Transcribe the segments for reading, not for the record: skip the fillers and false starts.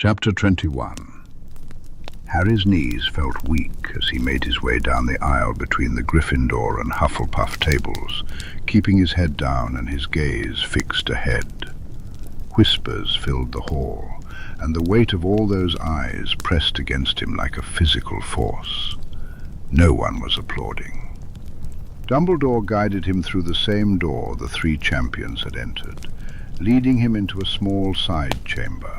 Chapter 21. Harry's knees felt weak as he made his way down the aisle between the Gryffindor and Hufflepuff tables, keeping his head down and his gaze fixed ahead. Whispers filled the hall, and the weight of all those eyes pressed against him like a physical force. No one was applauding. Dumbledore guided him through the same door the three champions had entered, leading him into a small side chamber.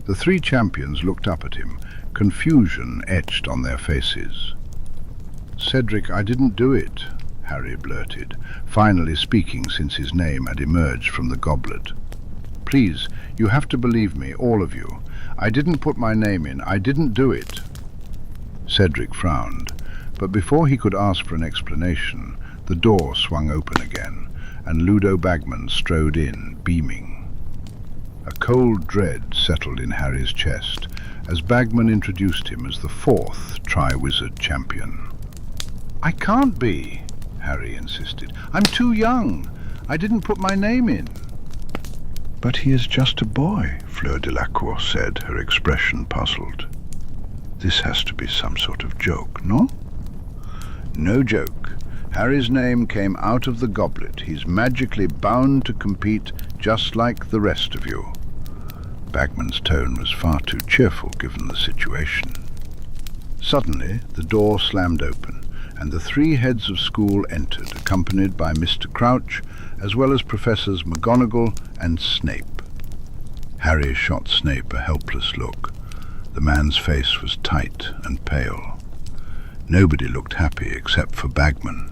The three champions looked up at him, confusion etched on their faces. "Cedric, I didn't do it," Harry blurted, finally speaking since his name had emerged from the goblet. "Please, you have to believe me, all of you. I didn't put my name in. I didn't do it." Cedric frowned, but before he could ask for an explanation, the door swung open again, and Ludo Bagman strode in, beaming. A cold dread settled in Harry's chest as Bagman introduced him as the fourth Triwizard champion. "I can't be," Harry insisted. "I'm too young. I didn't put my name in." "But he is just a boy," Fleur Delacour said, her expression puzzled. "This has to be some sort of joke, no?" "No joke. Harry's name came out of the goblet. He's magically bound to compete just like the rest of you." Bagman's tone was far too cheerful given the situation. Suddenly, the door slammed open, and the three heads of school entered, accompanied by Mr. Crouch, as well as Professors McGonagall and Snape. Harry shot Snape a helpless look. The man's face was tight and pale. Nobody looked happy except for Bagman.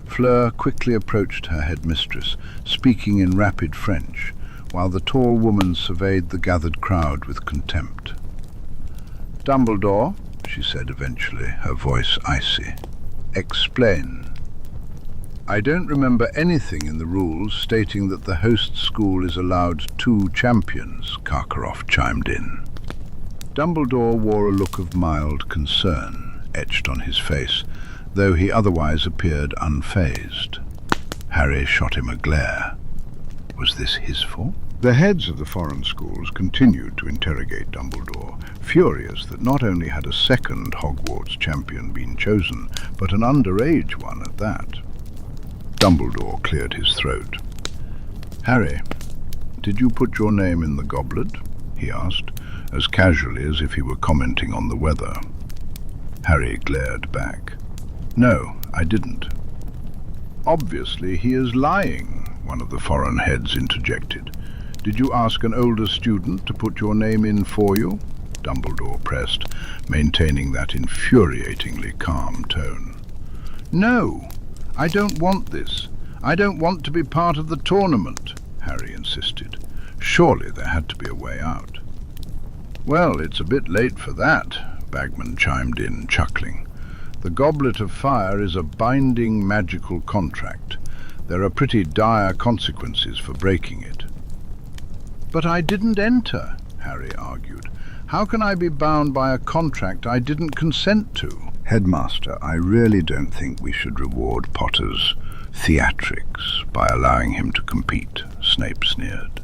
Fleur quickly approached her headmistress, speaking in rapid French, while the tall woman surveyed the gathered crowd with contempt. "Dumbledore," she said eventually, her voice icy, "explain." "I don't remember anything in the rules stating that the host school is allowed 2 champions," Karkaroff chimed in. Dumbledore wore a look of mild concern etched on his face, though he otherwise appeared unfazed. Harry shot him a glare. Was this his fault? The heads of the foreign schools continued to interrogate Dumbledore, furious that not only had a second Hogwarts champion been chosen, but an underage one at that. Dumbledore cleared his throat. "Harry, did you put your name in the goblet?" he asked, as casually as if he were commenting on the weather. Harry glared back. "No, I didn't." "Obviously he is lying," one of the foreign heads interjected. "Did you ask an older student to put your name in for you?" Dumbledore pressed, maintaining that infuriatingly calm tone. "No, I don't want this. I don't want to be part of the tournament," Harry insisted. Surely there had to be a way out. "Well, it's a bit late for that," Bagman chimed in, chuckling. "The Goblet of Fire is a binding magical contract. There are pretty dire consequences for breaking it." "But I didn't enter," Harry argued. "How can I be bound by a contract I didn't consent to?" "Headmaster, I really don't think we should reward Potter's theatrics by allowing him to compete," Snape sneered.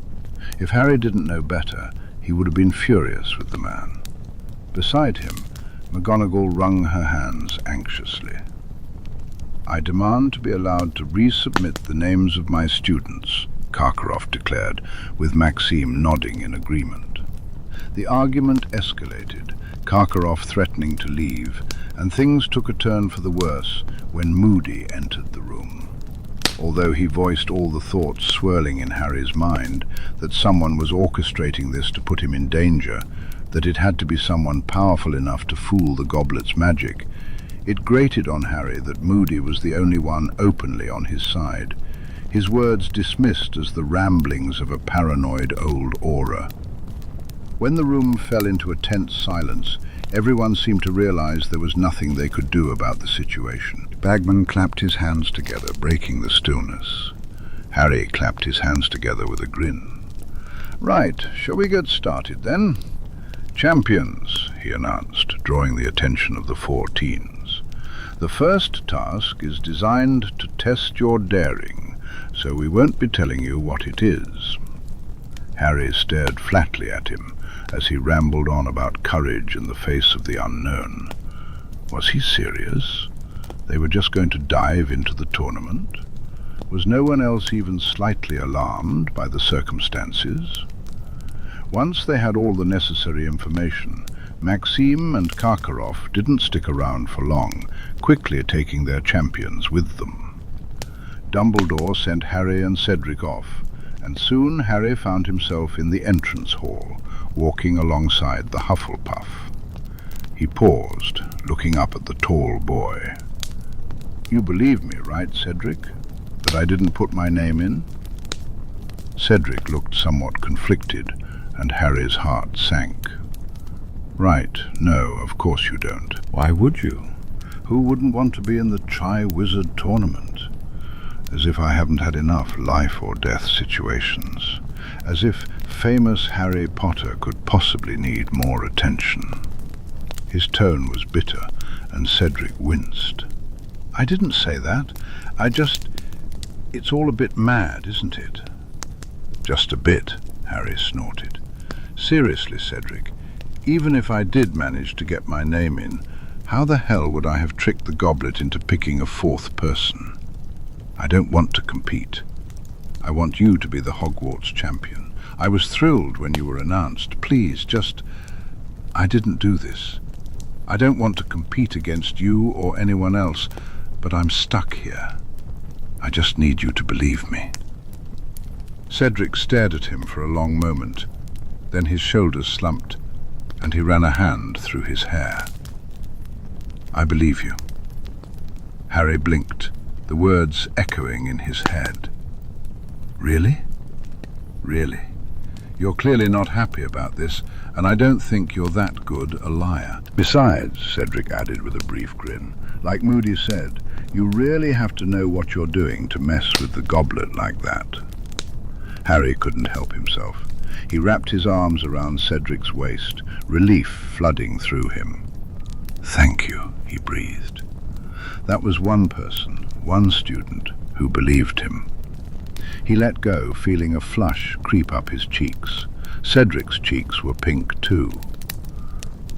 If Harry didn't know better, he would have been furious with the man. Beside him, McGonagall wrung her hands anxiously. "I demand to be allowed to resubmit the names of my students," Karkaroff declared, with Maxime nodding in agreement. The argument escalated, Karkaroff threatening to leave, and things took a turn for the worse when Moody entered the room. Although he voiced all the thoughts swirling in Harry's mind, that someone was orchestrating this to put him in danger, that it had to be someone powerful enough to fool the goblet's magic, it grated on Harry that Moody was the only one openly on his side, his words dismissed as the ramblings of a paranoid old aura. When the room fell into a tense silence, everyone seemed to realize there was nothing they could do about the situation. Bagman clapped his hands together, breaking the stillness. Harry clapped his hands together with a grin. "Right, shall we get started then? Champions," he announced, drawing the attention of the 4 teens. "The first task is designed to test your daring, so we won't be telling you what it is." Harry stared flatly at him, as he rambled on about courage in the face of the unknown. Was he serious? They were just going to dive into the tournament? Was no one else even slightly alarmed by the circumstances? Once they had all the necessary information, Maxime and Karkaroff didn't stick around for long, quickly taking their champions with them. Dumbledore sent Harry and Cedric off, and soon Harry found himself in the entrance hall, walking alongside the Hufflepuff. He paused, looking up at the tall boy. "You believe me, right, Cedric? That I didn't put my name in?" Cedric looked somewhat conflicted, and Harry's heart sank. "Right, no, of course you don't. Why would you? Who wouldn't want to be in the Triwizard Tournament? As if I haven't had enough life or death situations. As if famous Harry Potter could possibly need more attention." His tone was bitter, and Cedric winced. "I didn't say that. It's all a bit mad, isn't it?" "Just a bit," Harry snorted. "Seriously, Cedric, even if I did manage to get my name in, how the hell would I have tricked the goblet into picking a fourth person? I don't want to compete. I want you to be the Hogwarts champion. I was thrilled when you were announced. Please, I didn't do this. I don't want to compete against you or anyone else, but I'm stuck here. I just need you to believe me." Cedric stared at him for a long moment. Then his shoulders slumped, and he ran a hand through his hair. "I believe you." Harry blinked, the words echoing in his head. "Really? Really? You're clearly not happy about this, and I don't think you're that good a liar. Besides," Cedric added with a brief grin, "like Moody said, you really have to know what you're doing to mess with the goblet like that." Harry couldn't help himself. He wrapped his arms around Cedric's waist, relief flooding through him. "Thank you," he breathed. That was one person, one student, who believed him. He let go, feeling a flush creep up his cheeks. Cedric's cheeks were pink too.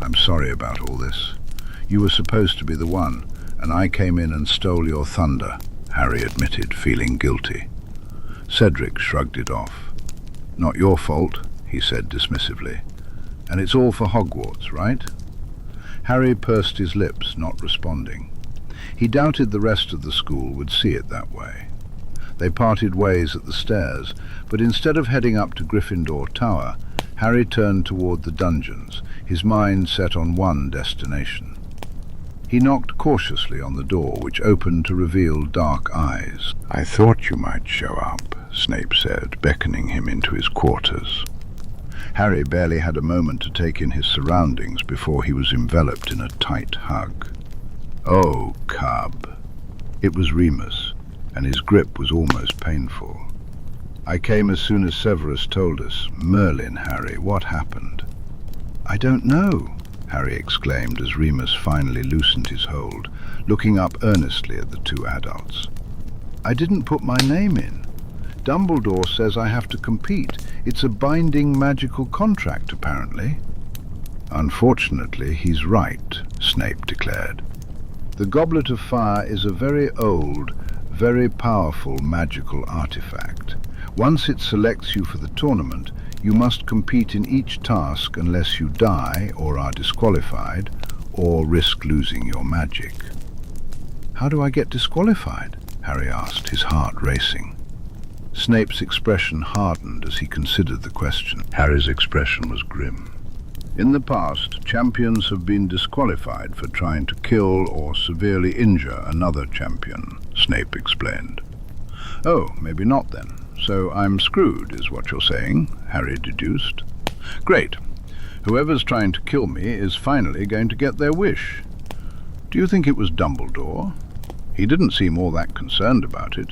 "I'm sorry about all this. You were supposed to be the one, and I came in and stole your thunder," Harry admitted, feeling guilty. Cedric shrugged it off. "Not your fault," he said dismissively. "And it's all for Hogwarts, right?" Harry pursed his lips, not responding. He doubted the rest of the school would see it that way. They parted ways at the stairs, but instead of heading up to Gryffindor Tower, Harry turned toward the dungeons, his mind set on one destination. He knocked cautiously on the door, which opened to reveal dark eyes. "I thought you might show up," Snape said, beckoning him into his quarters. Harry barely had a moment to take in his surroundings before he was enveloped in a tight hug. "Oh, cub." It was Remus, and his grip was almost painful. "I came as soon as Severus told us. Merlin, Harry, what happened?" "I don't know," Harry exclaimed as Remus finally loosened his hold, looking up earnestly at the two adults. "I didn't put my name in. Dumbledore says I have to compete. It's a binding magical contract, apparently." "Unfortunately, he's right," Snape declared. "The Goblet of Fire is a very old, very powerful magical artifact. Once it selects you for the tournament, you must compete in each task unless you die or are disqualified, or risk losing your magic." "How do I get disqualified?" Harry asked, his heart racing. Snape's expression hardened as he considered the question. Harry's expression was grim. "In the past, champions have been disqualified for trying to kill or severely injure another champion," Snape explained. "Oh, maybe not then. So I'm screwed, is what you're saying," Harry deduced. "Great. Whoever's trying to kill me is finally going to get their wish. Do you think it was Dumbledore? He didn't seem all that concerned about it,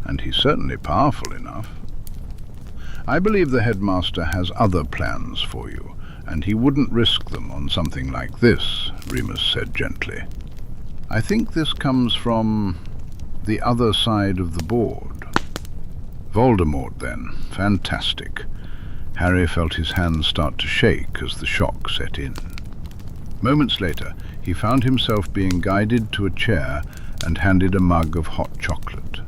and he's certainly powerful enough." "I believe the headmaster has other plans for you, and he wouldn't risk them on something like this," Remus said gently. "I think this comes from the other side of the board." "Voldemort, then. Fantastic." Harry felt his hands start to shake as the shock set in. Moments later, he found himself being guided to a chair and handed a mug of hot chocolate.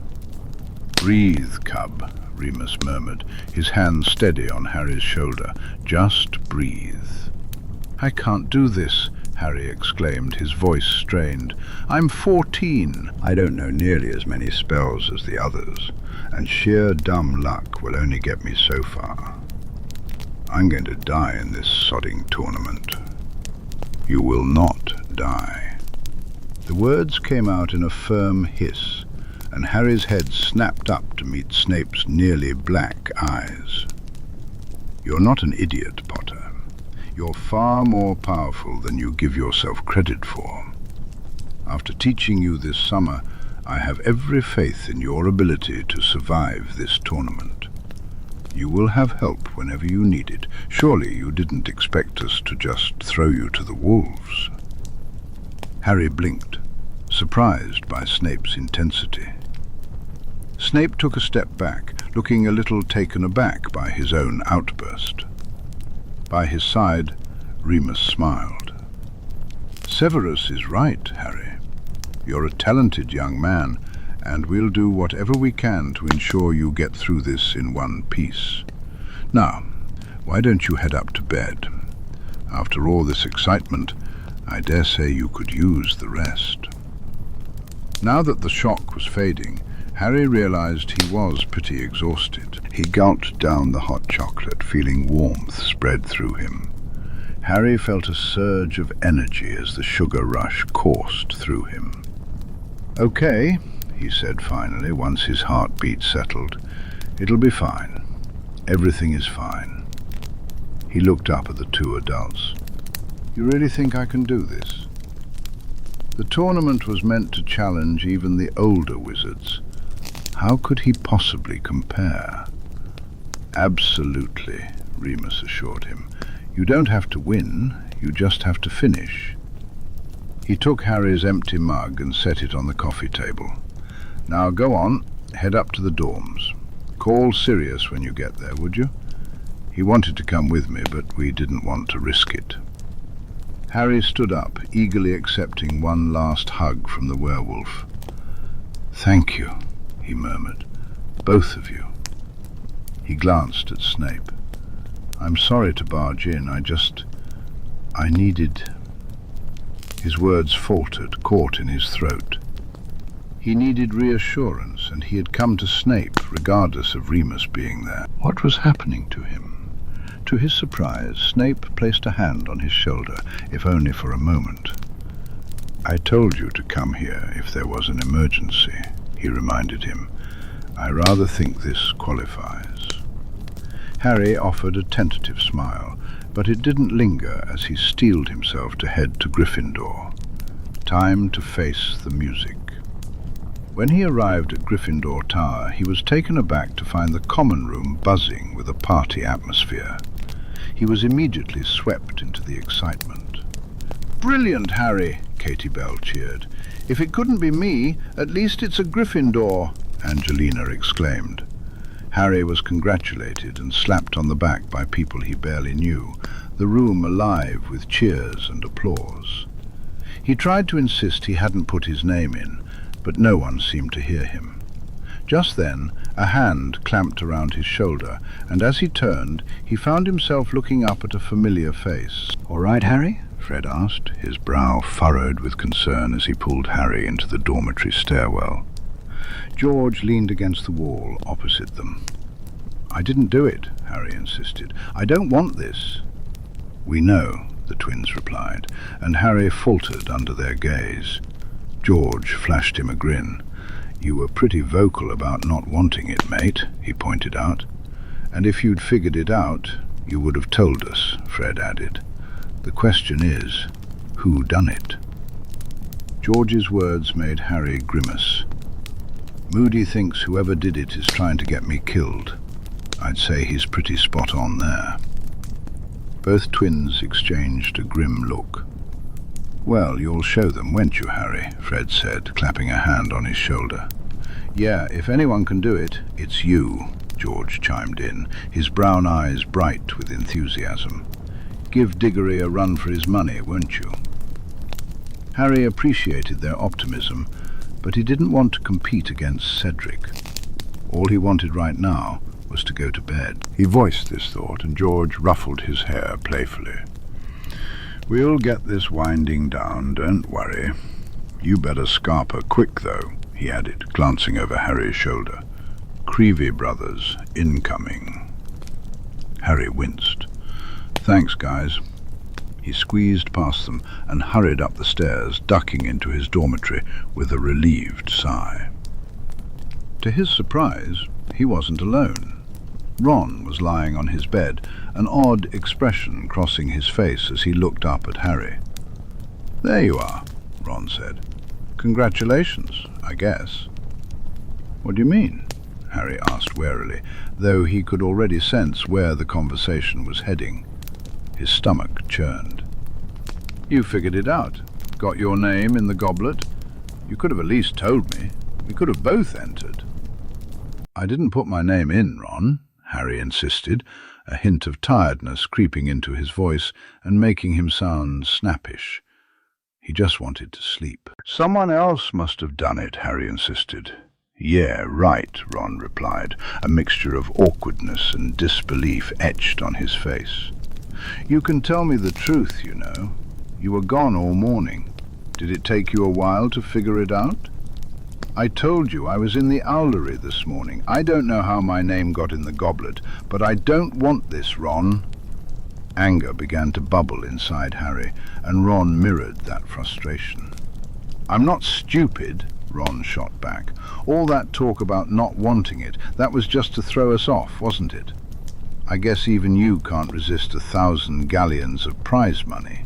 "Breathe, cub," Remus murmured, his hand steady on Harry's shoulder. "Just breathe." "I can't do this," Harry exclaimed, his voice strained. "I'm 14. I don't know nearly as many spells as the others, and sheer dumb luck will only get me so far. I'm going to die in this sodding tournament." "You will not die." The words came out in a firm hiss, and Harry's head snapped up to meet Snape's nearly black eyes. "You're not an idiot, Potter. You're far more powerful than you give yourself credit for. After teaching you this summer, I have every faith in your ability to survive this tournament. You will have help whenever you need it. Surely you didn't expect us to just throw you to the wolves." Harry blinked, surprised by Snape's intensity. Snape took a step back, looking a little taken aback by his own outburst. By his side, Remus smiled. "Severus is right, Harry. You're a talented young man, and we'll do whatever we can to ensure you get through this in one piece. Now, why don't you head up to bed? After all this excitement, I dare say you could use the rest." Now that the shock was fading, Harry realized he was pretty exhausted. He gulped down the hot chocolate, feeling warmth spread through him. Harry felt a surge of energy as the sugar rush coursed through him. "Okay," he said finally, once his heartbeat settled. "It'll be fine. Everything is fine." He looked up at the two adults. "You really think I can do this?" The tournament was meant to challenge even the older wizards. How could he possibly compare? "Absolutely," Remus assured him. "You don't have to win, you just have to finish." He took Harry's empty mug and set it on the coffee table. "Now go on, head up to the dorms. Call Sirius when you get there, would you? He wanted to come with me, but we didn't want to risk it." Harry stood up, eagerly accepting one last hug from the werewolf. "Thank you," he murmured. "Both of you." He glanced at Snape. "I'm sorry to barge in, I needed—" His words faltered, caught in his throat. He needed reassurance, and he had come to Snape, regardless of Remus being there. What was happening to him? To his surprise, Snape placed a hand on his shoulder, if only for a moment. "I told you to come here if there was an emergency," he reminded him. "I rather think this qualifies." Harry offered a tentative smile, but it didn't linger as he steeled himself to head to Gryffindor. Time to face the music. When he arrived at Gryffindor Tower, he was taken aback to find the common room buzzing with a party atmosphere. He was immediately swept into the excitement. "Brilliant, Harry!" Katie Bell cheered. "If it couldn't be me, at least it's a Gryffindor!" Angelina exclaimed. Harry was congratulated and slapped on the back by people he barely knew, the room alive with cheers and applause. He tried to insist he hadn't put his name in, but no one seemed to hear him. Just then, a hand clamped around his shoulder, and as he turned, he found himself looking up at a familiar face. "All right, Harry?" Fred asked, his brow furrowed with concern as he pulled Harry into the dormitory stairwell. George leaned against the wall opposite them. "I didn't do it," Harry insisted. "I don't want this." "We know," the twins replied, and Harry faltered under their gaze. George flashed him a grin. "You were pretty vocal about not wanting it, mate," he pointed out. "And if you'd figured it out, you would have told us," Fred added. "The question is, who done it?" George's words made Harry grimace. "Moody thinks whoever did it is trying to get me killed. I'd say he's pretty spot on there." Both twins exchanged a grim look. "Well, you'll show them, won't you, Harry?" Fred said, clapping a hand on his shoulder. "Yeah, if anyone can do it, it's you," George chimed in, his brown eyes bright with enthusiasm. "Give Diggory a run for his money, won't you?" Harry appreciated their optimism, but he didn't want to compete against Cedric. All he wanted right now was to go to bed. He voiced this thought, and George ruffled his hair playfully. "We'll get this winding down, don't worry. You better scarper quick, though," he added, glancing over Harry's shoulder. "Creevy brothers incoming." Harry winced. "Thanks, guys." He squeezed past them and hurried up the stairs, ducking into his dormitory with a relieved sigh. To his surprise, he wasn't alone. Ron was lying on his bed, an odd expression crossing his face as he looked up at Harry. "There you are," Ron said. "Congratulations, I guess." "What do you mean?" Harry asked warily, though he could already sense where the conversation was heading. His stomach churned. "You figured it out. Got your name in the goblet. You could have at least told me. We could have both entered." "I didn't put my name in, Ron," Harry insisted, a hint of tiredness creeping into his voice and making him sound snappish. He just wanted to sleep. "Someone else must have done it," Harry insisted. "Yeah, right," Ron replied, a mixture of awkwardness and disbelief etched on his face. "You can tell me the truth, you know. You were gone all morning. Did it take you a while to figure it out? I told you I was in the owlery this morning. I don't know how my name got in the goblet, but I don't want this, Ron." Anger began to bubble inside Harry, and Ron mirrored that frustration. "I'm not stupid," Ron shot back. "All that talk about not wanting it, that was just to throw us off, wasn't it? I guess even you can't resist 1,000 galleons of prize money."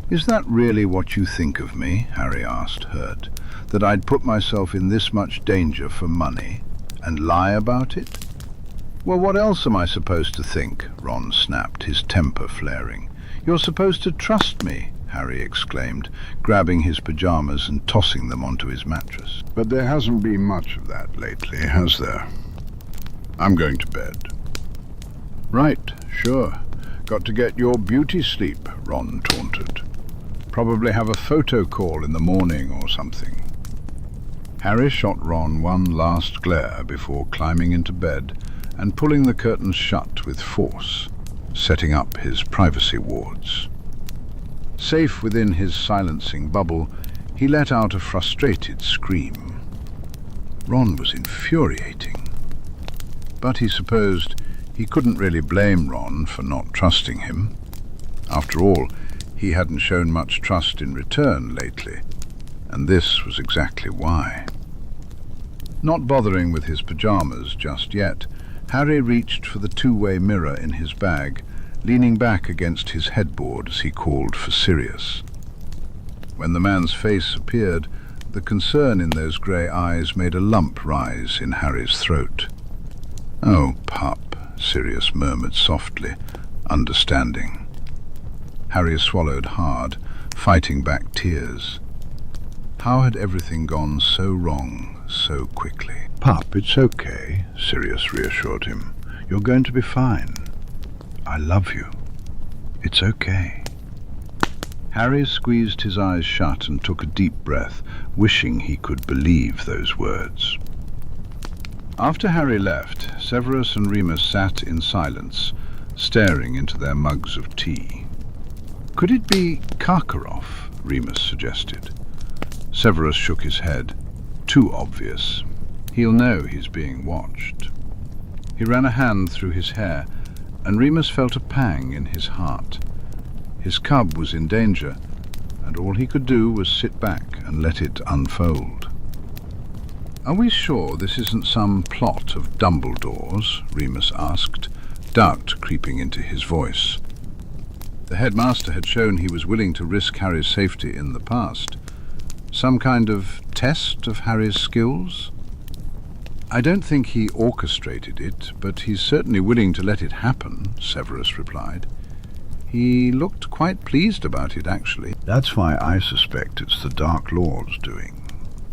"Is that really what you think of me?" Harry asked, hurt. "That I'd put myself in this much danger for money, and lie about it?" "Well, what else am I supposed to think?" Ron snapped, his temper flaring. "You're supposed to trust me," Harry exclaimed, grabbing his pajamas and tossing them onto his mattress. "But there hasn't been much of that lately, has there? I'm going to bed." "Right, sure. Got to get your beauty sleep," Ron taunted. "Probably have a photo call in the morning or something." Harry shot Ron one last glare before climbing into bed and pulling the curtains shut with force, setting up his privacy wards. Safe within his silencing bubble, he let out a frustrated scream. Ron was infuriating, but he supposed he couldn't really blame Ron for not trusting him. After all, he hadn't shown much trust in return lately, and this was exactly why. Not bothering with his pajamas just yet, Harry reached for the two-way mirror in his bag, leaning back against his headboard as he called for Sirius. When the man's face appeared, the concern in those grey eyes made a lump rise in Harry's throat. "Oh, pup," Sirius murmured softly, understanding. Harry swallowed hard, fighting back tears. How had everything gone so wrong so quickly? "Pup, it's okay," Sirius reassured him. "You're going to be fine. I love you. It's okay." Harry squeezed his eyes shut and took a deep breath, wishing he could believe those words. After Harry left, Severus and Remus sat in silence, staring into their mugs of tea. "Could it be Karkaroff?" Remus suggested. Severus shook his head. "Too obvious. He'll know he's being watched." He ran a hand through his hair, and Remus felt a pang in his heart. His cub was in danger, and all he could do was sit back and let it unfold. "Are we sure this isn't some plot of Dumbledore's?" Remus asked, doubt creeping into his voice. The headmaster had shown he was willing to risk Harry's safety in the past. Some kind of test of Harry's skills? "I don't think he orchestrated it, but he's certainly willing to let it happen," Severus replied. "He looked quite pleased about it, actually." "That's why I suspect it's the Dark Lord's doing."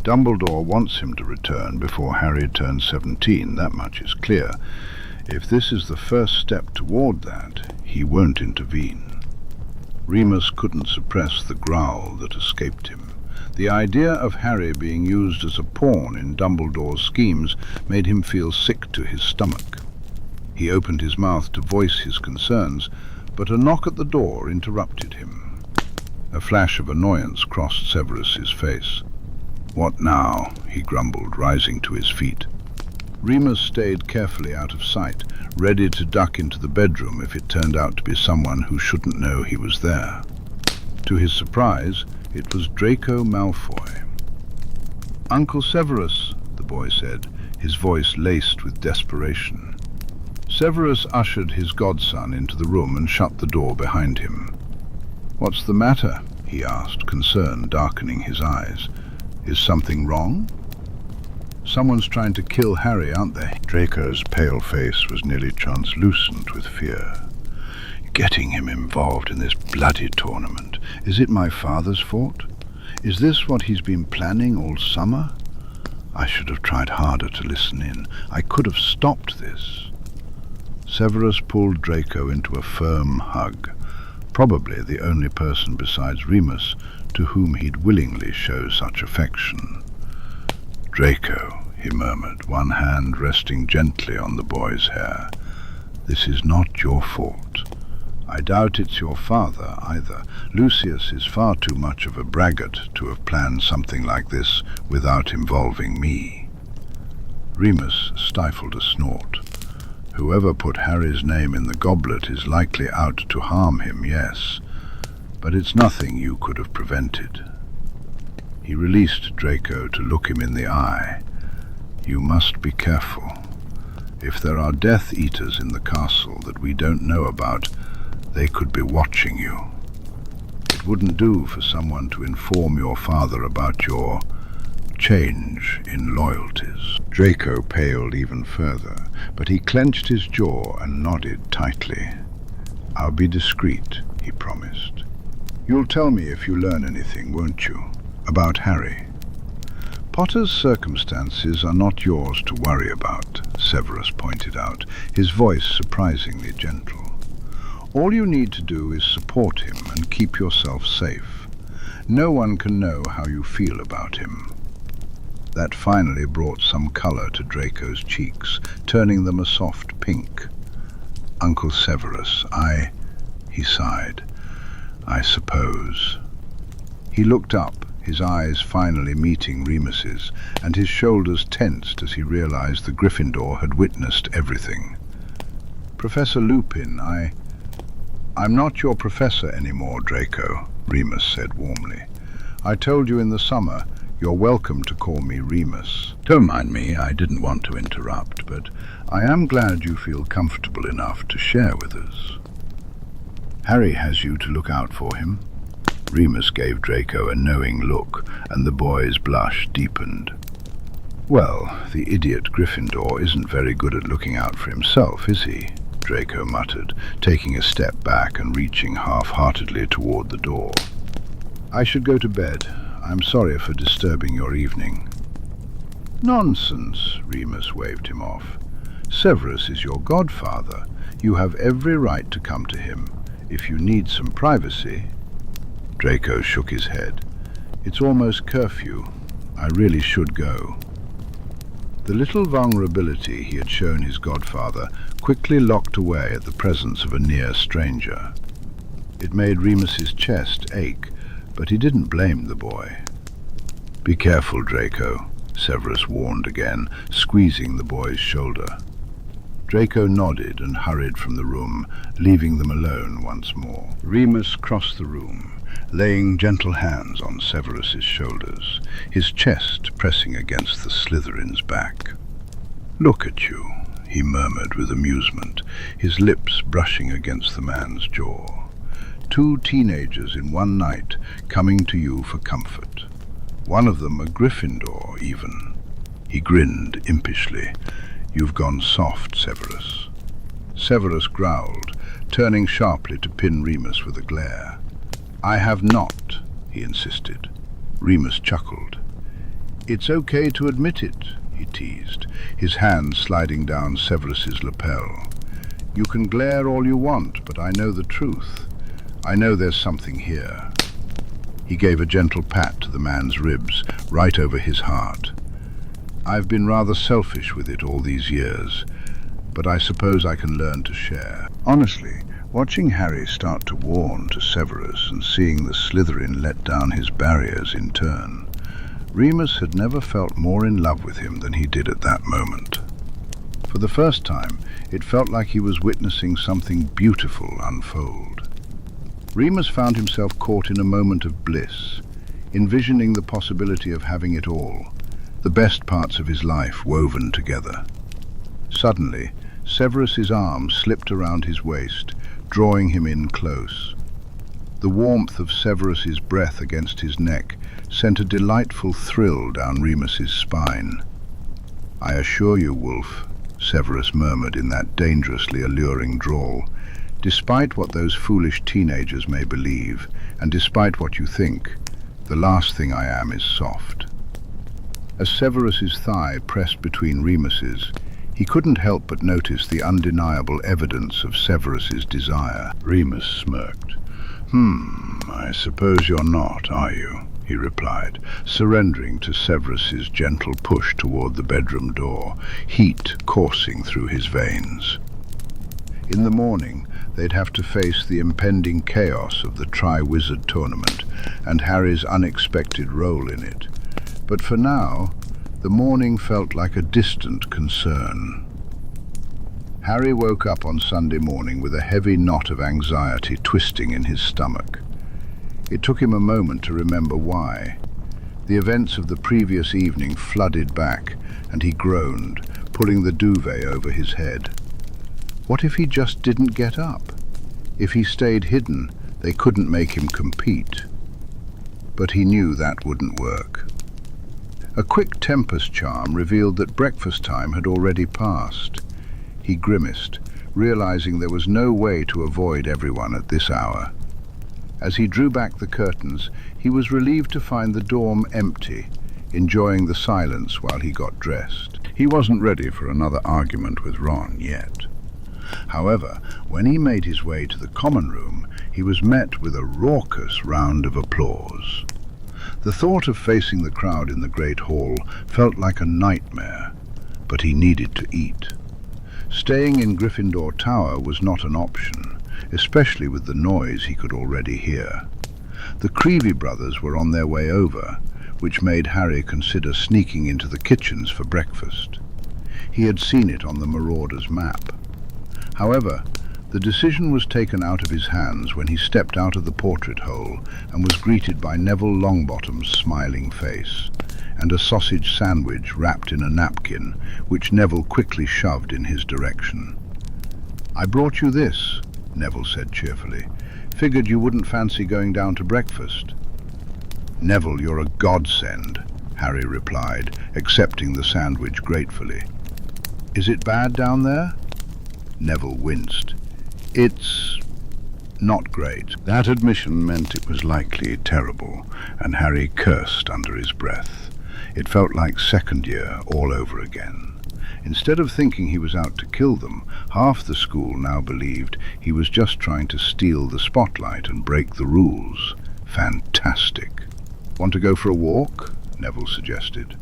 Dumbledore wants him to return before Harry turns 17, that much is clear. If this is the first step toward that, he won't intervene. Remus couldn't suppress the growl that escaped him. The idea of Harry being used as a pawn in Dumbledore's schemes made him feel sick to his stomach. He opened his mouth to voice his concerns, but a knock at the door interrupted him. A flash of annoyance crossed Severus's face. "What now?" he grumbled, rising to his feet. Remus stayed carefully out of sight, ready to duck into the bedroom if it turned out to be someone who shouldn't know he was there. To his surprise, it was Draco Malfoy. "Uncle Severus," the boy said, his voice laced with desperation. Severus ushered his godson into the room and shut the door behind him. "What's the matter?" he asked, concern darkening his eyes. "Is something wrong?" "Someone's trying to kill Harry, aren't they?" Draco's pale face was nearly translucent with fear. "Getting him involved in this bloody tournament. Is it my father's fault? Is this what he's been planning all summer? I should have tried harder to listen in. I could have stopped this." Severus pulled Draco into a firm hug, probably the only person besides Remus to whom he'd willingly show such affection. "Draco," he murmured, one hand resting gently on the boy's hair, "this is not your fault. I doubt it's your father either. Lucius is far too much of a braggart to have planned something like this without involving me." Remus stifled a snort. "Whoever put Harry's name in the goblet is likely out to harm him, yes, but it's nothing you could have prevented." He released Draco to look him in the eye. "You must be careful. If there are Death Eaters in the castle that we don't know about, they could be watching you. It wouldn't do for someone to inform your father about your change in loyalties." Draco paled even further, but he clenched his jaw and nodded tightly. "I'll be discreet," he promised. "You'll tell me if you learn anything, won't you? About Harry." "Potter's circumstances are not yours to worry about," Severus pointed out, his voice surprisingly gentle. "All you need to do is support him and keep yourself safe. No one can know how you feel about him." That finally brought some color to Draco's cheeks, turning them a soft pink. "Uncle Severus, he sighed, "I suppose." He looked up, his eyes finally meeting Remus's, and his shoulders tensed as he realized the Gryffindor had witnessed everything. "Professor Lupin, I'm not your professor anymore, Draco," Remus said warmly. "I told you in the summer, you're welcome to call me Remus. Don't mind me, I didn't want to interrupt, but I am glad you feel comfortable enough to share with us." "Harry has you to look out for him." Remus gave Draco a knowing look, and the boy's blush deepened. "Well, the idiot Gryffindor isn't very good at looking out for himself, is he?" Draco muttered, taking a step back and reaching half-heartedly toward the door. "I should go to bed. I'm sorry for disturbing your evening." "Nonsense," Remus waved him off. "Severus is your godfather. You have every right to come to him. If you need some privacy." Draco shook his head. "It's almost curfew. I really should go." The little vulnerability he had shown his godfather quickly locked away at the presence of a near stranger. It made Remus's chest ache, but he didn't blame the boy. "Be careful, Draco," Severus warned again, squeezing the boy's shoulder. Draco nodded and hurried from the room, leaving them alone once more. Remus crossed the room, laying gentle hands on Severus's shoulders, his chest pressing against the Slytherin's back. "Look at you," he murmured with amusement, his lips brushing against the man's jaw. "Two teenagers in one night coming to you for comfort. One of them a Gryffindor, even." He grinned impishly. "You've gone soft, Severus." Severus growled, turning sharply to pin Remus with a glare. "I have not," he insisted. Remus chuckled. It's okay to admit it, he teased, his hand sliding down Severus's lapel. You can glare all you want, but I know the truth. I know there's something here. He gave a gentle pat to the man's ribs, right over his heart. I've been rather selfish with it all these years, but I suppose I can learn to share. Honestly, watching Harry start to warm to Severus and seeing the Slytherin let down his barriers in turn, Remus had never felt more in love with him than he did at that moment. For the first time, it felt like he was witnessing something beautiful unfold. Remus found himself caught in a moment of bliss, envisioning the possibility of having it all, the best parts of his life woven together. Suddenly, Severus's arm slipped around his waist, drawing him in close. The warmth of Severus's breath against his neck sent a delightful thrill down Remus's spine. I assure you, Wolf, Severus murmured in that dangerously alluring drawl, despite what those foolish teenagers may believe, and despite what you think, the last thing I am is soft. As Severus's thigh pressed between Remus's, he couldn't help but notice the undeniable evidence of Severus's desire. Remus smirked. I suppose you're not, are you? He replied, surrendering to Severus's gentle push toward the bedroom door, heat coursing through his veins. In the morning, they'd have to face the impending chaos of the Triwizard Tournament and Harry's unexpected role in it. But for now, the morning felt like a distant concern. Harry woke up on Sunday morning with a heavy knot of anxiety twisting in his stomach. It took him a moment to remember why. The events of the previous evening flooded back, and he groaned, pulling the duvet over his head. What if he just didn't get up? If he stayed hidden, they couldn't make him compete. But he knew that wouldn't work. A quick Tempest charm revealed that breakfast time had already passed. He grimaced, realizing there was no way to avoid everyone at this hour. As he drew back the curtains, he was relieved to find the dorm empty, enjoying the silence while he got dressed. He wasn't ready for another argument with Ron yet. However, when he made his way to the common room, he was met with a raucous round of applause. The thought of facing the crowd in the Great Hall felt like a nightmare, but he needed to eat. Staying in Gryffindor Tower was not an option, especially with the noise he could already hear. The Creevy brothers were on their way over, which made Harry consider sneaking into the kitchens for breakfast. He had seen it on the Marauders' map. However, the decision was taken out of his hands when he stepped out of the portrait hole and was greeted by Neville Longbottom's smiling face, and a sausage sandwich wrapped in a napkin, which Neville quickly shoved in his direction. "I brought you this," Neville said cheerfully. "Figured you wouldn't fancy going down to breakfast." "Neville, you're a godsend," Harry replied, accepting the sandwich gratefully. "Is it bad down there?" Neville winced. "It's not great." That admission meant it was likely terrible, and Harry cursed under his breath. It felt like second year all over again. Instead of thinking he was out to kill them, half the school now believed he was just trying to steal the spotlight and break the rules. Fantastic. "Want to go for a walk?" Neville suggested.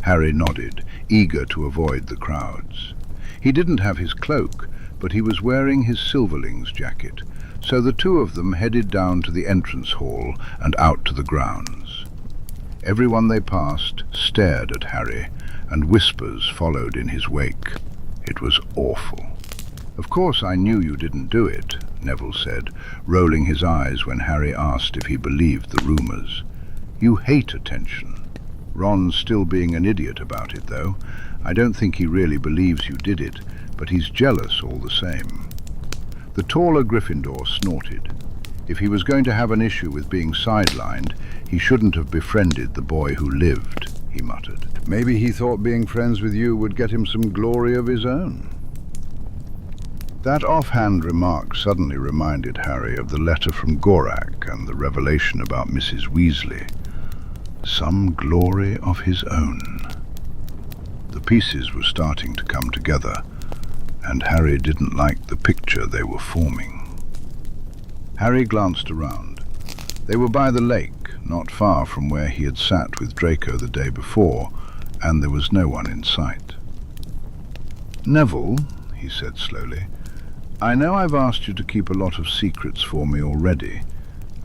Harry nodded, eager to avoid the crowds. He didn't have his cloak, but he was wearing his Silverling's jacket, so the two of them headed down to the entrance hall and out to the grounds. Everyone they passed stared at Harry, and whispers followed in his wake. It was awful. "Of course I knew you didn't do it," Neville said, rolling his eyes when Harry asked if he believed the rumors. "You hate attention. Ron's still being an idiot about it, though. I don't think he really believes you did it, but he's jealous all the same." The taller Gryffindor snorted. If he was going to have an issue with being sidelined, he shouldn't have befriended the boy who lived, he muttered. "Maybe he thought being friends with you would get him some glory of his own." That offhand remark suddenly reminded Harry of the letter from Gorak and the revelation about Mrs. Weasley. some glory of his own. The pieces were starting to come together, and Harry didn't like the picture they were forming. Harry glanced around. They were by the lake, not far from where he had sat with Draco the day before, and there was no one in sight. "Neville," he said slowly, "I know I've asked you to keep a lot of secrets for me already,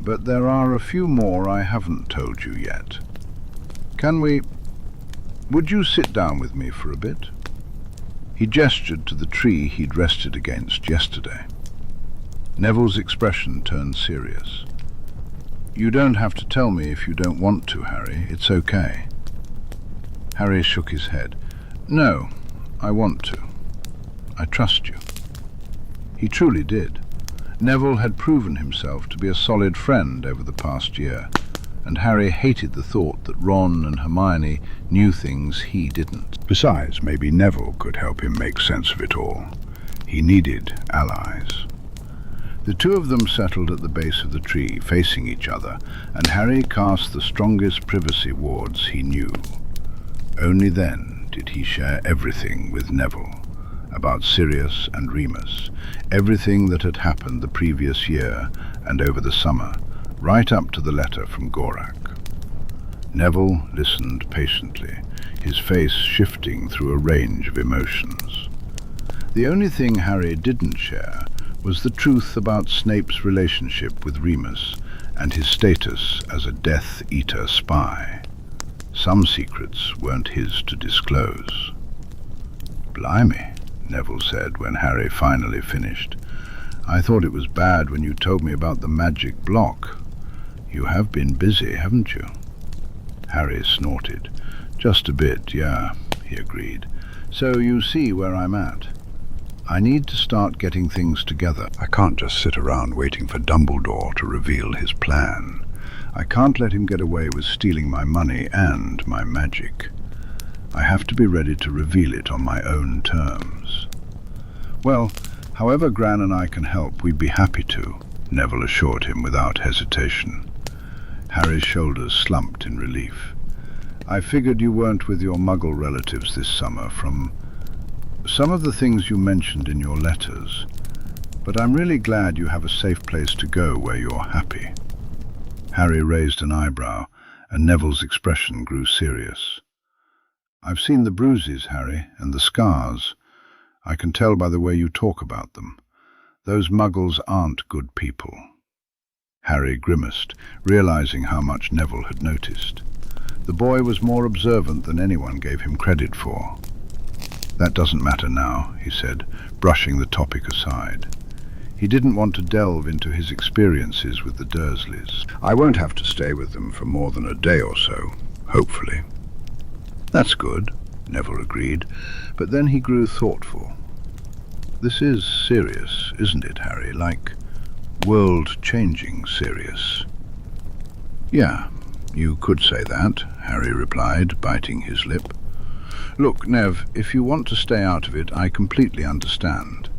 but there are a few more I haven't told you yet. Would you sit down with me for a bit?" He gestured to the tree he'd rested against yesterday. Neville's expression turned serious. "You don't have to tell me if you don't want to, Harry. It's okay." Harry shook his head. "No, I want to. I trust you." He truly did. Neville had proven himself to be a solid friend over the past year, and Harry hated the thought that Ron and Hermione knew things he didn't. Besides, maybe Neville could help him make sense of it all. He needed allies. The two of them settled at the base of the tree, facing each other, and Harry cast the strongest privacy wards he knew. Only then did he share everything with Neville, about Sirius and Remus, everything that had happened the previous year and over the summer, right up to the letter from Gorak. Neville listened patiently, his face shifting through a range of emotions. The only thing Harry didn't share was the truth about Snape's relationship with Remus and his status as a Death Eater spy. Some secrets weren't his to disclose. "Blimey," Neville said when Harry finally finished. "I thought it was bad when you told me about the magic block. You have been busy, haven't you?" Harry snorted. "Just a bit, yeah," he agreed. "So you see where I'm at. I need to start getting things together. I can't just sit around waiting for Dumbledore to reveal his plan. I can't let him get away with stealing my money and my magic. I have to be ready to reveal it on my own terms." "Well, however Gran and I can help, we'd be happy to," Neville assured him without hesitation. Harry's shoulders slumped in relief. "I figured you weren't with your Muggle relatives this summer from some of the things you mentioned in your letters, but I'm really glad you have a safe place to go where you're happy." Harry raised an eyebrow, and Neville's expression grew serious. "I've seen the bruises, Harry, and the scars. I can tell by the way you talk about them. Those Muggles aren't good people." Harry grimaced, realizing how much Neville had noticed. The boy was more observant than anyone gave him credit for. "That doesn't matter now," he said, brushing the topic aside. He didn't want to delve into his experiences with the Dursleys. "I won't have to stay with them for more than a day or so, hopefully." "That's good," Neville agreed, but then he grew thoughtful. "This is serious, isn't it, Harry? Like, world-changing serious." "Yeah, you could say that," Harry replied, biting his lip. "Look, Nev, if you want to stay out of it, I completely understand.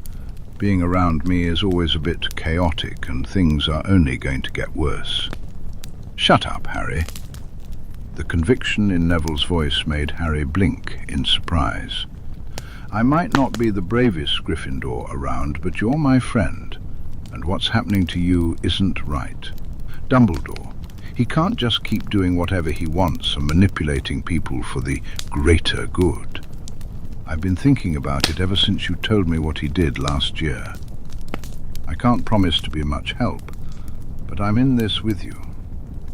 Being around me is always a bit chaotic, and things are only going to get worse." "Shut up, Harry." The conviction in Neville's voice made Harry blink in surprise. "I might not be the bravest Gryffindor around, but you're my friend, and what's happening to you isn't right. Dumbledore, he can't just keep doing whatever he wants and manipulating people for the greater good. I've been thinking about it ever since you told me what he did last year. I can't promise to be much help, but I'm in this with you,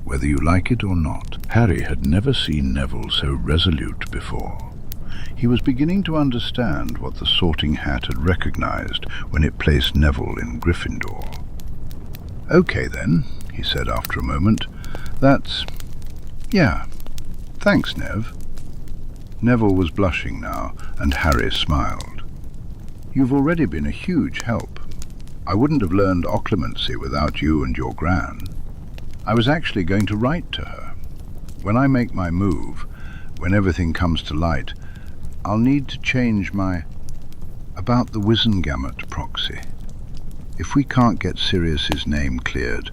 whether you like it or not." Harry had never seen Neville so resolute before. He was beginning to understand what the Sorting Hat had recognized when it placed Neville in Gryffindor. "Okay then," he said after a moment. Yeah, thanks, Nev." Neville was blushing now, and Harry smiled. "You've already been a huge help. I wouldn't have learned occlumency without you and your Gran. I was actually going to write to her. When I make my move, when everything comes to light, I'll need to change about the Wizengamot proxy. If we can't get Sirius's name cleared,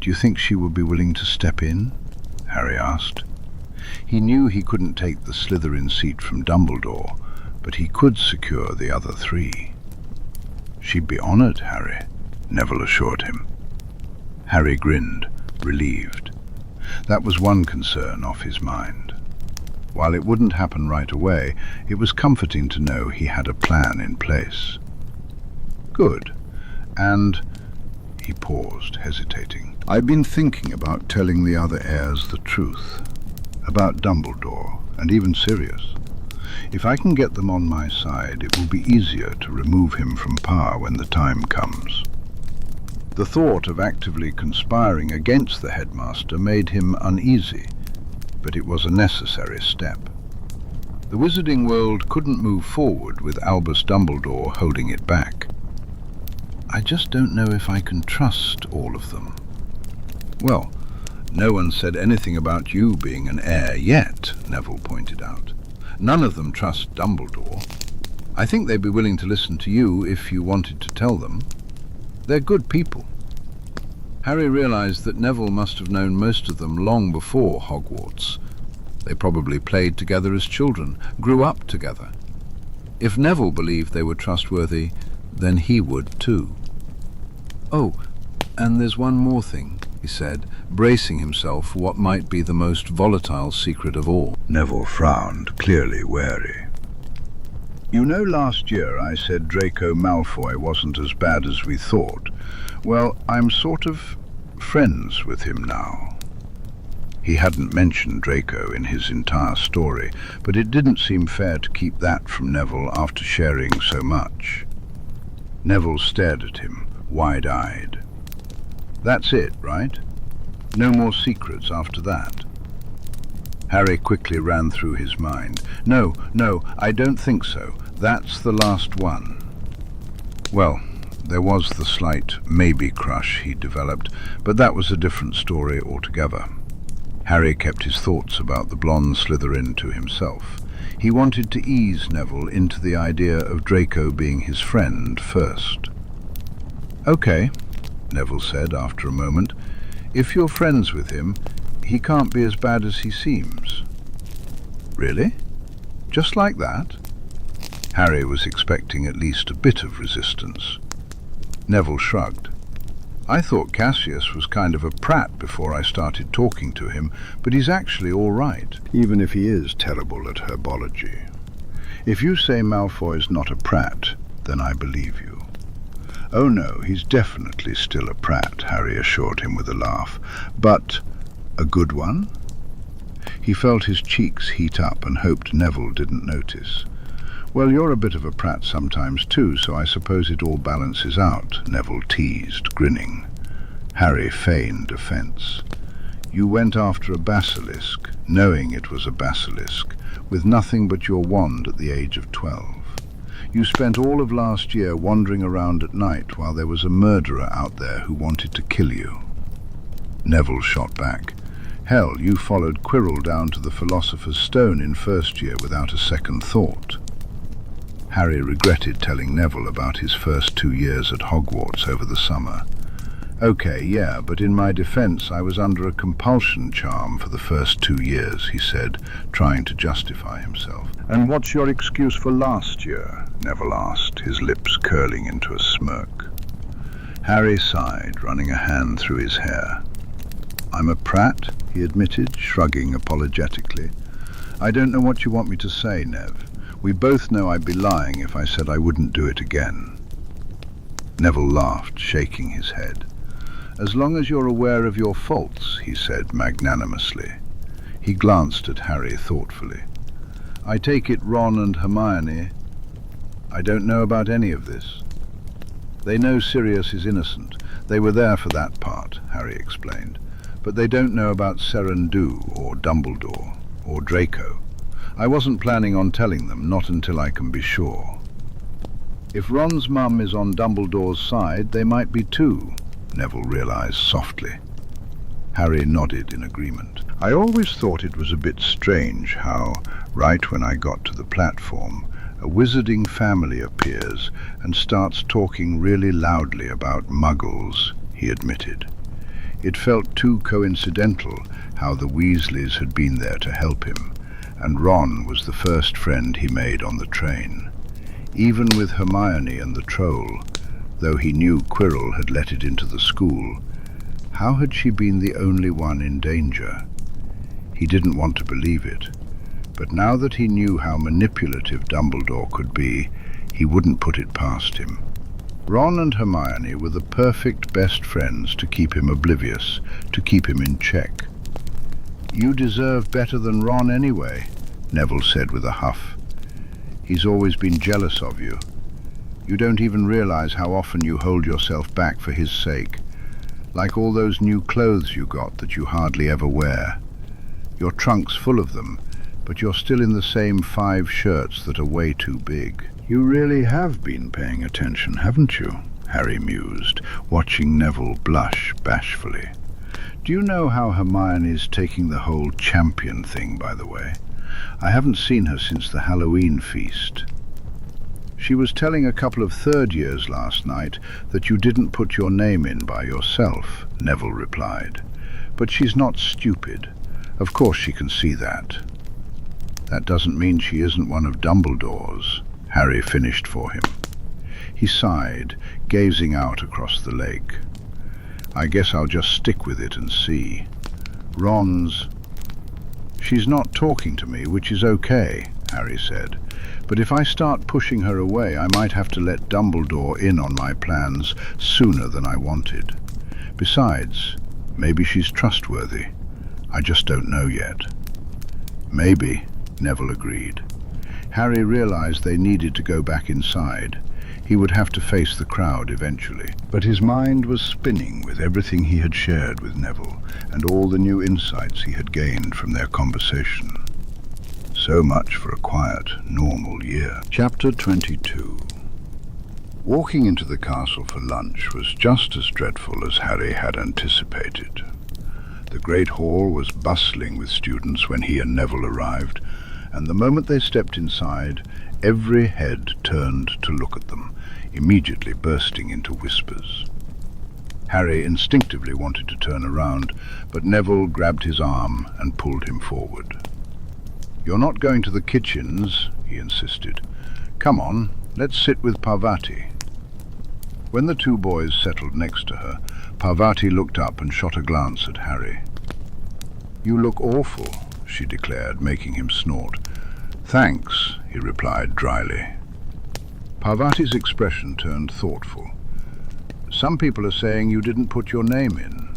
do you think she would be willing to step in?" Harry asked. He knew he couldn't take the Slytherin seat from Dumbledore, but he could secure the other 3. She'd be honored, Harry, Neville assured him. Harry grinned, relieved. That was one concern off his mind. While it wouldn't happen right away, it was comforting to know he had a plan in place. Good. And he paused, hesitating. I've been thinking about telling the other heirs the truth. About Dumbledore, and even Sirius. If I can get them on my side, it will be easier to remove him from power when the time comes. The thought of actively conspiring against the headmaster made him uneasy, but it was a necessary step. The wizarding world couldn't move forward with Albus Dumbledore holding it back. I just don't know if I can trust all of them. Well, no one said anything about you being an heir yet, Neville pointed out. None of them trust Dumbledore. I think they'd be willing to listen to you if you wanted to tell them. They're good people. Harry realized that Neville must have known most of them long before Hogwarts. They probably played together as children, grew up together. If Neville believed they were trustworthy, then he would too. Oh, and there's one more thing, he said, bracing himself for what might be the most volatile secret of all. Neville frowned, clearly wary. You know, last year I said Draco Malfoy wasn't as bad as we thought. Well, I'm sort of friends with him now. He hadn't mentioned Draco in his entire story, but it didn't seem fair to keep that from Neville after sharing so much. Neville stared at him, wide-eyed. That's it, right? No more secrets after that? Harry quickly ran through his mind. No, I don't think so. That's the last one. Well, there was the slight maybe crush he'd developed, but that was a different story altogether. Harry kept his thoughts about the blonde Slytherin to himself. He wanted to ease Neville into the idea of Draco being his friend first. Okay, Neville said after a moment. If you're friends with him, he can't be as bad as he seems. Really? Just like that? Harry was expecting at least a bit of resistance. Neville shrugged. I thought Cassius was kind of a prat before I started talking to him, but he's actually all right, even if he is terrible at herbology. If you say Malfoy's not a prat, then I believe you. Oh no, he's definitely still a prat, Harry assured him with a laugh. But a good one? He felt his cheeks heat up and hoped Neville didn't notice. Well, you're a bit of a prat sometimes too, so I suppose it all balances out, Neville teased, grinning. Harry feigned offence. You went after a basilisk, knowing it was a basilisk, with nothing but your wand at the age of 12. You spent all of last year wandering around at night while there was a murderer out there who wanted to kill you. Neville shot back. Hell, you followed Quirrell down to the Philosopher's Stone in first year without a second thought. Harry regretted telling Neville about his first 2 years at Hogwarts over the summer. Okay, yeah, but in my defense I was under a compulsion charm for the first 2 years, he said, trying to justify himself. And what's your excuse for last year? Neville asked, his lips curling into a smirk. Harry sighed, running a hand through his hair. I'm a prat, he admitted, shrugging apologetically. I don't know what you want me to say, Nev. We both know I'd be lying if I said I wouldn't do it again. Neville laughed, shaking his head. As long as you're aware of your faults, he said magnanimously. He glanced at Harry thoughtfully. I take it Ron and Hermione. I don't know about any of this. They know Sirius is innocent. They were there for that part, Harry explained. But they don't know about Serendu or Dumbledore or Draco. I wasn't planning on telling them, not until I can be sure. If Ron's mum is on Dumbledore's side, they might be too, Neville realized softly. Harry nodded in agreement. I always thought it was a bit strange how, right when I got to the platform, a wizarding family appears and starts talking really loudly about muggles, he admitted. It felt too coincidental how the Weasleys had been there to help him, and Ron was the first friend he made on the train. Even with Hermione and the troll, though he knew Quirrell had let it into the school, how had she been the only one in danger? He didn't want to believe it, but now that he knew how manipulative Dumbledore could be, he wouldn't put it past him. Ron and Hermione were the perfect best friends to keep him oblivious, to keep him in check. "You deserve better than Ron anyway," Neville said with a huff. "He's always been jealous of you. You don't even realize how often you hold yourself back for his sake. Like all those new clothes you got that you hardly ever wear. Your trunk's full of them, but you're still in the same 5 shirts that are way too big." "You really have been paying attention, haven't you?" Harry mused, watching Neville blush bashfully. "Do you know how Hermione's taking the whole champion thing, by the way? I haven't seen her since the Halloween feast." "She was telling a couple of third years last night that you didn't put your name in by yourself," Neville replied. "But she's not stupid. Of course she can see that." "That doesn't mean she isn't one of Dumbledore's," Harry finished for him. He sighed, gazing out across the lake. "I guess I'll just stick with it and see. Ron's—" "She's not talking to me, which is okay," Harry said. "But if I start pushing her away, I might have to let Dumbledore in on my plans sooner than I wanted. Besides, maybe she's trustworthy. I just don't know yet." "Maybe," Neville agreed. Harry realized they needed to go back inside. He would have to face the crowd eventually. But his mind was spinning with everything he had shared with Neville and all the new insights he had gained from their conversation. So much for a quiet, normal year. Chapter 22. Walking into the castle for lunch was just as dreadful as Harry had anticipated. The Great Hall was bustling with students when he and Neville arrived, and the moment they stepped inside, every head turned to look at them, immediately bursting into whispers. Harry instinctively wanted to turn around, but Neville grabbed his arm and pulled him forward. "You're not going to the kitchens," he insisted. "Come on, let's sit with Parvati." When the 2 boys settled next to her, Parvati looked up and shot a glance at Harry. "You look awful," she declared, making him snort. "Thanks," he replied dryly. Parvati's expression turned thoughtful. "Some people are saying you didn't put your name in."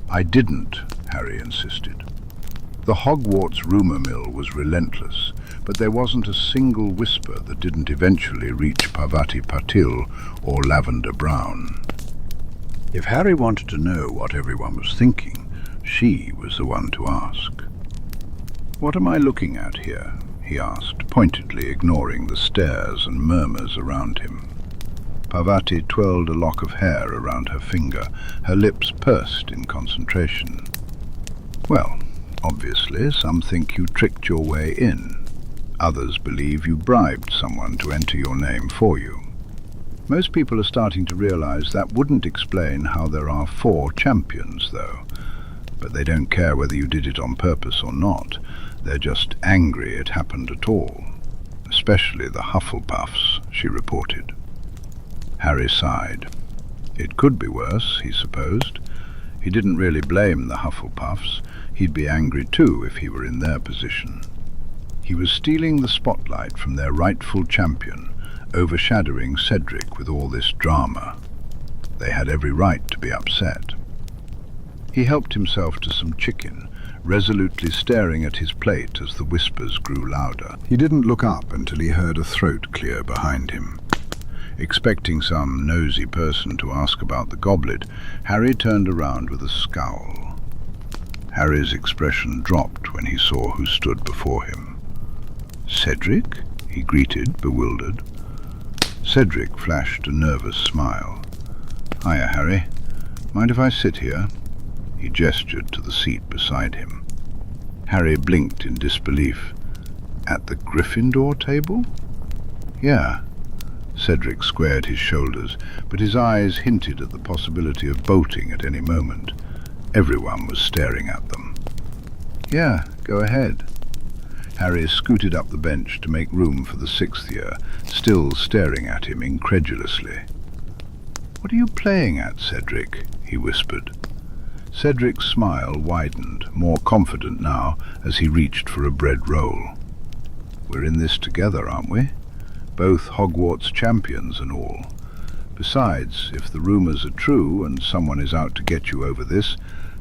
"I didn't," Harry insisted. The Hogwarts rumour mill was relentless, but there wasn't a single whisper that didn't eventually reach Parvati Patil or Lavender Brown. If Harry wanted to know what everyone was thinking, she was the one to ask. "What am I looking at here?" he asked, pointedly ignoring the stares and murmurs around him. Parvati twirled a lock of hair around her finger, her lips pursed in concentration. "Well, obviously, some think you tricked your way in. Others believe you bribed someone to enter your name for you. Most people are starting to realize that wouldn't explain how there are 4 champions, though. But they don't care whether you did it on purpose or not. They're just angry it happened at all. Especially the Hufflepuffs," she reported. Harry sighed. It could be worse, he supposed. He didn't really blame the Hufflepuffs. He'd be angry too if he were in their position. He was stealing the spotlight from their rightful champion, overshadowing Cedric with all this drama. They had every right to be upset. He helped himself to some chicken, resolutely staring at his plate as the whispers grew louder. He didn't look up until he heard a throat clear behind him. Expecting some nosy person to ask about the goblet, Harry turned around with a scowl. Harry's expression dropped when he saw who stood before him. "Cedric?" he greeted, bewildered. Cedric flashed a nervous smile. "Hiya, Harry. Mind if I sit here?" He gestured to the seat beside him. Harry blinked in disbelief. "At the Gryffindor table?" "Yeah." Cedric squared his shoulders, but his eyes hinted at the possibility of bolting at any moment. Everyone was staring at them. "Yeah, go ahead." Harry scooted up the bench to make room for the sixth year, still staring at him incredulously. "What are you playing at, Cedric?" he whispered. Cedric's smile widened, more confident now, as he reached for a bread roll. "We're in this together, aren't we? Both Hogwarts champions and all. Besides, if the rumours are true and someone is out to get you over this,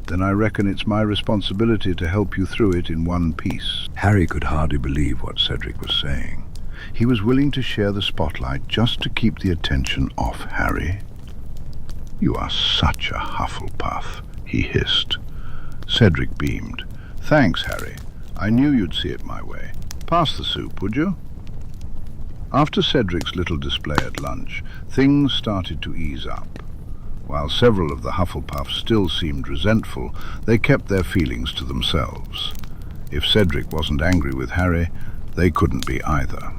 then I reckon it's my responsibility to help you through it in one piece." Harry could hardly believe what Cedric was saying. He was willing to share the spotlight just to keep the attention off Harry. "You are such a Hufflepuff," he hissed. Cedric beamed. "Thanks, Harry. I knew you'd see it my way. Pass the soup, would you?" After Cedric's little display at lunch, things started to ease up. While several of the Hufflepuffs still seemed resentful, they kept their feelings to themselves. If Cedric wasn't angry with Harry, they couldn't be either.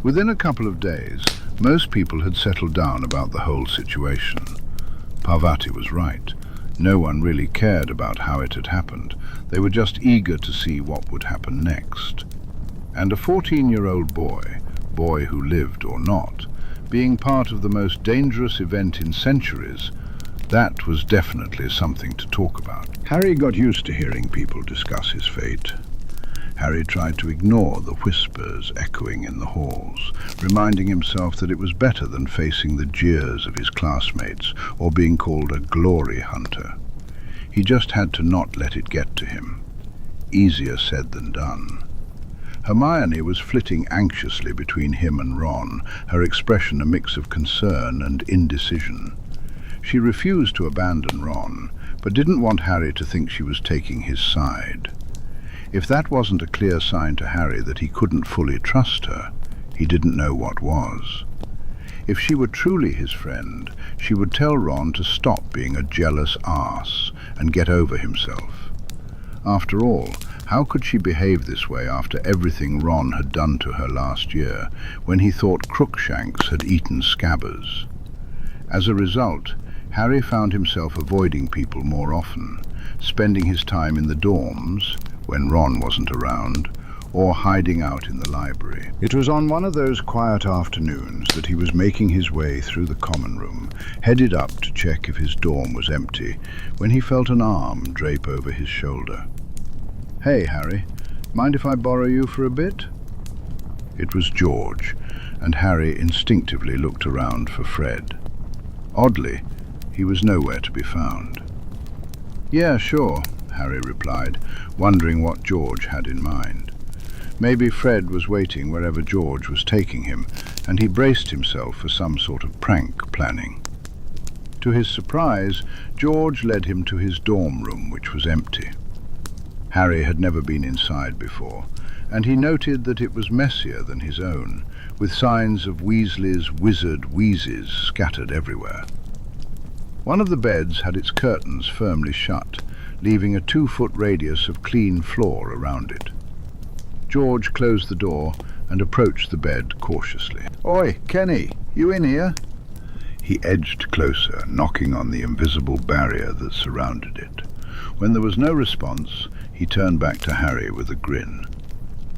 Within a couple of days, most people had settled down about the whole situation. Parvati was right. No one really cared about how it had happened. They were just eager to see what would happen next. And a 14-year-old boy who lived or not, being part of the most dangerous event in centuries, that was definitely something to talk about. Harry got used to hearing people discuss his fate. Harry tried to ignore the whispers echoing in the halls, reminding himself that it was better than facing the jeers of his classmates or being called a glory hunter. He just had to not let it get to him. Easier said than done. Hermione was flitting anxiously between him and Ron, her expression a mix of concern and indecision. She refused to abandon Ron, but didn't want Harry to think she was taking his side. If that wasn't a clear sign to Harry that he couldn't fully trust her, he didn't know what was. If she were truly his friend, she would tell Ron to stop being a jealous arse and get over himself. After all, how could she behave this way after everything Ron had done to her last year, when he thought Crookshanks had eaten Scabbers? As a result, Harry found himself avoiding people more often, spending his time in the dorms, when Ron wasn't around, or hiding out in the library. It was on one of those quiet afternoons that he was making his way through the common room, headed up to check if his dorm was empty, when he felt an arm drape over his shoulder. "Hey, Harry, mind if I borrow you for a bit?" It was George, and Harry instinctively looked around for Fred. Oddly, he was nowhere to be found. "Yeah, sure," Harry replied, wondering what George had in mind. Maybe Fred was waiting wherever George was taking him, and he braced himself for some sort of prank planning. To his surprise, George led him to his dorm room, which was empty. Harry had never been inside before, and he noted that it was messier than his own, with signs of Weasley's wizard wheezes scattered everywhere. One of the beds had its curtains firmly shut, leaving a 2-foot radius of clean floor around it. George closed the door and approached the bed cautiously. "Oi, Kenny, you in here?" He edged closer, knocking on the invisible barrier that surrounded it. When there was no response, he turned back to Harry with a grin.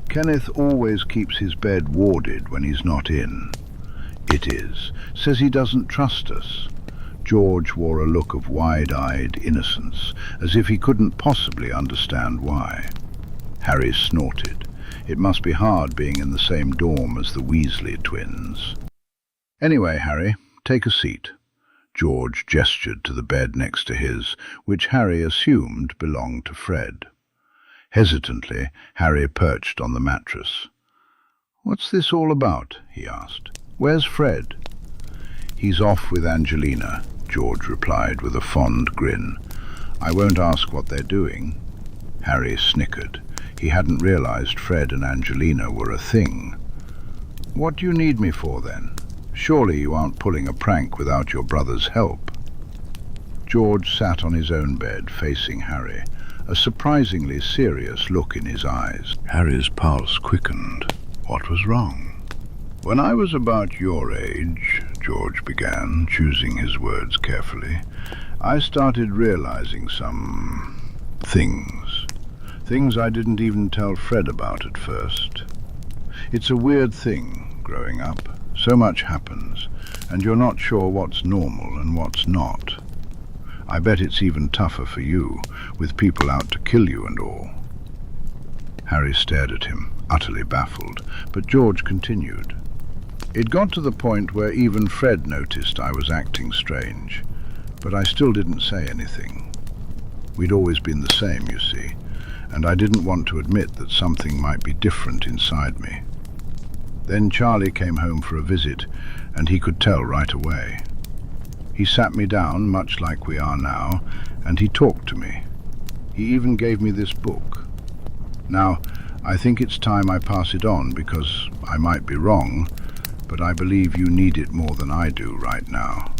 "Kenneth always keeps his bed warded when he's not in." "It is. Says he doesn't trust us." George wore a look of wide-eyed innocence, as if he couldn't possibly understand why. Harry snorted. It must be hard being in the same dorm as the Weasley twins. "Anyway, Harry, take a seat." George gestured to the bed next to his, which Harry assumed belonged to Fred. Hesitantly, Harry perched on the mattress. "What's this all about?" he asked. "Where's Fred?" "He's off with Angelina," George replied with a fond grin. "I won't ask what they're doing." Harry snickered. He hadn't realized Fred and Angelina were a thing. "What do you need me for, then? Surely you aren't pulling a prank without your brother's help." George sat on his own bed, facing Harry, a surprisingly serious look in his eyes. Harry's pulse quickened. What was wrong? "When I was about your age," George began, choosing his words carefully, I started realizing some things. Things I didn't even tell Fred about at first. It's a weird thing, growing up. So much happens, and you're not sure what's normal and what's not. I bet it's even tougher for you, with people out to kill you and all. Harry stared at him, utterly baffled, but George continued. It got to the point where even Fred noticed I was acting strange, but I still didn't say anything. We'd always been the same, you see, and I didn't want to admit that something might be different inside me. Then Charlie came home for a visit, and he could tell right away. He sat me down, much like we are now, and he talked to me. He even gave me this book. Now, I think it's time I pass it on, because I might be wrong, but I believe you need it more than I do right now.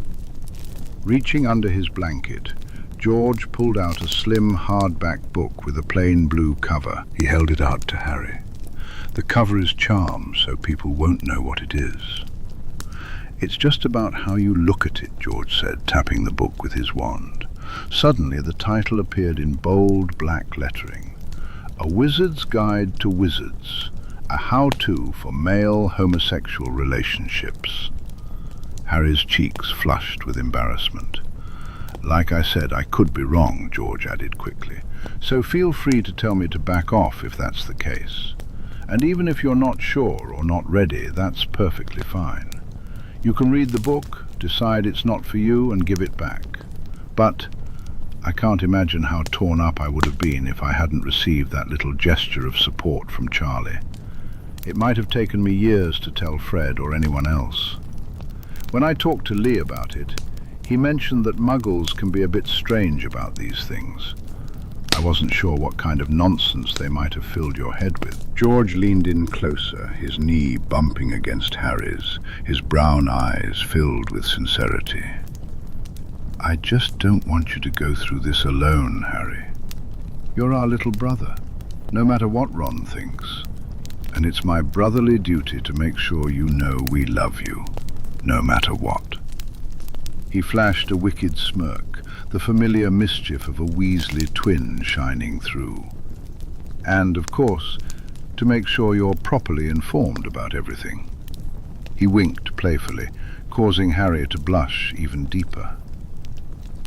Reaching under his blanket, George pulled out a slim hardback book with a plain blue cover. He held it out to Harry. The cover is charmed, so people won't know what it is. It's just about how you look at it, George said, tapping the book with his wand. Suddenly the title appeared in bold black lettering. A Wizard's Guide to Wizards, a how-to for male homosexual relationships. Harry's cheeks flushed with embarrassment. Like I said, I could be wrong, George added quickly, so feel free to tell me to back off if that's the case. And even if you're not sure or not ready, that's perfectly fine. You can read the book, decide it's not for you, and give it back. But I can't imagine how torn up I would have been if I hadn't received that little gesture of support from Charlie. It might have taken me years to tell Fred or anyone else. When I talked to Lee about it, he mentioned that muggles can be a bit strange about these things. I wasn't sure what kind of nonsense they might have filled your head with. George leaned in closer, his knee bumping against Harry's, his brown eyes filled with sincerity. I just don't want you to go through this alone, Harry. You're our little brother, no matter what Ron thinks. And it's my brotherly duty to make sure you know we love you, no matter what. He flashed a wicked smirk, the familiar mischief of a Weasley twin shining through. And, of course, to make sure you're properly informed about everything. He winked playfully, causing Harry to blush even deeper.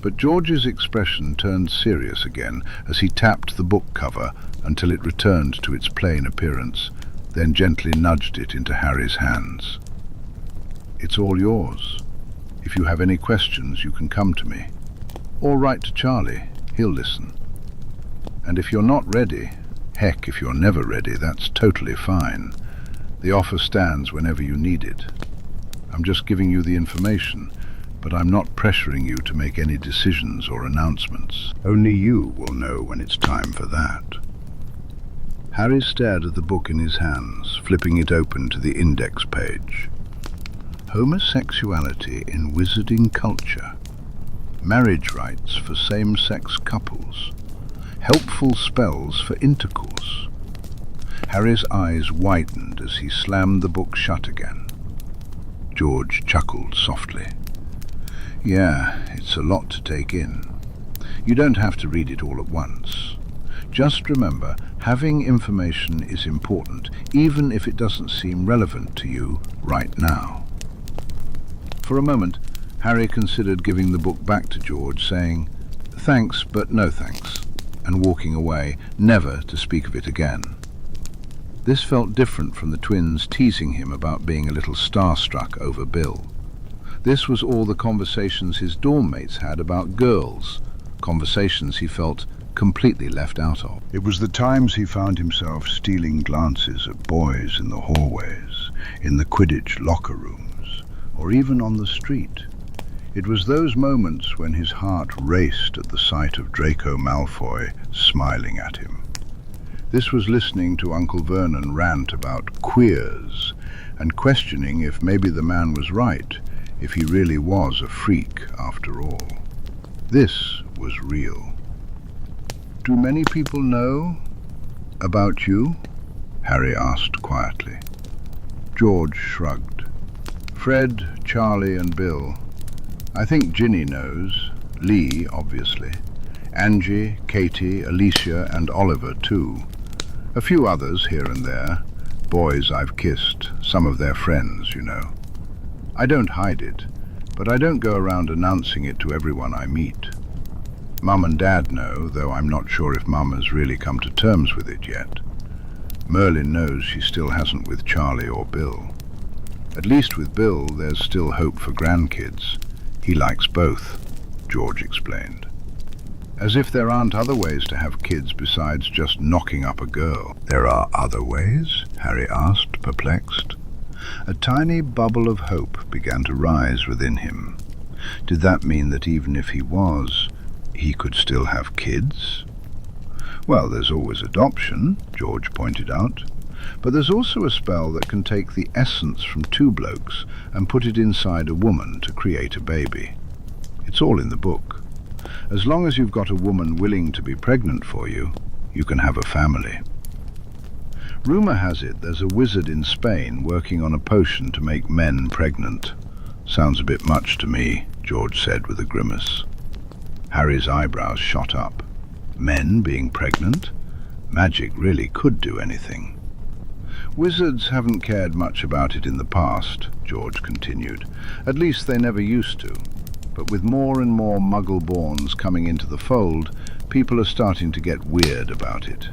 But George's expression turned serious again as he tapped the book cover until it returned to its plain appearance, then gently nudged it into Harry's hands. It's all yours. If you have any questions, you can come to me. Or write to Charlie, he'll listen. And if you're not ready, heck, if you're never ready, that's totally fine. The offer stands whenever you need it. I'm just giving you the information, but I'm not pressuring you to make any decisions or announcements. Only you will know when it's time for that. Harry stared at the book in his hands, flipping it open to the index page. Homosexuality in Wizarding Culture. Marriage rights for same-sex couples. Helpful spells for intercourse. Harry's eyes widened as he slammed the book shut again. George chuckled softly. Yeah, it's a lot to take in. You don't have to read it all at once. Just remember, having information is important, even if it doesn't seem relevant to you right now. For a moment, Harry considered giving the book back to George, saying, "Thanks, but no thanks," and walking away, never to speak of it again. This felt different from the twins teasing him about being a little starstruck over Bill. This was all the conversations his dorm mates had about girls, conversations he felt completely left out of. It was the times he found himself stealing glances at boys in the hallways, in the Quidditch locker rooms, or even on the street. It was those moments when his heart raced at the sight of Draco Malfoy smiling at him. This was listening to Uncle Vernon rant about queers and questioning if maybe the man was right, if he really was a freak after all. This was real. Do many people know about you? Harry asked quietly. George shrugged. Fred, Charlie and Bill. I think Ginny knows. Lee, obviously. Angie, Katie, Alicia, and Oliver, too. A few others here and there. Boys I've kissed, some of their friends, you know. I don't hide it, but I don't go around announcing it to everyone I meet. Mum and Dad know, though I'm not sure if Mum has really come to terms with it yet. Merlin knows she still hasn't with Charlie or Bill. At least with Bill, there's still hope for grandkids. He likes both, George explained. As if there aren't other ways to have kids besides just knocking up a girl. There are other ways? Harry asked, perplexed. A tiny bubble of hope began to rise within him. Did that mean that even if he was, he could still have kids? Well, there's always adoption, George pointed out. But there's also a spell that can take the essence from two blokes and put it inside a woman to create a baby. It's all in the book. As long as you've got a woman willing to be pregnant for you, you can have a family. Rumour has it there's a wizard in Spain working on a potion to make men pregnant. Sounds a bit much to me, George said with a grimace. Harry's eyebrows shot up. Men being pregnant? Magic really could do anything. Wizards haven't cared much about it in the past, George continued. At least they never used to. But with more and more Muggle-borns coming into the fold, people are starting to get weird about it.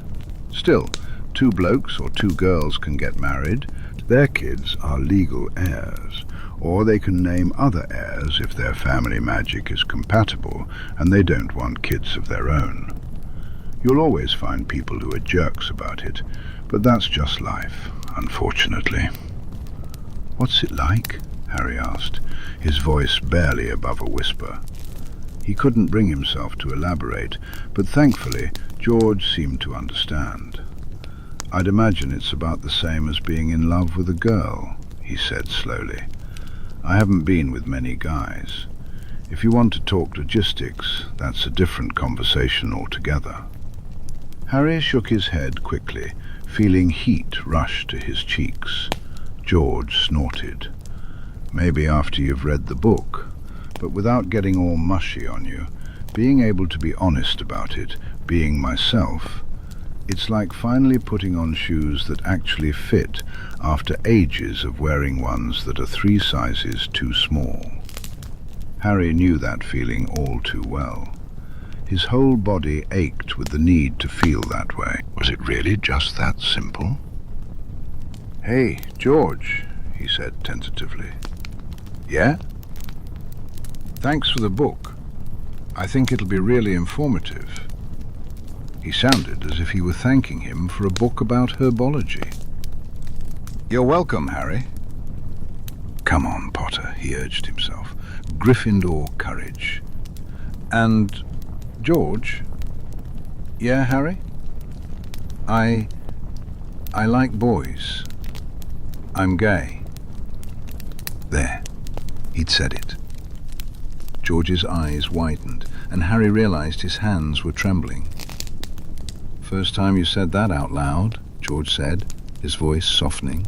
Still, two blokes or two girls can get married. Their kids are legal heirs. Or they can name other heirs if their family magic is compatible and they don't want kids of their own. You'll always find people who are jerks about it, but that's just life, unfortunately. What's it like? Harry asked, his voice barely above a whisper. He couldn't bring himself to elaborate, but thankfully George seemed to understand. I'd imagine it's about the same as being in love with a girl, he said slowly. I haven't been with many guys. If you want to talk logistics, that's a different conversation altogether. Harry shook his head quickly, feeling heat rush to his cheeks. George snorted. Maybe after you've read the book, but without getting all mushy on you, being able to be honest about it, being myself, it's like finally putting on shoes that actually fit after ages of wearing ones that are 3 sizes too small. Harry knew that feeling all too well. His whole body ached with the need to feel that way. Was it really just that simple? Hey, George, he said tentatively. Yeah? Thanks for the book. I think it'll be really informative. He sounded as if he were thanking him for a book about herbology. You're welcome, Harry. Come on, Potter, he urged himself. Gryffindor courage. And, George? Yeah, Harry? I like boys. I'm gay. There. He'd said it. George's eyes widened, and Harry realized his hands were trembling. First time you said that out loud, George said, his voice softening.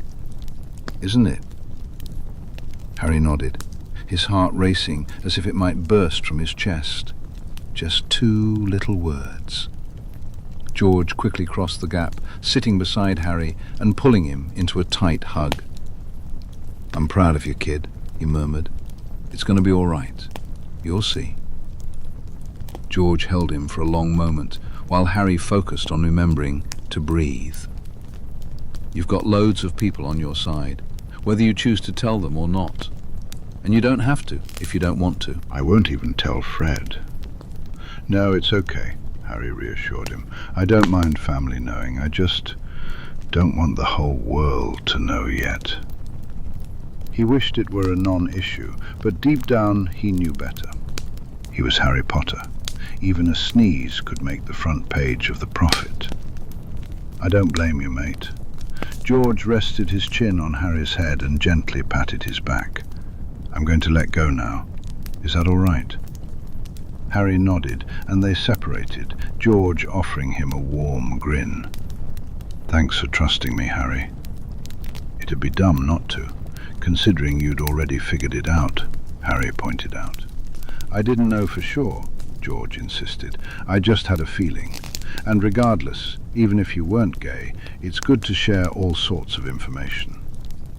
Isn't it? Harry nodded, his heart racing as if it might burst from his chest. Just 2 little words. George quickly crossed the gap, sitting beside Harry and pulling him into a tight hug. I'm proud of you, kid, he murmured. It's going to be all right. You'll see. George held him for a long moment, while Harry focused on remembering to breathe. You've got loads of people on your side, whether you choose to tell them or not. And you don't have to, if you don't want to. I won't even tell Fred. No, it's okay, Harry reassured him. I don't mind family knowing. I just don't want the whole world to know yet. He wished it were a non-issue, but deep down he knew better. He was Harry Potter. Even a sneeze could make the front page of the Prophet. I don't blame you, mate. George rested his chin on Harry's head and gently patted his back. I'm going to let go now. Is that all right? Harry nodded, and they separated, George offering him a warm grin. Thanks for trusting me, Harry. It'd be dumb not to, considering you'd already figured it out, Harry pointed out. I didn't know for sure, George insisted. I just had a feeling. And regardless, even if you weren't gay, it's good to share all sorts of information.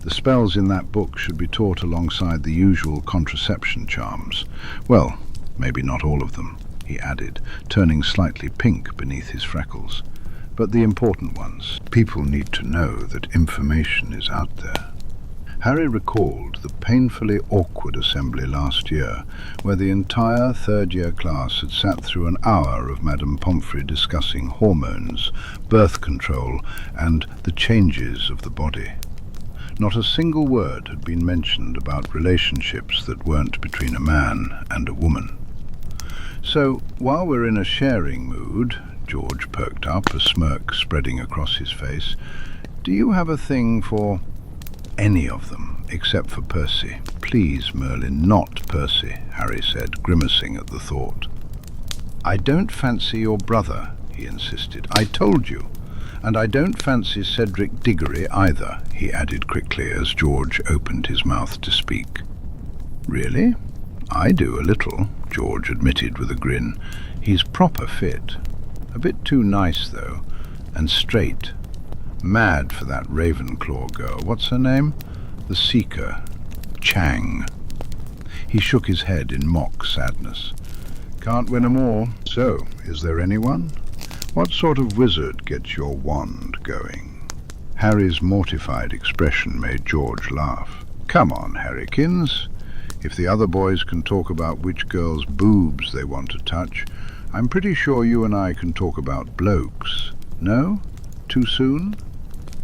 The spells in that book should be taught alongside the usual contraception charms. Well, maybe not all of them, he added, turning slightly pink beneath his freckles. But the important ones. People need to know that information is out there. Harry recalled the painfully awkward assembly last year, where the entire third-year class had sat through an hour of Madame Pomfrey discussing hormones, birth control, and the changes of the body. Not a single word had been mentioned about relationships that weren't between a man and a woman. So, while we're in a sharing mood, George perked up, a smirk spreading across his face, do you have a thing for any of them, except for Percy? Please, Merlin, not Percy, Harry said, grimacing at the thought. I don't fancy your brother, he insisted. I told you. And I don't fancy Cedric Diggory either, he added quickly as George opened his mouth to speak. Really? I do a little, George admitted with a grin. He's proper fit. A bit too nice, though, and straight. Mad for that Ravenclaw girl. What's her name? The Seeker. Chang. He shook his head in mock sadness. Can't win 'em all. So, is there anyone? What sort of wizard gets your wand going? Harry's mortified expression made George laugh. Come on, Harrykins. If the other boys can talk about which girl's boobs they want to touch, I'm pretty sure you and I can talk about blokes. No? Too soon?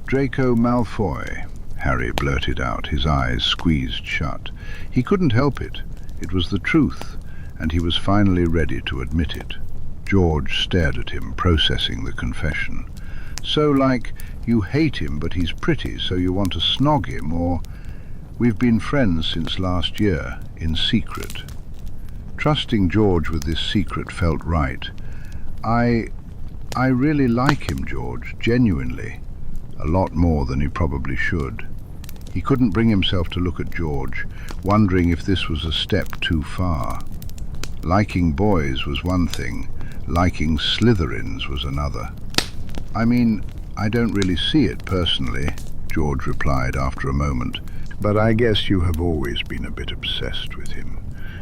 Draco Malfoy, Harry blurted out, his eyes squeezed shut. He couldn't help it. It was the truth, and he was finally ready to admit it. George stared at him, processing the confession. So, like, you hate him, but he's pretty, so you want to snog him, or... We've been friends since last year, in secret. Trusting George with this secret felt right. I really like him, George, genuinely. A lot more than he probably should. He couldn't bring himself to look at George, wondering if this was a step too far. Liking boys was one thing, liking Slytherins was another. I mean, I don't really see it personally, George replied after a moment, but I guess you have always been a bit obsessed with him.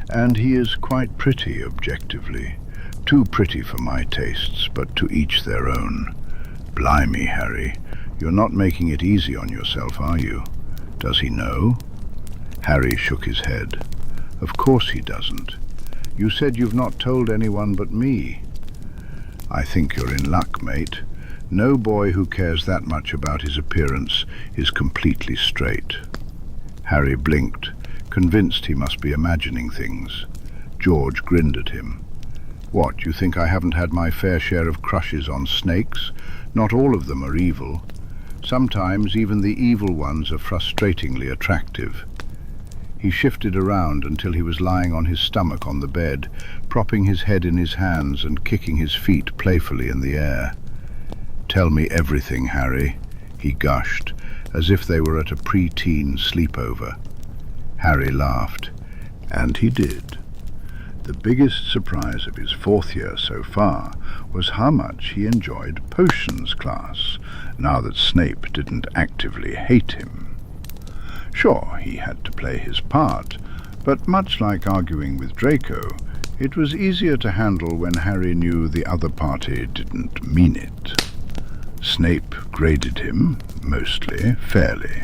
And he is quite pretty, objectively. Too pretty for my tastes, but to each their own. Blimey, Harry, you're not making it easy on yourself, are you? Does he know? Harry shook his head. Of course he doesn't. You said you've not told anyone but me. I think you're in luck, mate. No boy who cares that much about his appearance is completely straight. Harry blinked, convinced he must be imagining things. George grinned at him. What, you think I haven't had my fair share of crushes on snakes? Not all of them are evil. Sometimes even the evil ones are frustratingly attractive. He shifted around until he was lying on his stomach on the bed, propping his head in his hands and kicking his feet playfully in the air. Tell me everything, Harry, he gushed, as if they were at a pre-teen sleepover. Harry laughed, and he did. The biggest surprise of his fourth year so far was how much he enjoyed potions class, now that Snape didn't actively hate him. Sure, he had to play his part, but much like arguing with Draco, it was easier to handle when Harry knew the other party didn't mean it. Snape graded him, mostly, fairly,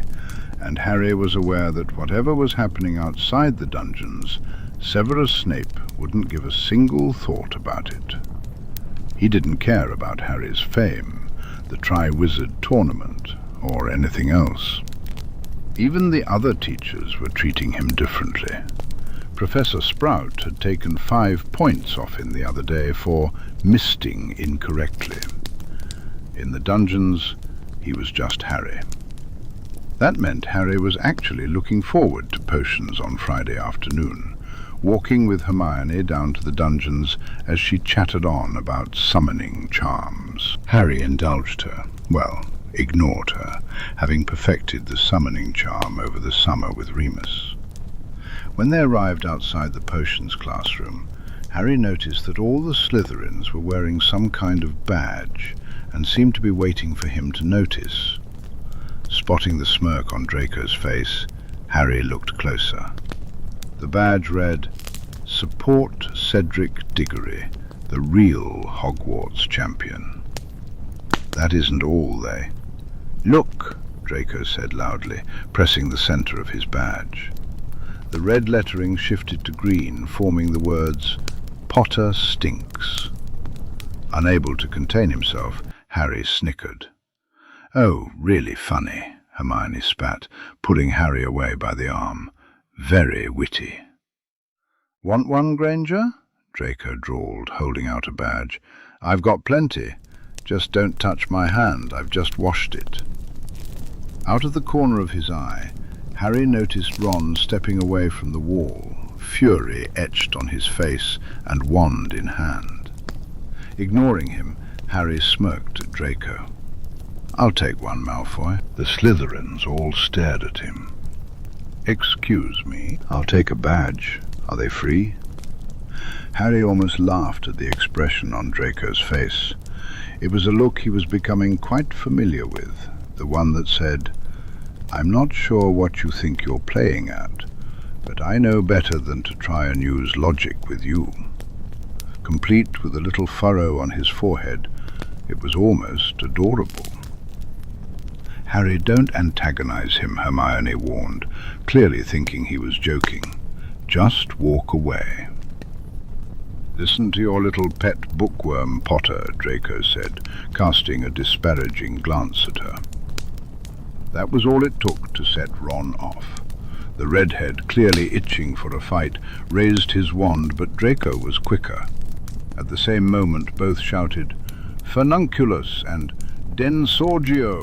and Harry was aware that whatever was happening outside the dungeons, Severus Snape wouldn't give a single thought about it. He didn't care about Harry's fame, the Triwizard Tournament, or anything else. Even the other teachers were treating him differently. Professor Sprout had taken 5 points off him the other day for misting incorrectly. In the dungeons, he was just Harry. That meant Harry was actually looking forward to potions on Friday afternoon, walking with Hermione down to the dungeons as she chattered on about summoning charms. Harry indulged her, well, ignored her, having perfected the summoning charm over the summer with Remus. When they arrived outside the potions classroom, Harry noticed that all the Slytherins were wearing some kind of badge and seemed to be waiting for him to notice. Spotting the smirk on Draco's face, Harry looked closer. The badge read, "Support Cedric Diggory, the real Hogwarts champion." "That isn't all, Look," Draco said loudly, pressing the center of his badge. The red lettering shifted to green, forming the words, "Potter stinks." Unable to contain himself, Harry snickered. "Oh, really funny," Hermione spat, pulling Harry away by the arm. "Very witty." "Want one, Granger?" Draco drawled, holding out a badge. "I've got plenty. Just don't touch my hand, I've just washed it." Out of the corner of his eye, Harry noticed Ron stepping away from the wall, fury etched on his face and wand in hand. Ignoring him, Harry smirked at Draco. "I'll take one, Malfoy." The Slytherins all stared at him. "Excuse me, I'll take a badge. Are they free?" Harry almost laughed at the expression on Draco's face. It was a look he was becoming quite familiar with, the one that said, "I'm not sure what you think you're playing at, but I know better than to try and use logic with you." Complete with a little furrow on his forehead, it was almost adorable. "Harry, don't antagonize him," Hermione warned, clearly thinking he was joking. "Just walk away." "Listen to your little pet bookworm, Potter," Draco said, casting a disparaging glance at her. That was all it took to set Ron off. The redhead, clearly itching for a fight, raised his wand, but Draco was quicker. At the same moment, both shouted, "Furnunculus" and "Densorgio."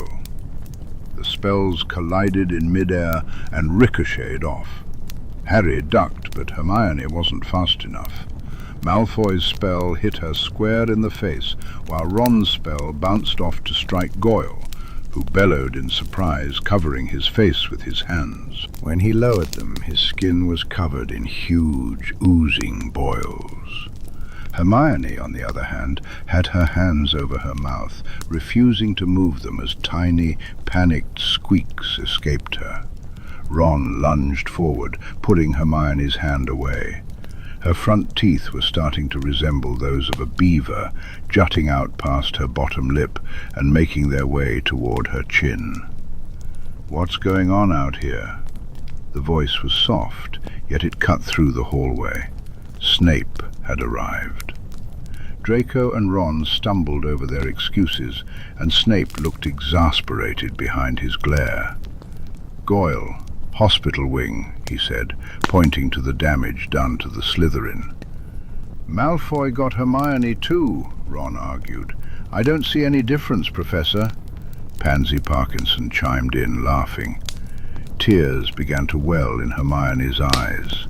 The spells collided in mid-air and ricocheted off. Harry ducked, but Hermione wasn't fast enough. Malfoy's spell hit her square in the face, while Ron's spell bounced off to strike Goyle, who bellowed in surprise, covering his face with his hands. When he lowered them, his skin was covered in huge, oozing boils. Hermione, on the other hand, had her hands over her mouth, refusing to move them as tiny, panicked squeaks escaped her. Ron lunged forward, pulling Hermione's hand away. Her front teeth were starting to resemble those of a beaver, jutting out past her bottom lip and making their way toward her chin. "What's going on out here?" The voice was soft, yet it cut through the hallway. Snape had arrived. Draco and Ron stumbled over their excuses, and Snape looked exasperated behind his glare. "Goyle, hospital wing," he said, pointing to the damage done to the Slytherin. "Malfoy got Hermione too," Ron argued. "I don't see any difference, Professor." Pansy Parkinson chimed in, laughing. Tears began to well in Hermione's eyes.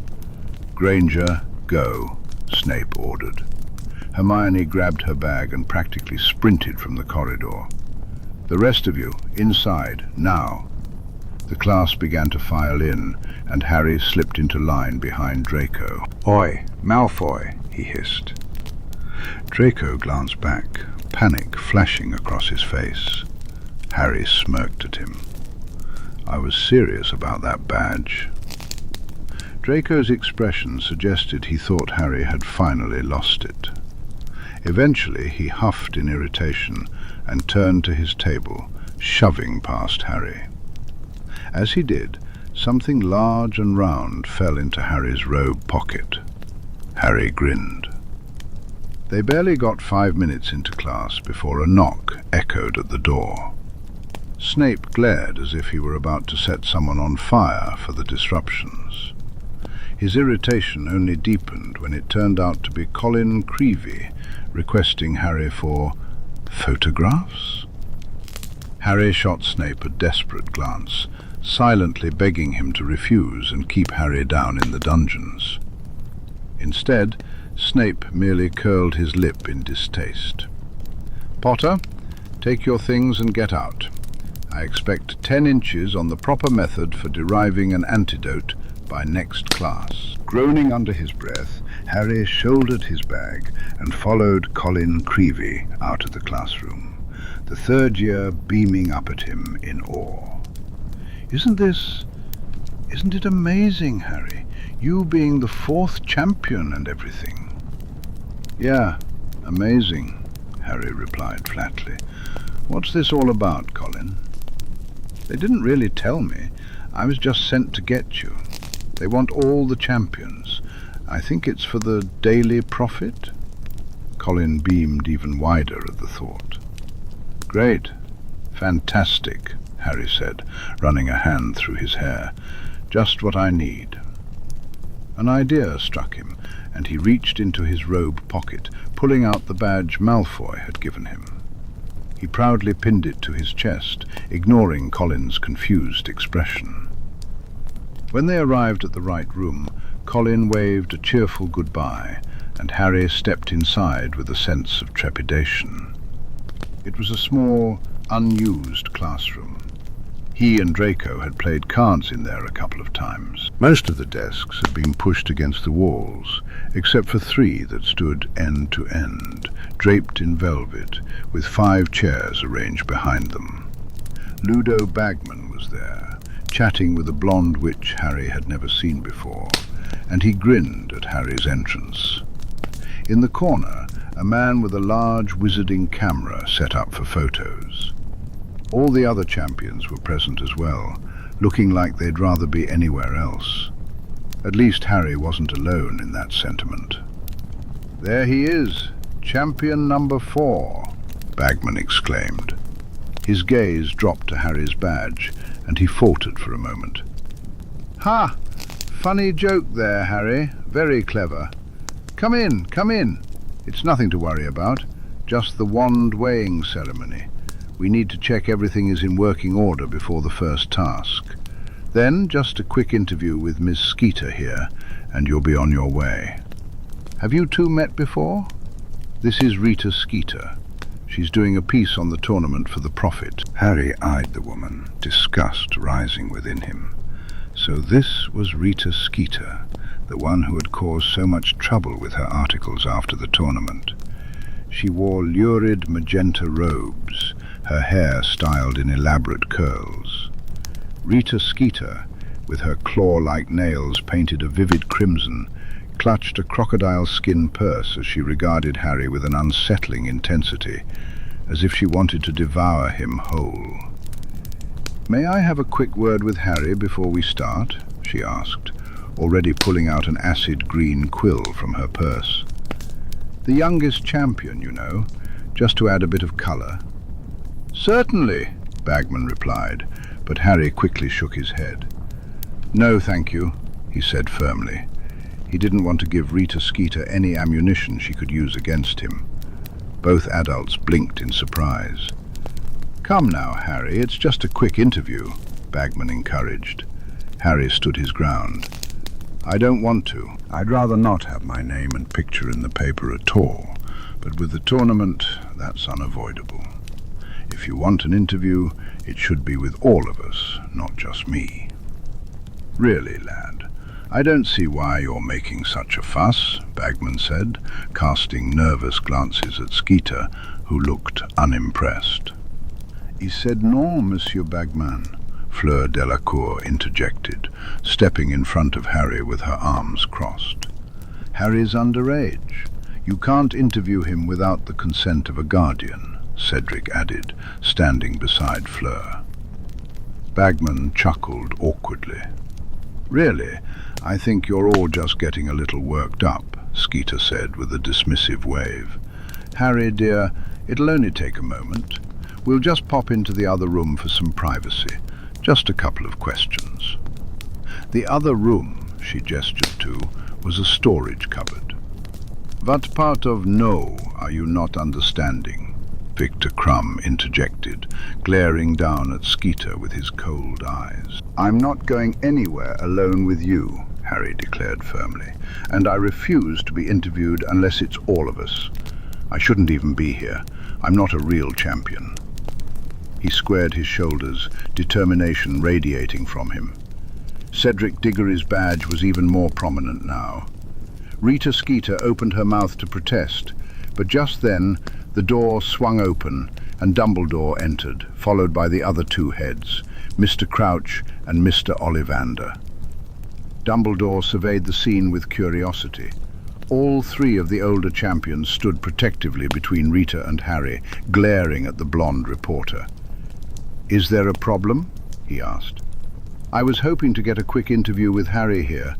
"Granger, go," Snape ordered. Hermione grabbed her bag and practically sprinted from the corridor. "The rest of you, inside, now." The class began to file in, and Harry slipped into line behind Draco. "Oi, Malfoy," he hissed. Draco glanced back, panic flashing across his face. Harry smirked at him. "I was serious about that badge." Draco's expression suggested he thought Harry had finally lost it. Eventually he huffed in irritation and turned to his table, shoving past Harry. As he did, something large and round fell into Harry's robe pocket. Harry grinned. They barely got 5 minutes into class before a knock echoed at the door. Snape glared as if he were about to set someone on fire for the disruptions. His irritation only deepened when it turned out to be Colin Creevey requesting Harry for photographs. Harry shot Snape a desperate glance, silently begging him to refuse and keep Harry down in the dungeons. Instead, Snape merely curled his lip in distaste. "Potter, take your things and get out. I expect 10 inches on the proper method for deriving an antidote by next class. Groaning under his breath, Harry shouldered his bag and followed Colin Creevey out of the classroom, the third year beaming up at him in awe. Isn't it amazing, Harry? You being the 4th champion and everything." "Yeah, amazing," Harry replied flatly. "What's this all about, Colin?" "They didn't really tell me. I was just sent to get you. They want all the champions. I think it's for the daily profit." Colin beamed even wider at the thought. "Great. Fantastic," Harry said, running a hand through his hair. "Just what I need." An idea struck him, and he reached into his robe pocket, pulling out the badge Malfoy had given him. He proudly pinned it to his chest, ignoring Colin's confused expression. When they arrived at the right room, Colin waved a cheerful goodbye, and Harry stepped inside with a sense of trepidation. It was a small, unused classroom. He and Draco had played cards in there a couple of times. Most of the desks had been pushed against the walls, except for 3 that stood end to end, draped in velvet, with 5 chairs arranged behind them. Ludo Bagman was there, chatting with a blonde witch Harry had never seen before, and he grinned at Harry's entrance. In the corner, a man with a large wizarding camera set up for photos. All the other champions were present as well, looking like they'd rather be anywhere else. At least Harry wasn't alone in that sentiment. "There he is, champion number 4, Bagman exclaimed. His gaze dropped to Harry's badge, and he faltered for a moment. "Ha! Funny joke there, Harry. Very clever. Come in, come in. It's nothing to worry about, just the wand weighing ceremony. We need to check everything is in working order before the first task. Then just a quick interview with Miss Skeeter here, and you'll be on your way. Have you two met before? This is Rita Skeeter. She's doing a piece on the tournament for the Prophet." Harry eyed the woman, disgust rising within him. So this was Rita Skeeter, the one who had caused so much trouble with her articles after the tournament. She wore lurid magenta robes, her hair styled in elaborate curls. Rita Skeeter, with her claw-like nails painted a vivid crimson, clutched a crocodile skin purse as she regarded Harry with an unsettling intensity, as if she wanted to devour him whole. "May I have a quick word with Harry before we start?" she asked, already pulling out an acid green quill from her purse. "The youngest champion, you know, just to add a bit of colour." "Certainly," Bagman replied, but Harry quickly shook his head. "No, thank you," he said firmly. He didn't want to give Rita Skeeter any ammunition she could use against him. Both adults blinked in surprise. "Come now, Harry, it's just a quick interview," Bagman encouraged. Harry stood his ground. "I don't want to. I'd rather not have my name and picture in the paper at all, but with the tournament, that's unavoidable. If you want an interview, it should be with all of us, not just me." "Really, lad, I don't see why you're making such a fuss," Bagman said, casting nervous glances at Skeeter, who looked unimpressed. "He said non, Monsieur Bagman," Fleur Delacour interjected, stepping in front of Harry with her arms crossed. "Harry's underage. You can't interview him without the consent of a guardian," Cedric added, standing beside Fleur. Bagman chuckled awkwardly. "Really, I think you're all just getting a little worked up," Skeeter said with a dismissive wave. "Harry, dear, it'll only take a moment. We'll just pop into the other room for some privacy. Just a couple of questions." The other room, she gestured to, was a storage cupboard. "What part of no are you not understanding?" Victor Crumb interjected, glaring down at Skeeter with his cold eyes. "I'm not going anywhere alone with you," Harry declared firmly, "and I refuse to be interviewed unless it's all of us. I shouldn't even be here. I'm not a real champion." He squared his shoulders, determination radiating from him. Cedric Diggory's badge was even more prominent now. Rita Skeeter opened her mouth to protest, but just then the door swung open and Dumbledore entered, followed by the other two heads, Mr. Crouch and Mr. Ollivander. Dumbledore surveyed the scene with curiosity. All three of the older champions stood protectively between Rita and Harry, glaring at the blonde reporter. "Is there a problem?" he asked. "I was hoping to get a quick interview with Harry here,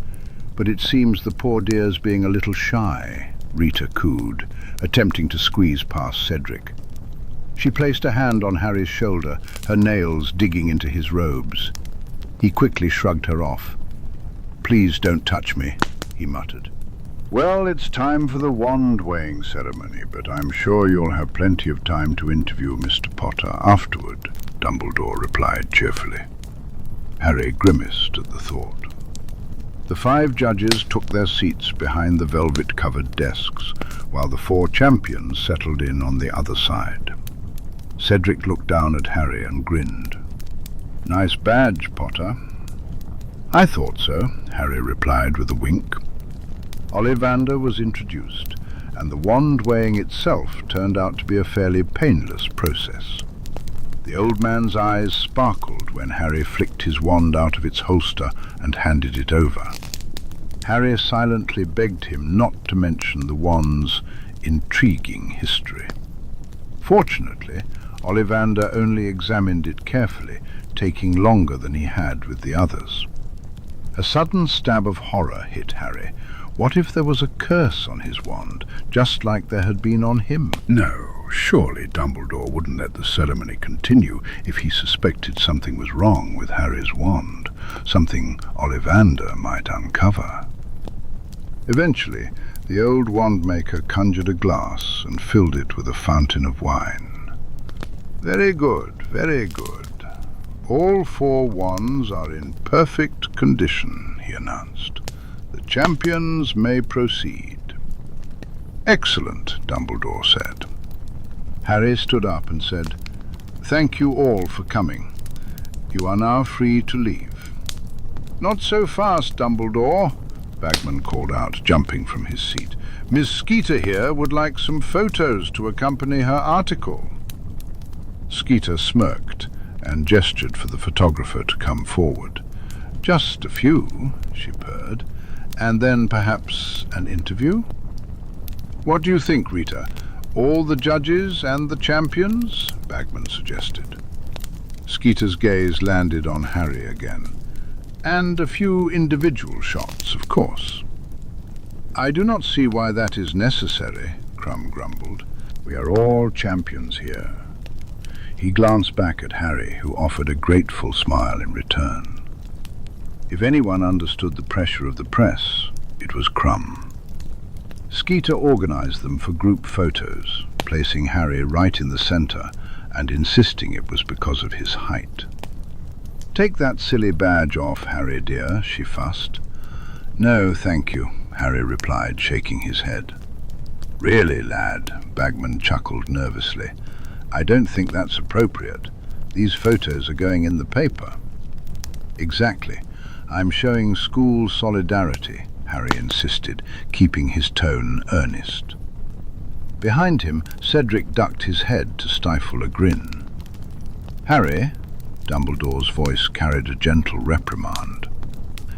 but it seems the poor dear's being a little shy," Rita cooed, attempting to squeeze past Cedric. She placed a hand on Harry's shoulder, her nails digging into his robes. He quickly shrugged her off. "Please don't touch me," he muttered. "Well, it's time for the wand-weighing ceremony, but I'm sure you'll have plenty of time to interview Mr. Potter afterward," Dumbledore replied cheerfully. Harry grimaced at the thought. The 5 judges took their seats behind the velvet-covered desks, while the 4 champions settled in on the other side. Cedric looked down at Harry and grinned. "Nice badge, Potter." "I thought so," Harry replied with a wink. Ollivander was introduced, and the wand-weighing itself turned out to be a fairly painless process. The old man's eyes sparkled when Harry flicked his wand out of its holster and handed it over. Harry silently begged him not to mention the wand's intriguing history. Fortunately, Ollivander only examined it carefully, taking longer than he had with the others. A sudden stab of horror hit Harry. What if there was a curse on his wand, just like there had been on him? No, surely Dumbledore wouldn't let the ceremony continue if he suspected something was wrong with Harry's wand, something Ollivander might uncover. Eventually, the old wand-maker conjured a glass and filled it with a fountain of wine. "Very good, very good. All 4 wands are in perfect condition," he announced. "The champions may proceed." "Excellent," Dumbledore said. Harry stood up and said, "Thank you all for coming. You are now free to leave." "Not so fast, Dumbledore," Bagman called out, jumping from his seat. "Miss Skeeter here would like some photos to accompany her article." Skeeter smirked and gestured for the photographer to come forward. "Just a few," she purred. "And then perhaps an interview?" "What do you think, Rita? All the judges and the champions?" Bagman suggested. Skeeter's gaze landed on Harry again. "And a few individual shots, of course." "I do not see why that is necessary," Crumb grumbled. "We are all champions here." He glanced back at Harry, who offered a grateful smile in return. If anyone understood the pressure of the press, it was Crumb. Skeeter organized them for group photos, placing Harry right in the center and insisting it was because of his height. "Take that silly badge off, Harry dear," she fussed. "No, thank you," Harry replied, shaking his head. "Really, lad," Bagman chuckled nervously. "I don't think that's appropriate. These photos are going in the paper." "Exactly. I'm showing school solidarity," Harry insisted, keeping his tone earnest. Behind him, Cedric ducked his head to stifle a grin. "Harry?" Dumbledore's voice carried a gentle reprimand.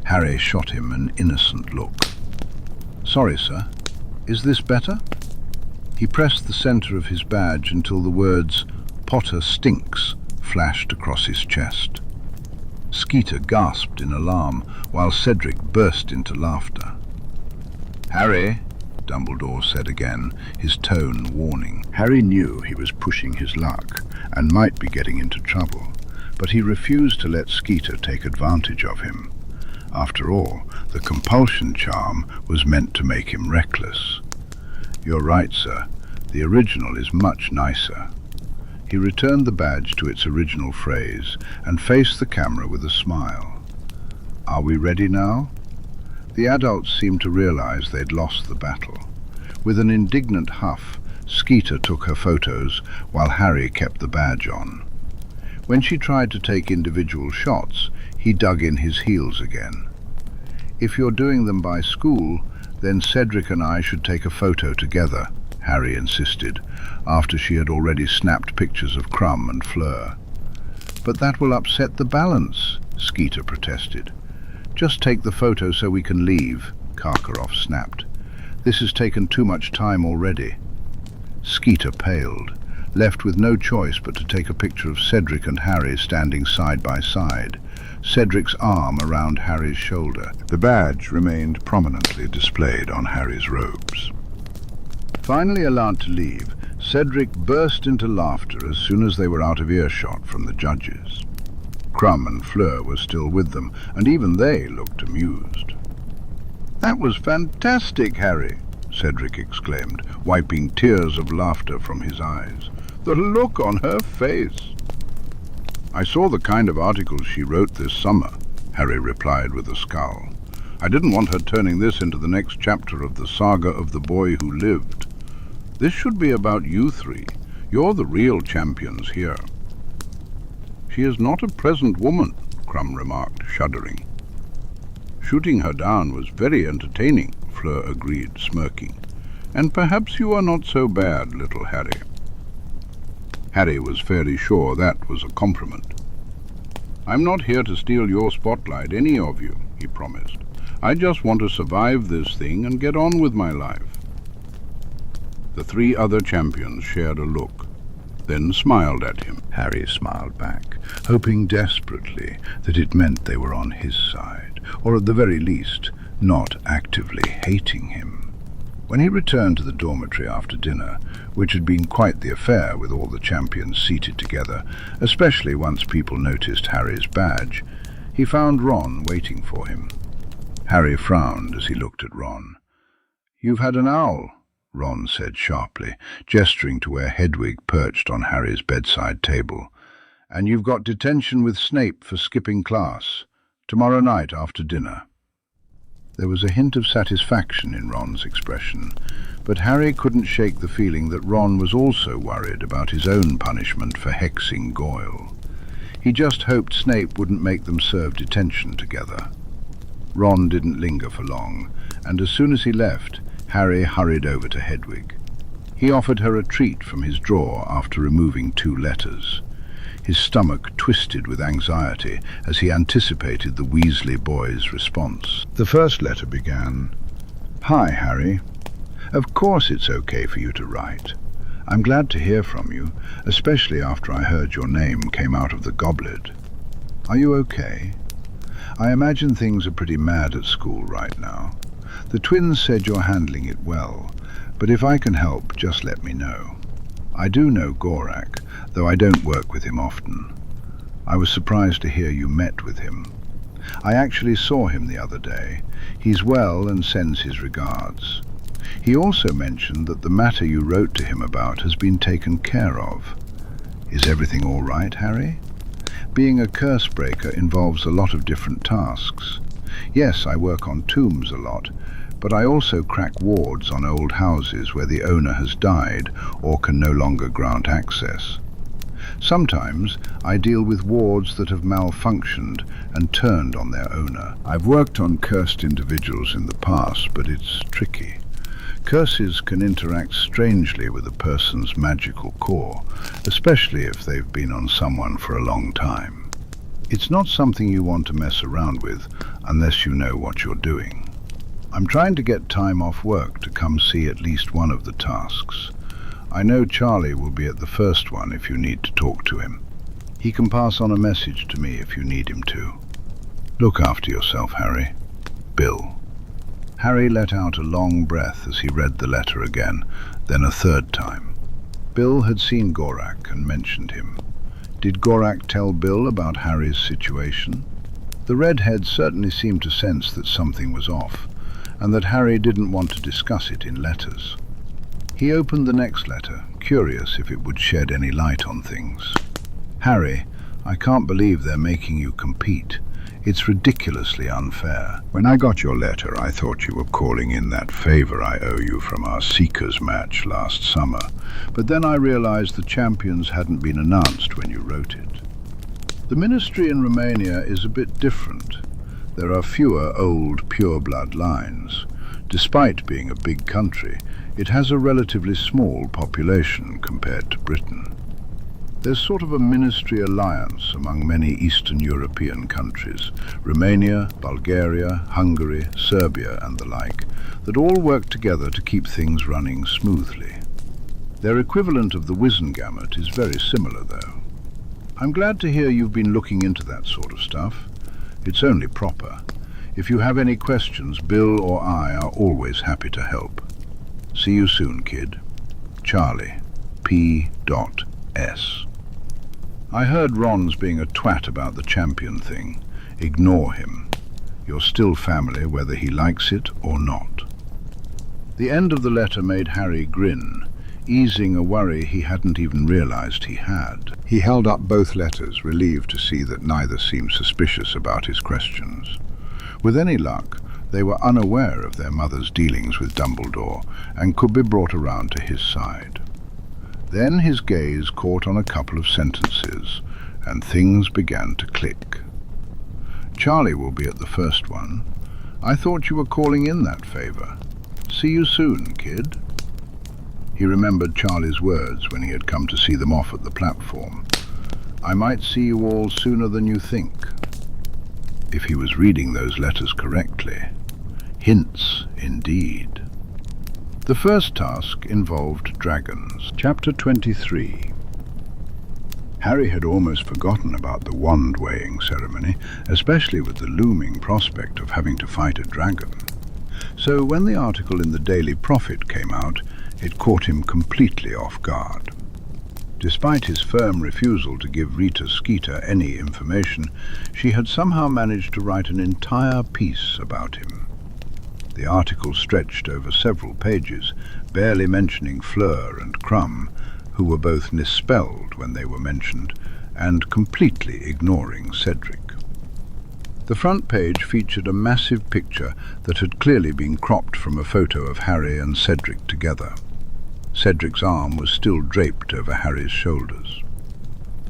Harry shot him an innocent look. "Sorry, sir. Is this better?" He pressed the center of his badge until the words, "Potter stinks," flashed across his chest. Skeeter gasped in alarm, while Cedric burst into laughter. "Harry," Dumbledore said again, his tone warning. Harry knew he was pushing his luck and might be getting into trouble, but he refused to let Skeeter take advantage of him. After all, the compulsion charm was meant to make him reckless. "You're right, sir. The original is much nicer." He returned the badge to its original phrase and faced the camera with a smile. "Are we ready now?" The adults seemed to realize they'd lost the battle. With an indignant huff, Skeeter took her photos while Harry kept the badge on. When she tried to take individual shots, He dug in his heels again. "If you're doing them by school, then Cedric and I should take a photo together," Harry insisted, after she had already snapped pictures of Crumb and Fleur. "But that will upset the balance," Skeeter protested. "Just take the photo so we can leave," Karkaroff snapped. "This has taken too much time already." Skeeter paled, left with no choice but to take a picture of Cedric and Harry standing side by side, Cedric's arm around Harry's shoulder. The badge remained prominently displayed on Harry's robes. Finally allowed to leave, Cedric burst into laughter as soon as they were out of earshot from the judges. Crumb and Fleur were still with them, and even they looked amused. "That was fantastic, Harry," Cedric exclaimed, wiping tears of laughter from his eyes. "The look on her face!" "I saw the kind of articles she wrote this summer," Harry replied with a scowl. "I didn't want her turning this into the next chapter of the saga of the boy who lived. This should be about you three. You're the real champions here." "She is not a present woman," Crumb remarked, shuddering. "Shooting her down was very entertaining," Fleur agreed, smirking. "And perhaps you are not so bad, little Harry." Harry was fairly sure that was a compliment. "I'm not here to steal your spotlight, any of you," he promised. "I just want to survive this thing and get on with my life." The three other champions shared a look, then smiled at him. Harry smiled back, hoping desperately that it meant they were on his side, or at the very least, not actively hating him. When he returned to the dormitory after dinner, which had been quite the affair with all the champions seated together, especially once people noticed Harry's badge, he found Ron waiting for him. Harry frowned as he looked at Ron. "You've had an owl," Ron said sharply, gesturing to where Hedwig perched on Harry's bedside table. "And you've got detention with Snape for skipping class. Tomorrow night after dinner." There was a hint of satisfaction in Ron's expression, but Harry couldn't shake the feeling that Ron was also worried about his own punishment for hexing Goyle. He just hoped Snape wouldn't make them serve detention together. Ron didn't linger for long, and as soon as he left, Harry hurried over to Hedwig. He offered her a treat from his drawer after removing 2 letters. His stomach twisted with anxiety as he anticipated the Weasley boys' response. The first letter began, "Hi, Harry. Of course it's okay for you to write. I'm glad to hear from you, especially after I heard your name came out of the goblet. Are you okay? I imagine things are pretty mad at school right now. The twins said you're handling it well, but if I can help, just let me know. I do know Gorak, though I don't work with him often. I was surprised to hear you met with him. I actually saw him the other day. He's well and sends his regards. He also mentioned that the matter you wrote to him about has been taken care of. Is everything all right, Harry? Being a curse breaker involves a lot of different tasks. Yes, I work on tombs a lot, but I also crack wards on old houses where the owner has died or can no longer grant access. Sometimes I deal with wards that have malfunctioned and turned on their owner. I've worked on cursed individuals in the past, but it's tricky. Curses can interact strangely with a person's magical core, especially if they've been on someone for a long time. It's not something you want to mess around with unless you know what you're doing. I'm trying to get time off work to come see at least one of the tasks. I know Charlie will be at the first one if you need to talk to him. He can pass on a message to me if you need him to. Look after yourself, Harry. Bill." Harry let out a long breath as he read the letter again, then a third time. Bill had seen Gorak and mentioned him. Did Gorak tell Bill about Harry's situation? The redhead certainly seemed to sense that something was off, and that Harry didn't want to discuss it in letters. He opened the next letter, curious if it would shed any light on things. "Harry, I can't believe they're making you compete. It's ridiculously unfair. When I got your letter, I thought you were calling in that favor I owe you from our Seekers match last summer, but then I realized the champions hadn't been announced when you wrote it. The ministry in Romania is a bit different. There are fewer old pureblood lines. Despite being a big country, it has a relatively small population compared to Britain. There's sort of a ministry alliance among many Eastern European countries, Romania, Bulgaria, Hungary, Serbia and the like, that all work together to keep things running smoothly. Their equivalent of the Wizengamot is very similar though. I'm glad to hear you've been looking into that sort of stuff. It's only proper. If you have any questions, Bill or I are always happy to help. See you soon, kid. Charlie, P.S. I heard Ron's being a twat about the champion thing. Ignore him. You're still family whether he likes it or not. The end of the letter made Harry grin, easing a worry he hadn't even realized he had. He held up both letters, relieved to see that neither seemed suspicious about his questions. With any luck, they were unaware of their mother's dealings with Dumbledore and could be brought around to his side. Then his gaze caught on a couple of sentences, and things began to click. Charlie will be at the first one. I thought you were calling in that favor. See you soon, kid. He remembered Charlie's words when he had come to see them off at the platform. I might see you all sooner than you think. If he was reading those letters correctly. Hints, indeed. The first task involved dragons. Chapter 23. Harry had almost forgotten about the wand-weighing ceremony, especially with the looming prospect of having to fight a dragon. So when the article in the Daily Prophet came out, it caught him completely off guard. Despite his firm refusal to give Rita Skeeter any information, she had somehow managed to write an entire piece about him. The article stretched over several pages, barely mentioning Fleur and Crumb, who were both misspelled when they were mentioned, and completely ignoring Cedric. The front page featured a massive picture that had clearly been cropped from a photo of Harry and Cedric together. Cedric's arm was still draped over Harry's shoulders.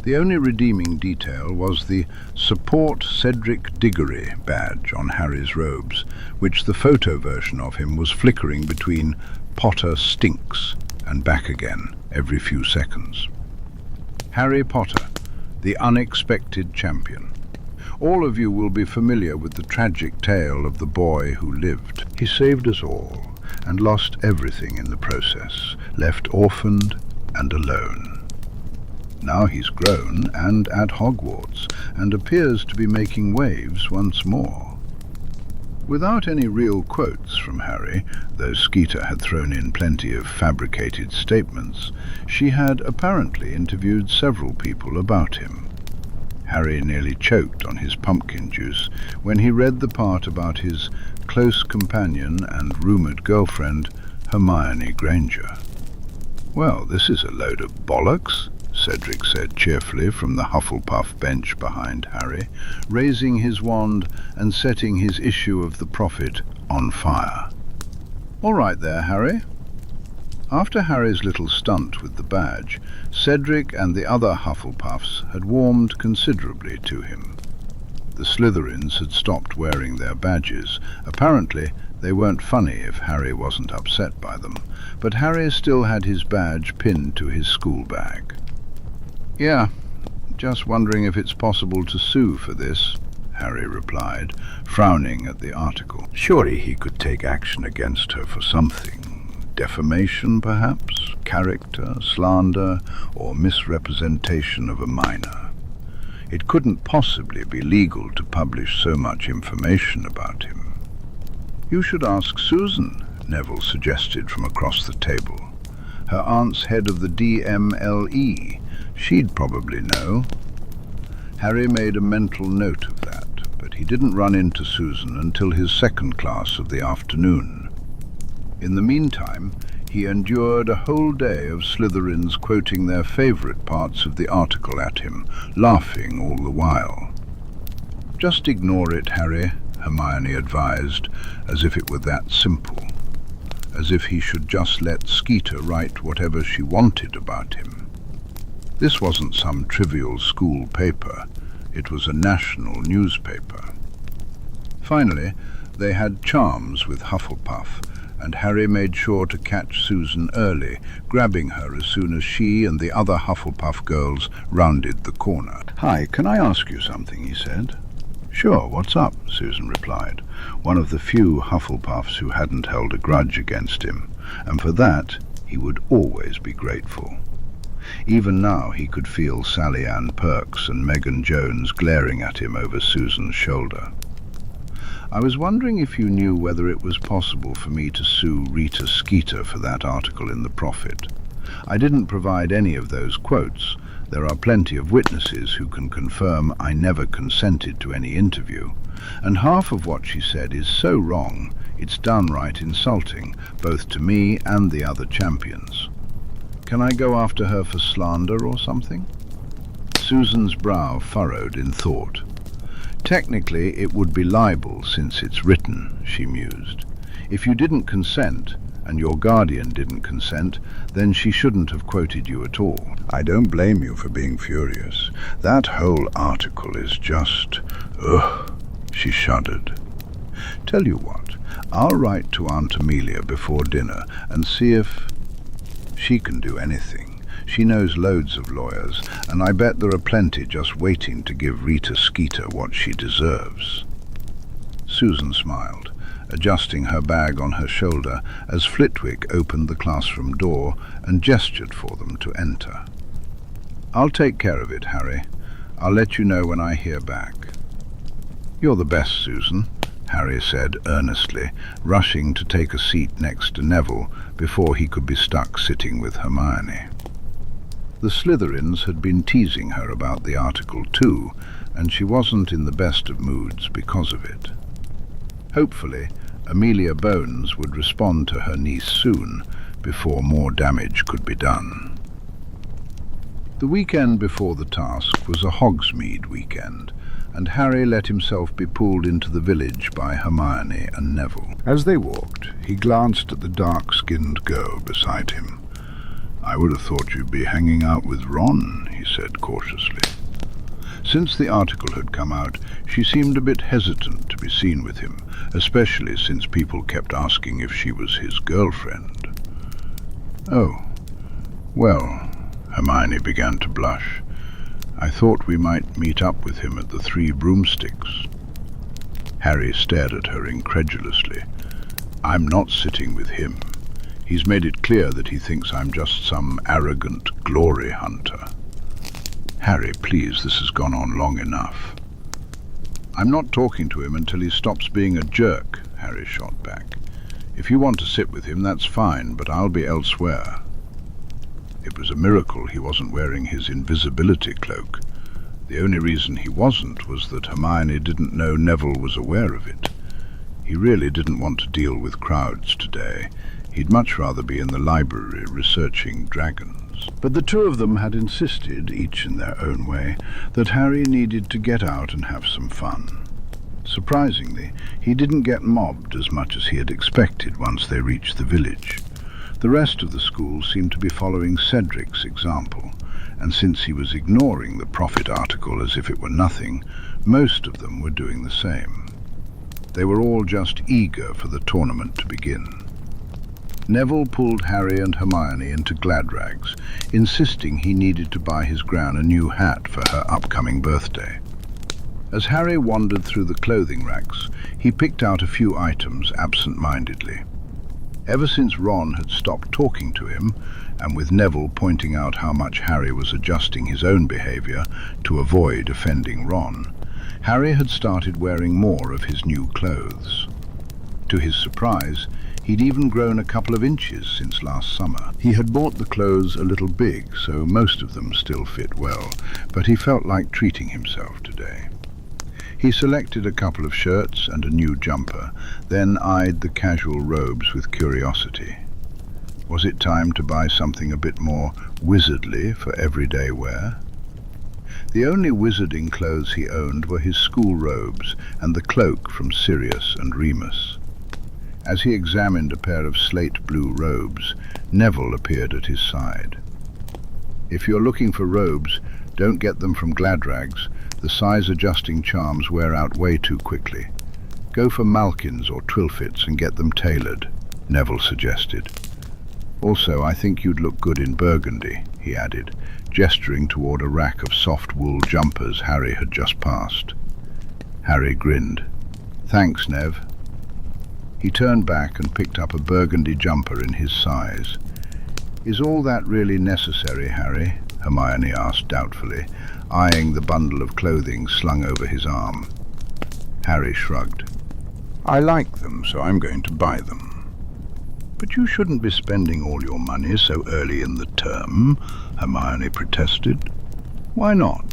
The only redeeming detail was the Support Cedric Diggory badge on Harry's robes, which the photo version of him was flickering between Potter stinks and back again every few seconds. Harry Potter, the unexpected champion. All of you will be familiar with the tragic tale of the boy who lived. He saved us all and lost everything in the process, left orphaned and alone. Now he's grown and at Hogwarts, and appears to be making waves once more. Without any real quotes from Harry, though Skeeter had thrown in plenty of fabricated statements, she had apparently interviewed several people about him. Harry nearly choked on his pumpkin juice when he read the part about his close companion and rumoured girlfriend, Hermione Granger. Well, this is a load of bollocks, Cedric said cheerfully from the Hufflepuff bench behind Harry, raising his wand and setting his issue of the Prophet on fire. All right there, Harry. After Harry's little stunt with the badge, Cedric and the other Hufflepuffs had warmed considerably to him. The Slytherins had stopped wearing their badges. Apparently, they weren't funny if Harry wasn't upset by them, but Harry still had his badge pinned to his school bag. Yeah, just wondering if it's possible to sue for this, Harry replied, frowning at the article. Surely he could take action against her for something. Defamation, perhaps? Character, slander, or misrepresentation of a minor. It couldn't possibly be legal to publish so much information about him. You should ask Susan, Neville suggested from across the table. Her aunt's head of the DMLE. She'd probably know. Harry made a mental note of that, but he didn't run into Susan until his second class of the afternoon. In the meantime, he endured a whole day of Slytherins quoting their favourite parts of the article at him, laughing all the while. Just ignore it, Harry, Hermione advised, as if it were that simple. As if he should just let Skeeter write whatever she wanted about him. This wasn't some trivial school paper. It was a national newspaper. Finally, they had charms with Hufflepuff, and Harry made sure to catch Susan early, grabbing her as soon as she and the other Hufflepuff girls rounded the corner. "Hi, can I ask you something?" he said. "Sure, what's up?" Susan replied, one of the few Hufflepuffs who hadn't held a grudge against him, and for that he would always be grateful. Even now he could feel Sally Ann Perks and Megan Jones glaring at him over Susan's shoulder. "I was wondering if you knew whether it was possible for me to sue Rita Skeeter for that article in the Prophet. I didn't provide any of those quotes. There are plenty of witnesses who can confirm I never consented to any interview, and half of what she said is so wrong, it's downright insulting, both to me and the other champions. Can I go after her for slander or something?" Susan's brow furrowed in thought. "Technically, it would be libel since it's written," she mused. "If you didn't consent, and your guardian didn't consent, then she shouldn't have quoted you at all. I don't blame you for being furious. That whole article is just... ugh," she shuddered. "Tell you what, I'll write to Aunt Amelia before dinner and see if... she can do anything. She knows loads of lawyers, and I bet there are plenty just waiting to give Rita Skeeter what she deserves." Susan smiled, adjusting her bag on her shoulder as Flitwick opened the classroom door and gestured for them to enter. "I'll take care of it, Harry. I'll let you know when I hear back." "You're the best, Susan," Harry said earnestly, rushing to take a seat next to Neville before he could be stuck sitting with Hermione. The Slytherins had been teasing her about the article too, and she wasn't in the best of moods because of it. Hopefully, Amelia Bones would respond to her niece soon, before more damage could be done. The weekend before the task was a Hogsmeade weekend, and Harry let himself be pulled into the village by Hermione and Neville. As they walked, he glanced at the dark-skinned girl beside him. "I would have thought you'd be hanging out with Ron," he said cautiously. Since the article had come out, she seemed a bit hesitant to be seen with him, especially since people kept asking if she was his girlfriend. "Oh, well," Hermione began to blush. "I thought we might meet up with him at the Three Broomsticks." Harry stared at her incredulously. "I'm not sitting with him. He's made it clear that he thinks I'm just some arrogant glory hunter." "Harry, please, this has gone on long enough." "I'm not talking to him until he stops being a jerk," Harry shot back. "If you want to sit with him, that's fine, but I'll be elsewhere." It was a miracle he wasn't wearing his invisibility cloak. The only reason he wasn't was that Hermione didn't know Neville was aware of it. He really didn't want to deal with crowds today. He'd much rather be in the library researching dragons. But the two of them had insisted, each in their own way, that Harry needed to get out and have some fun. Surprisingly, he didn't get mobbed as much as he had expected once they reached the village. The rest of the school seemed to be following Cedric's example, and since he was ignoring the Prophet article as if it were nothing, most of them were doing the same. They were all just eager for the tournament to begin. Neville pulled Harry and Hermione into Gladrags, insisting he needed to buy his Gran a new hat for her upcoming birthday. As Harry wandered through the clothing racks, he picked out a few items absent-mindedly. Ever since Ron had stopped talking to him, and with Neville pointing out how much Harry was adjusting his own behavior to avoid offending Ron, Harry had started wearing more of his new clothes. To his surprise, he'd even grown a couple of inches since last summer. He had bought the clothes a little big, so most of them still fit well, but he felt like treating himself today. He selected a couple of shirts and a new jumper, then eyed the casual robes with curiosity. Was it time to buy something a bit more wizardly for everyday wear? The only wizarding clothes he owned were his school robes and the cloak from Sirius and Remus. As he examined a pair of slate-blue robes, Neville appeared at his side. "If you're looking for robes, don't get them from Gladrags. The size-adjusting charms wear out way too quickly. Go for Malkins or Twilfits and get them tailored, Neville suggested. Also, I think you'd look good in burgundy, he added, gesturing toward a rack of soft wool jumpers Harry had just passed. Harry grinned. Thanks, Nev. He turned back and picked up a burgundy jumper in his size. Is all that really necessary, Harry? Hermione asked doubtfully, eyeing the bundle of clothing slung over his arm. Harry shrugged. I like them, so I'm going to buy them. But you shouldn't be spending all your money so early in the term, Hermione protested. Why not?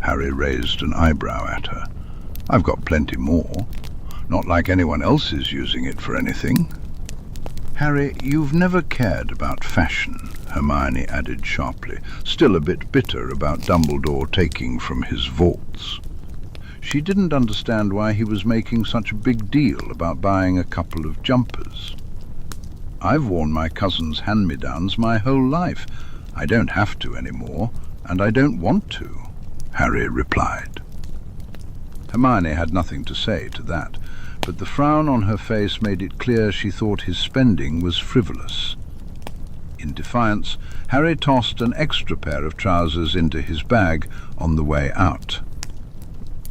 Harry raised an eyebrow at her. I've got plenty more. Not like anyone else is using it for anything. Harry, you've never cared about fashion, Hermione added sharply, still a bit bitter about Dumbledore taking from his vaults. She didn't understand why he was making such a big deal about buying a couple of jumpers. I've worn my cousin's hand-me-downs my whole life. I don't have to anymore, and I don't want to, Harry replied. Hermione had nothing to say to that, but the frown on her face made it clear she thought his spending was frivolous. In defiance, Harry tossed an extra pair of trousers into his bag on the way out.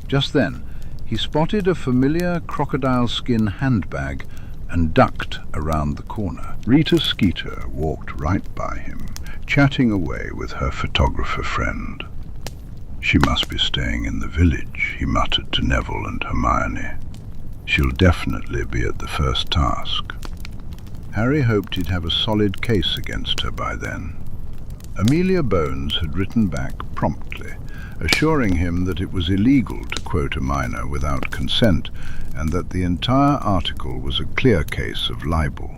Just then, he spotted a familiar crocodile skin handbag and ducked around the corner. Rita Skeeter walked right by him, chatting away with her photographer friend. She must be staying in the village, he muttered to Neville and Hermione. She'll definitely be at the first task. Harry hoped he'd have a solid case against her by then. Amelia Bones had written back promptly, assuring him that it was illegal to quote a minor without consent, and that the entire article was a clear case of libel.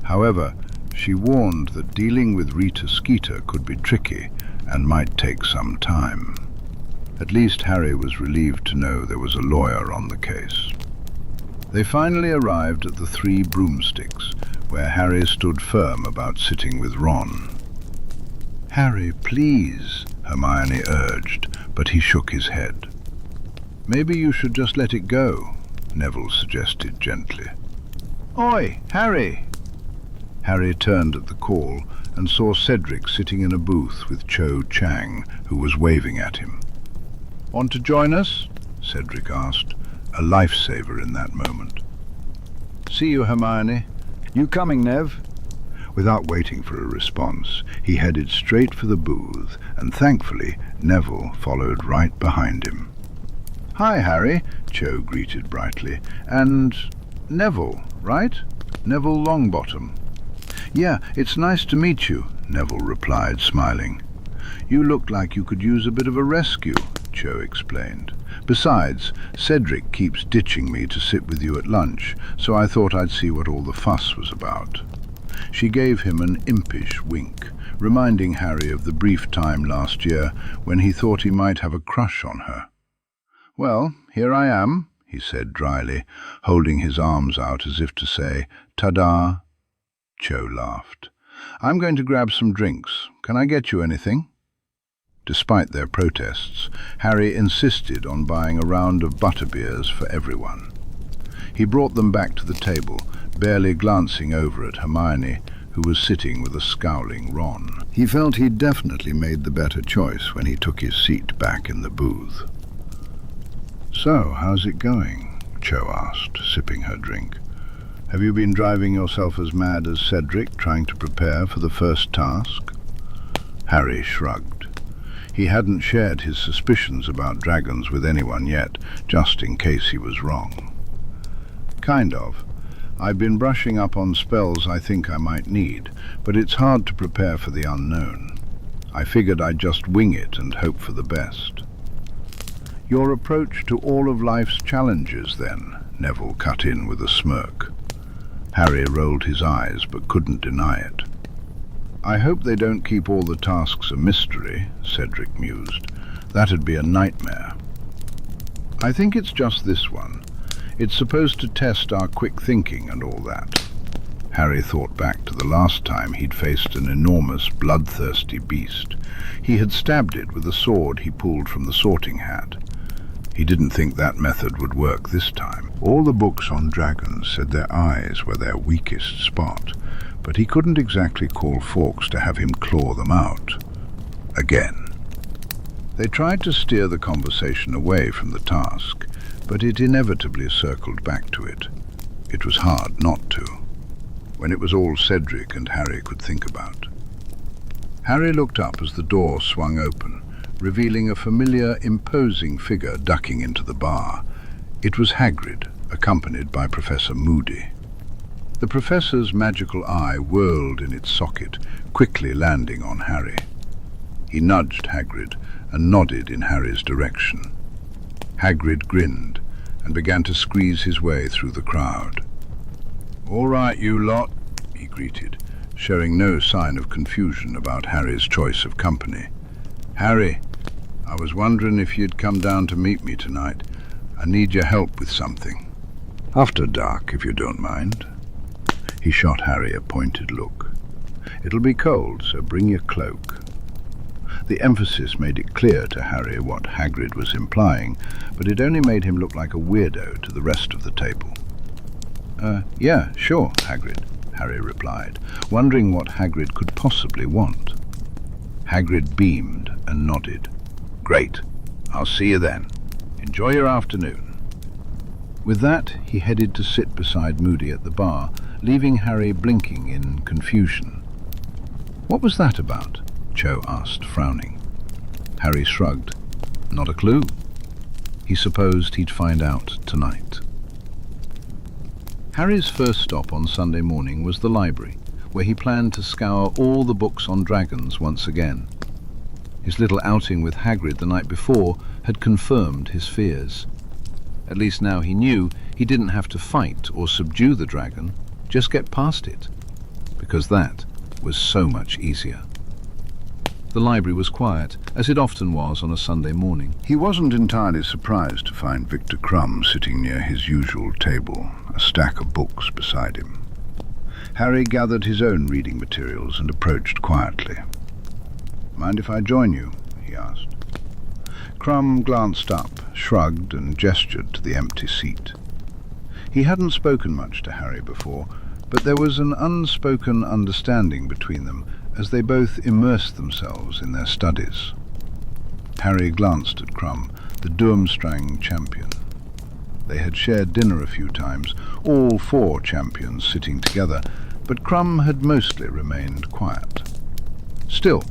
However, she warned that dealing with Rita Skeeter could be tricky and might take some time. At least Harry was relieved to know there was a lawyer on the case. They finally arrived at the Three Broomsticks, where Harry stood firm about sitting with Ron. Harry, please, Hermione urged, but he shook his head. Maybe you should just let it go, Neville suggested gently. Oi, Harry! Harry turned at the call and saw Cedric sitting in a booth with Cho Chang, who was waving at him. Want to join us? Cedric asked, a lifesaver in that moment. See you, Hermione. You coming, Nev? Without waiting for a response, he headed straight for the booth, and thankfully Neville followed right behind him. Hi, Harry, Cho greeted brightly. And Neville, right? Neville Longbottom. Yeah, it's nice to meet you, Neville replied, smiling. You look like you could use a bit of a rescue, Cho explained. Besides, Cedric keeps ditching me to sit with you at lunch, so I thought I'd see what all the fuss was about. She gave him an impish wink, reminding Harry of the brief time last year when he thought he might have a crush on her. Well, here I am, he said dryly, holding his arms out as if to say, ta-da. Cho laughed. I'm going to grab some drinks. Can I get you anything? Despite their protests, Harry insisted on buying a round of butterbeers for everyone. He brought them back to the table, barely glancing over at Hermione, who was sitting with a scowling Ron. He felt he'd definitely made the better choice when he took his seat back in the booth. So, how's it going? Cho asked, sipping her drink. Have you been driving yourself as mad as Cedric, trying to prepare for the first task? Harry shrugged. He hadn't shared his suspicions about dragons with anyone yet, just in case he was wrong. Kind of. I've been brushing up on spells I think I might need, but it's hard to prepare for the unknown. I figured I'd just wing it and hope for the best. Your approach to all of life's challenges, then, Neville cut in with a smirk. Harry rolled his eyes, but couldn't deny it. I hope they don't keep all the tasks a mystery, Cedric mused. That'd be a nightmare. I think it's just this one. It's supposed to test our quick thinking and all that. Harry thought back to the last time he'd faced an enormous, bloodthirsty beast. He had stabbed it with a sword he pulled from the sorting hat. He didn't think that method would work this time. All the books on dragons said their eyes were their weakest spot, but he couldn't exactly call Fawkes to have him claw them out. Again. They tried to steer the conversation away from the task, but it inevitably circled back to it. It was hard not to, when it was all Cedric and Harry could think about. Harry looked up as the door swung open, revealing a familiar, imposing figure ducking into the bar. It was Hagrid, accompanied by Professor Moody. The professor's magical eye whirled in its socket, quickly landing on Harry. He nudged Hagrid and nodded in Harry's direction. Hagrid grinned and began to squeeze his way through the crowd. "All right, you lot," he greeted, showing no sign of confusion about Harry's choice of company. "Harry, I was wondering if you'd come down to meet me tonight. I need your help with something. After dark, if you don't mind." He shot Harry a pointed look. "It'll be cold, so bring your cloak." The emphasis made it clear to Harry what Hagrid was implying, but it only made him look like a weirdo to the rest of the table. Yeah, sure, Hagrid," Harry replied, wondering what Hagrid could possibly want. Hagrid beamed and nodded. "Great. I'll see you then. Enjoy your afternoon." With that, he headed to sit beside Moody at the bar, leaving Harry blinking in confusion. "What was that about?" Cho asked, frowning. Harry shrugged. Not a clue. He supposed he'd find out tonight. Harry's first stop on Sunday morning was the library, where he planned to scour all the books on dragons once again. His little outing with Hagrid the night before had confirmed his fears. At least now he knew he didn't have to fight or subdue the dragon, just get past it, because that was so much easier. The library was quiet, as it often was on a Sunday morning. He wasn't entirely surprised to find Victor Crumb sitting near his usual table, a stack of books beside him. Harry gathered his own reading materials and approached quietly. "Mind if I join you?" he asked. Crumb glanced up, shrugged, and gestured to the empty seat. He hadn't spoken much to Harry before, but there was an unspoken understanding between them as they both immersed themselves in their studies. Harry glanced at Crumb, the Durmstrang champion. They had shared dinner a few times, all four champions sitting together, but Crumb had mostly remained quiet. Still,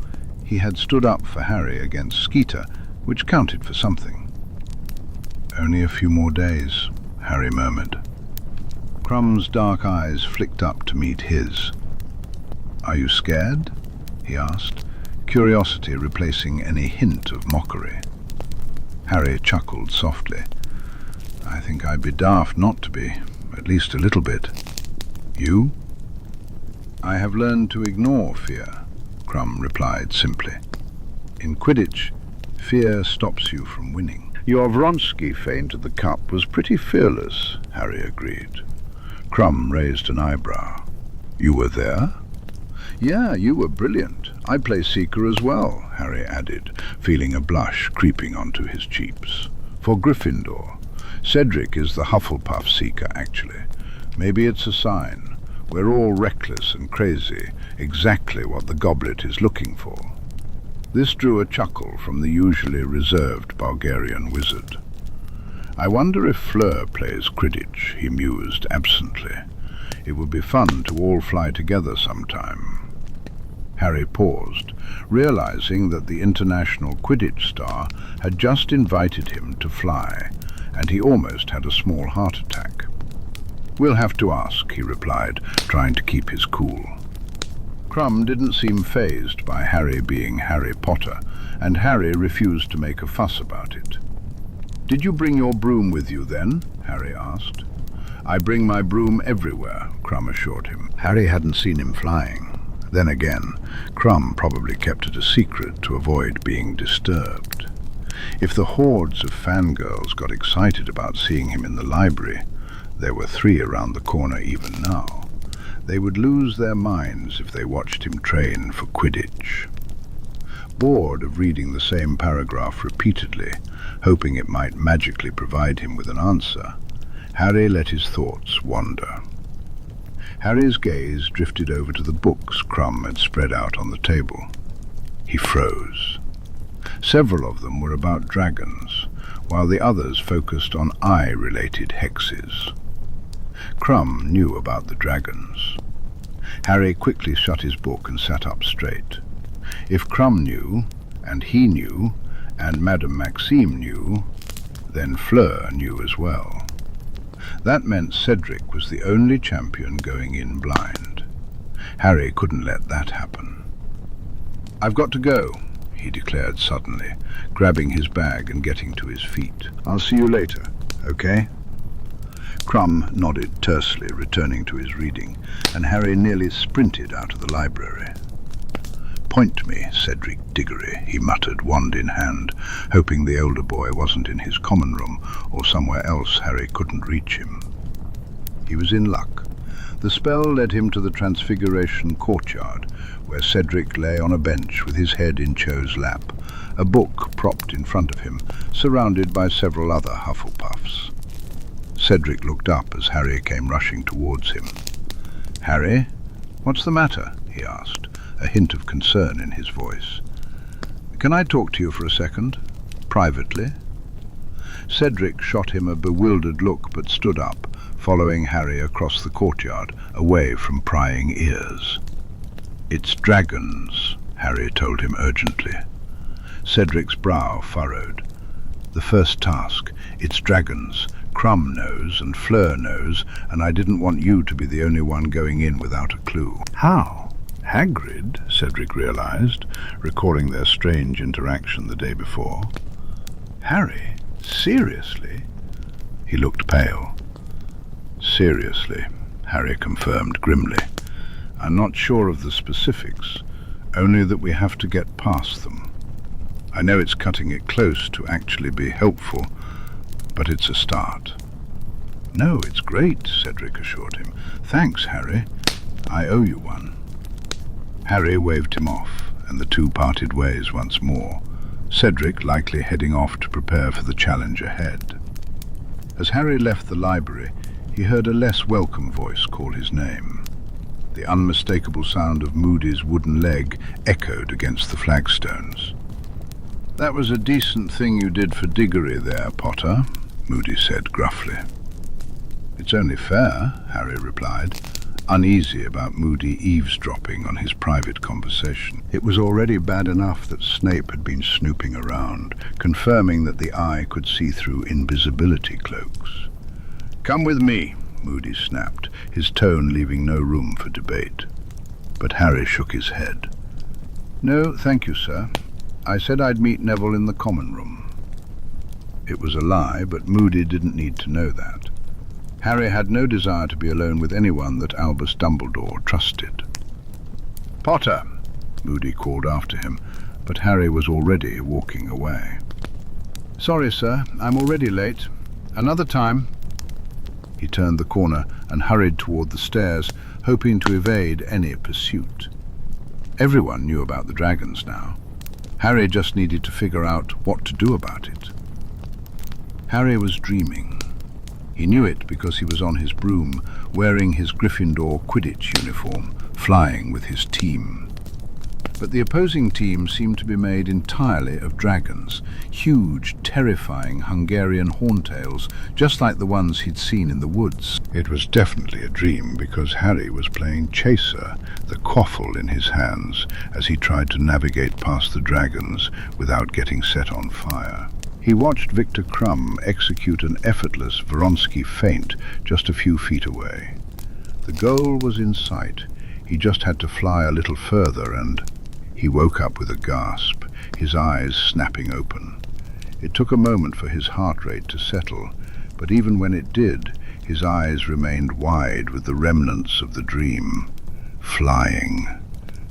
he had stood up for Harry against Skeeter, which counted for something. "Only a few more days," Harry murmured. Crumb's dark eyes flicked up to meet his. "Are you scared?" he asked, curiosity replacing any hint of mockery. Harry chuckled softly. "I think I'd be daft not to be, at least a little bit. You?" "I have learned to ignore fear," Crumb replied simply. "In Quidditch, fear stops you from winning." "Your Vronsky feint at the cup was pretty fearless," Harry agreed. Crumb raised an eyebrow. "You were there?" "Yeah, you were brilliant. I play Seeker as well," Harry added, feeling a blush creeping onto his cheeks. "For Gryffindor. Cedric is the Hufflepuff Seeker, actually. Maybe it's a sign. We're all reckless and crazy, exactly what the Goblet is looking for." This drew a chuckle from the usually reserved Bulgarian wizard. "I wonder if Fleur plays Quidditch," he mused absently. "It would be fun to all fly together sometime." Harry paused, realizing that the international Quidditch star had just invited him to fly, and he almost had a small heart attack. "We'll have to ask," he replied, trying to keep his cool. Crumb didn't seem fazed by Harry being Harry Potter, and Harry refused to make a fuss about it. "Did you bring your broom with you then?" Harry asked. "I bring my broom everywhere," Crumb assured him. Harry hadn't seen him flying. Then again, Crumb probably kept it a secret to avoid being disturbed. If the hordes of fangirls got excited about seeing him in the library, there were 3 around the corner even now, They would lose their minds if they watched him train for Quidditch. Bored of reading the same paragraph repeatedly, hoping it might magically provide him with an answer, Harry let his thoughts wander. Harry's gaze drifted over to the books Crumb had spread out on the table. He froze. Several of them were about dragons, while the others focused on eye-related hexes. Crumb knew about the dragons. Harry quickly shut his book and sat up straight. If Crumb knew, and he knew, and Madame Maxime knew, then Fleur knew as well. That meant Cedric was the only champion going in blind. Harry couldn't let that happen. "I've got to go," he declared suddenly, grabbing his bag and getting to his feet. "I'll see you later, okay?" Crumb nodded tersely, returning to his reading, and Harry nearly sprinted out of the library. "Point me, Cedric Diggory," he muttered, wand in hand, hoping the older boy wasn't in his common room or somewhere else Harry couldn't reach him. He was in luck. The spell led him to the Transfiguration courtyard, where Cedric lay on a bench with his head in Cho's lap, a book propped in front of him, surrounded by several other Hufflepuffs. Cedric looked up as Harry came rushing towards him. "Harry, what's the matter?" he asked, a hint of concern in his voice. "Can I talk to you for a second? Privately?" Cedric shot him a bewildered look but stood up, following Harry across the courtyard, away from prying ears. "It's dragons," Harry told him urgently. Cedric's brow furrowed. "The first task. It's dragons. Crumb knows and Fleur knows, and I didn't want you to be the only one going in without a clue." "How? Hagrid," Cedric realized, recalling their strange interaction the day before. "Harry, seriously?" He looked pale. "Seriously," Harry confirmed grimly. "I'm not sure of the specifics, only that we have to get past them. I know it's cutting it close to actually be helpful, but it's a start." "No, it's great," Cedric assured him. "Thanks, Harry. I owe you one." Harry waved him off, and the two parted ways once more, Cedric likely heading off to prepare for the challenge ahead. As Harry left the library, he heard a less welcome voice call his name. The unmistakable sound of Moody's wooden leg echoed against the flagstones. "That was a decent thing you did for Diggory there, Potter," Moody said gruffly. "It's only fair," Harry replied, uneasy about Moody eavesdropping on his private conversation. It was already bad enough that Snape had been snooping around, confirming that the eye could see through invisibility cloaks. "Come with me," Moody snapped, his tone leaving no room for debate. But Harry shook his head. "No, thank you, sir. I said I'd meet Neville in the common room." It was a lie, but Moody didn't need to know that. Harry had no desire to be alone with anyone that Albus Dumbledore trusted. "Potter," Moody called after him, but Harry was already walking away. "Sorry, sir, I'm already late. Another time." He turned the corner and hurried toward the stairs, hoping to evade any pursuit. Everyone knew about the dragons now. Harry just needed to figure out what to do about it. Harry was dreaming. He knew it because he was on his broom, wearing his Gryffindor Quidditch uniform, flying with his team. But the opposing team seemed to be made entirely of dragons, huge, terrifying Hungarian horntails, just like the ones he'd seen in the woods. It was definitely a dream because Harry was playing Chaser, the quaffle in his hands, as he tried to navigate past the dragons without getting set on fire. He watched Victor Crumb execute an effortless Vronsky feint just a few feet away. The goal was in sight. He just had to fly a little further and... He woke up with a gasp, his eyes snapping open. It took a moment for his heart rate to settle, but even when it did, his eyes remained wide with the remnants of the dream. Flying.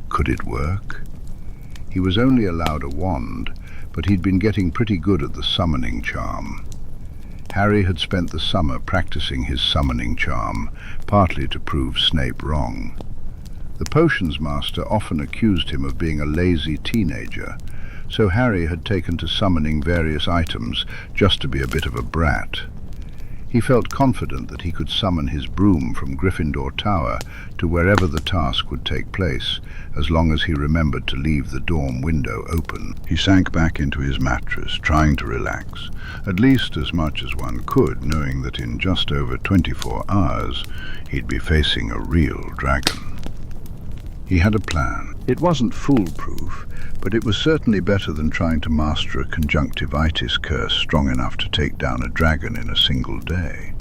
Could it work? He was only allowed a wand, but he'd been getting pretty good at the summoning charm. Harry had spent the summer practicing his summoning charm, partly to prove Snape wrong. The potions master often accused him of being a lazy teenager, so Harry had taken to summoning various items just to be a bit of a brat. He felt confident that he could summon his broom from Gryffindor Tower to wherever the task would take place, as long as he remembered to leave the dorm window open. He sank back into his mattress, trying to relax, at least as much as one could, knowing that in just over 24 hours he'd be facing a real dragon. He had a plan. It wasn't foolproof, but it was certainly better than trying to master a conjunctivitis curse strong enough to take down a dragon in a single day.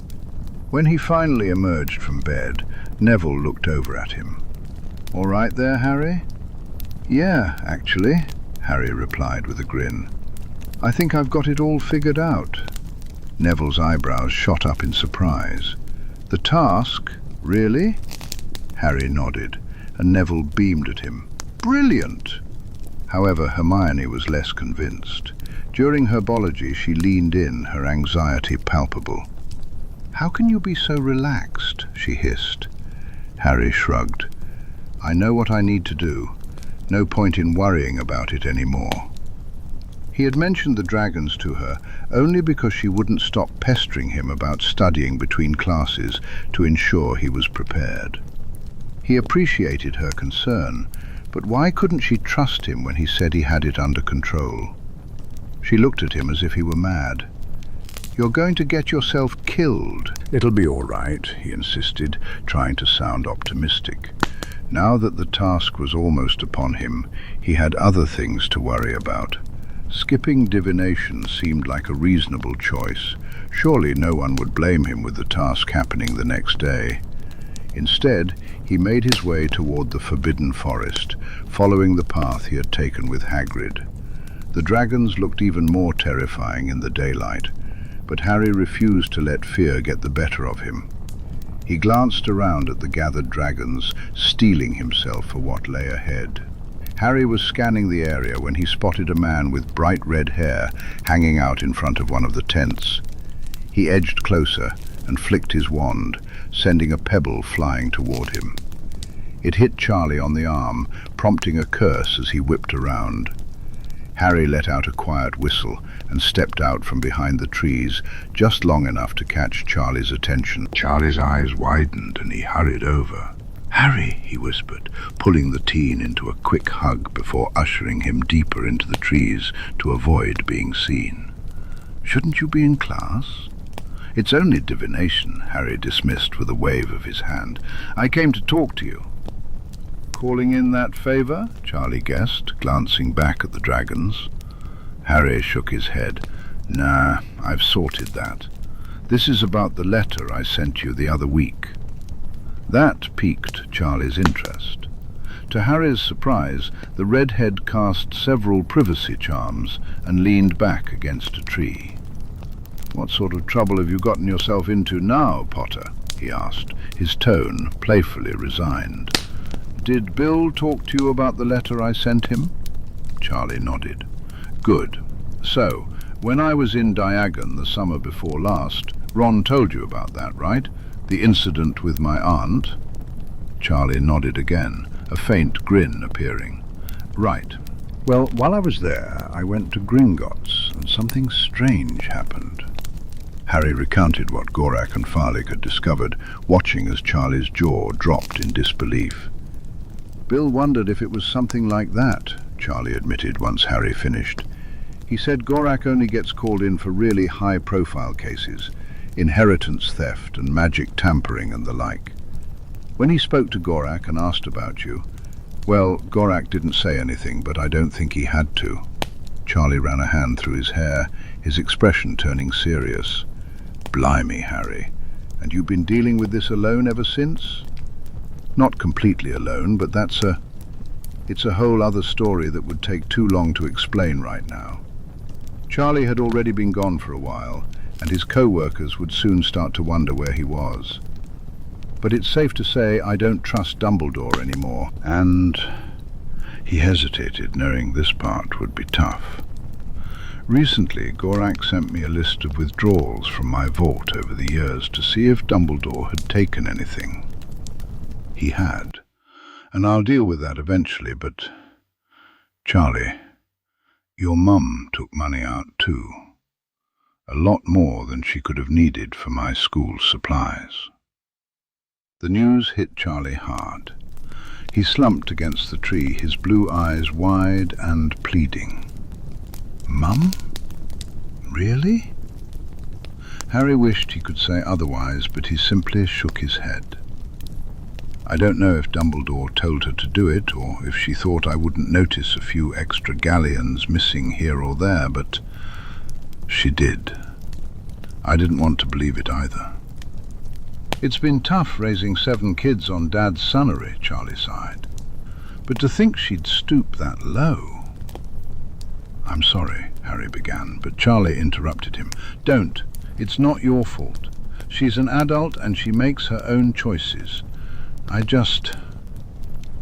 When he finally emerged from bed, Neville looked over at him. "All right there, Harry?" "Yeah, actually," Harry replied with a grin. "I think I've got it all figured out." Neville's eyebrows shot up in surprise. "The task? Really?" Harry nodded, and Neville beamed at him. "Brilliant!" However, Hermione was less convinced. During herbology, she leaned in, her anxiety palpable. "How can you be so relaxed?" she hissed. Harry shrugged. "I know what I need to do. No point in worrying about it anymore." He had mentioned the dragons to her only because she wouldn't stop pestering him about studying between classes to ensure he was prepared. He appreciated her concern, but why couldn't she trust him when he said he had it under control? She looked at him as if he were mad. "You're going to get yourself killed." "It'll be all right," he insisted, trying to sound optimistic. Now that the task was almost upon him, he had other things to worry about. Skipping divination seemed like a reasonable choice. Surely no one would blame him with the task happening the next day. Instead, he made his way toward the Forbidden Forest, following the path he had taken with Hagrid. The dragons looked even more terrifying in the daylight, but Harry refused to let fear get the better of him. He glanced around at the gathered dragons, steeling himself for what lay ahead. Harry was scanning the area when he spotted a man with bright red hair hanging out in front of one of the tents. He edged closer and flicked his wand, sending a pebble flying toward him. It hit Charlie on the arm, prompting a curse as he whipped around. Harry let out a quiet whistle and stepped out from behind the trees, just long enough to catch Charlie's attention. Charlie's eyes widened and he hurried over. "Harry," he whispered, pulling the teen into a quick hug before ushering him deeper into the trees to avoid being seen. "Shouldn't you be in class?" "It's only divination," Harry dismissed with a wave of his hand. "I came to talk to you." "Calling in that favor?" Charlie guessed, glancing back at the dragons. Harry shook his head. "Nah, I've sorted that. This is about the letter I sent you the other week." That piqued Charlie's interest. To Harry's surprise, the redhead cast several privacy charms and leaned back against a tree. "What sort of trouble have you gotten yourself into now, Potter?" he asked, his tone playfully resigned. "Did Bill talk to you about the letter I sent him?" Charlie nodded. "Good. So, when I was in Diagon the summer before last, Ron told you about that, right? The incident with my aunt?" Charlie nodded again, a faint grin appearing. "Right. Well, while I was there, I went to Gringotts, and something strange happened." Harry recounted what Gorak and Farlick had discovered, watching as Charlie's jaw dropped in disbelief. "Bill wondered if it was something like that," Charlie admitted once Harry finished. "He said Gorak only gets called in for really high-profile cases, inheritance theft and magic tampering and the like. When he spoke to Gorak and asked about you, well, Gorak didn't say anything, but I don't think he had to." Charlie ran a hand through his hair, his expression turning serious. "Blimey, Harry. And you've been dealing with this alone ever since?" "Not completely alone, but it's a whole other story that would take too long to explain right now." Charlie had already been gone for a while, and his co-workers would soon start to wonder where he was. "But it's safe to say I don't trust Dumbledore anymore, and—" He hesitated, knowing this part would be tough. Recently, Gorak sent me a list of withdrawals from my vault over the years to see if Dumbledore had taken anything. He had, and I'll deal with that eventually, but... Charlie, your mum took money out too. A lot more than she could have needed for my school supplies. The news hit Charlie hard. He slumped against the tree, his blue eyes wide and pleading. Mum? Really? Harry wished he could say otherwise, but he simply shook his head. I don't know if Dumbledore told her to do it, or if she thought I wouldn't notice a few extra galleons missing here or there, but she did. I didn't want to believe it either. It's been tough raising 7 kids on Dad's salary, Charlie sighed. But to think she'd stoop that low. I'm sorry, Harry began, but Charlie interrupted him. Don't. It's not your fault. She's an adult and she makes her own choices.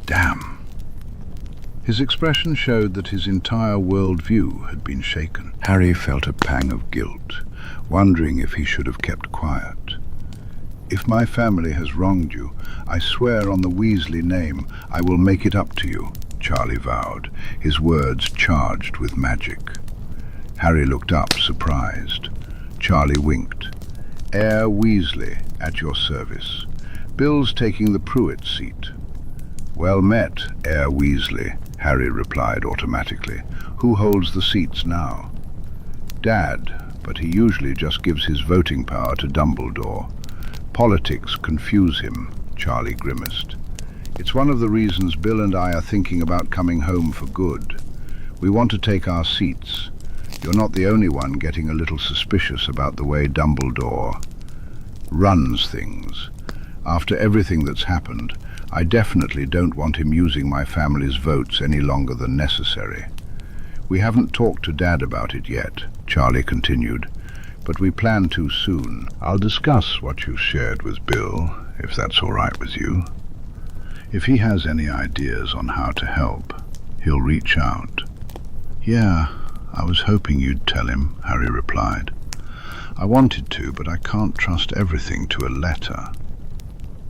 Damn. His expression showed that his entire worldview had been shaken. Harry felt a pang of guilt, wondering if he should have kept quiet. If my family has wronged you, I swear on the Weasley name I will make it up to you, Charlie vowed, his words charged with magic. Harry looked up, surprised. Charlie winked. Heir Weasley, at your service. Bill's taking the Pruitt seat. Well met, Heir Weasley, Harry replied automatically. Who holds the seats now? Dad, but he usually just gives his voting power to Dumbledore. Politics confuse him, Charlie grimaced. It's one of the reasons Bill and I are thinking about coming home for good. We want to take our seats. You're not the only one getting a little suspicious about the way Dumbledore runs things. After everything that's happened, I definitely don't want him using my family's votes any longer than necessary. We haven't talked to Dad about it yet, Charlie continued, but we plan to soon. I'll discuss what you shared with Bill, if that's all right with you. If he has any ideas on how to help, he'll reach out. Yeah, I was hoping you'd tell him, Harry replied. I wanted to, but I can't trust everything to a letter.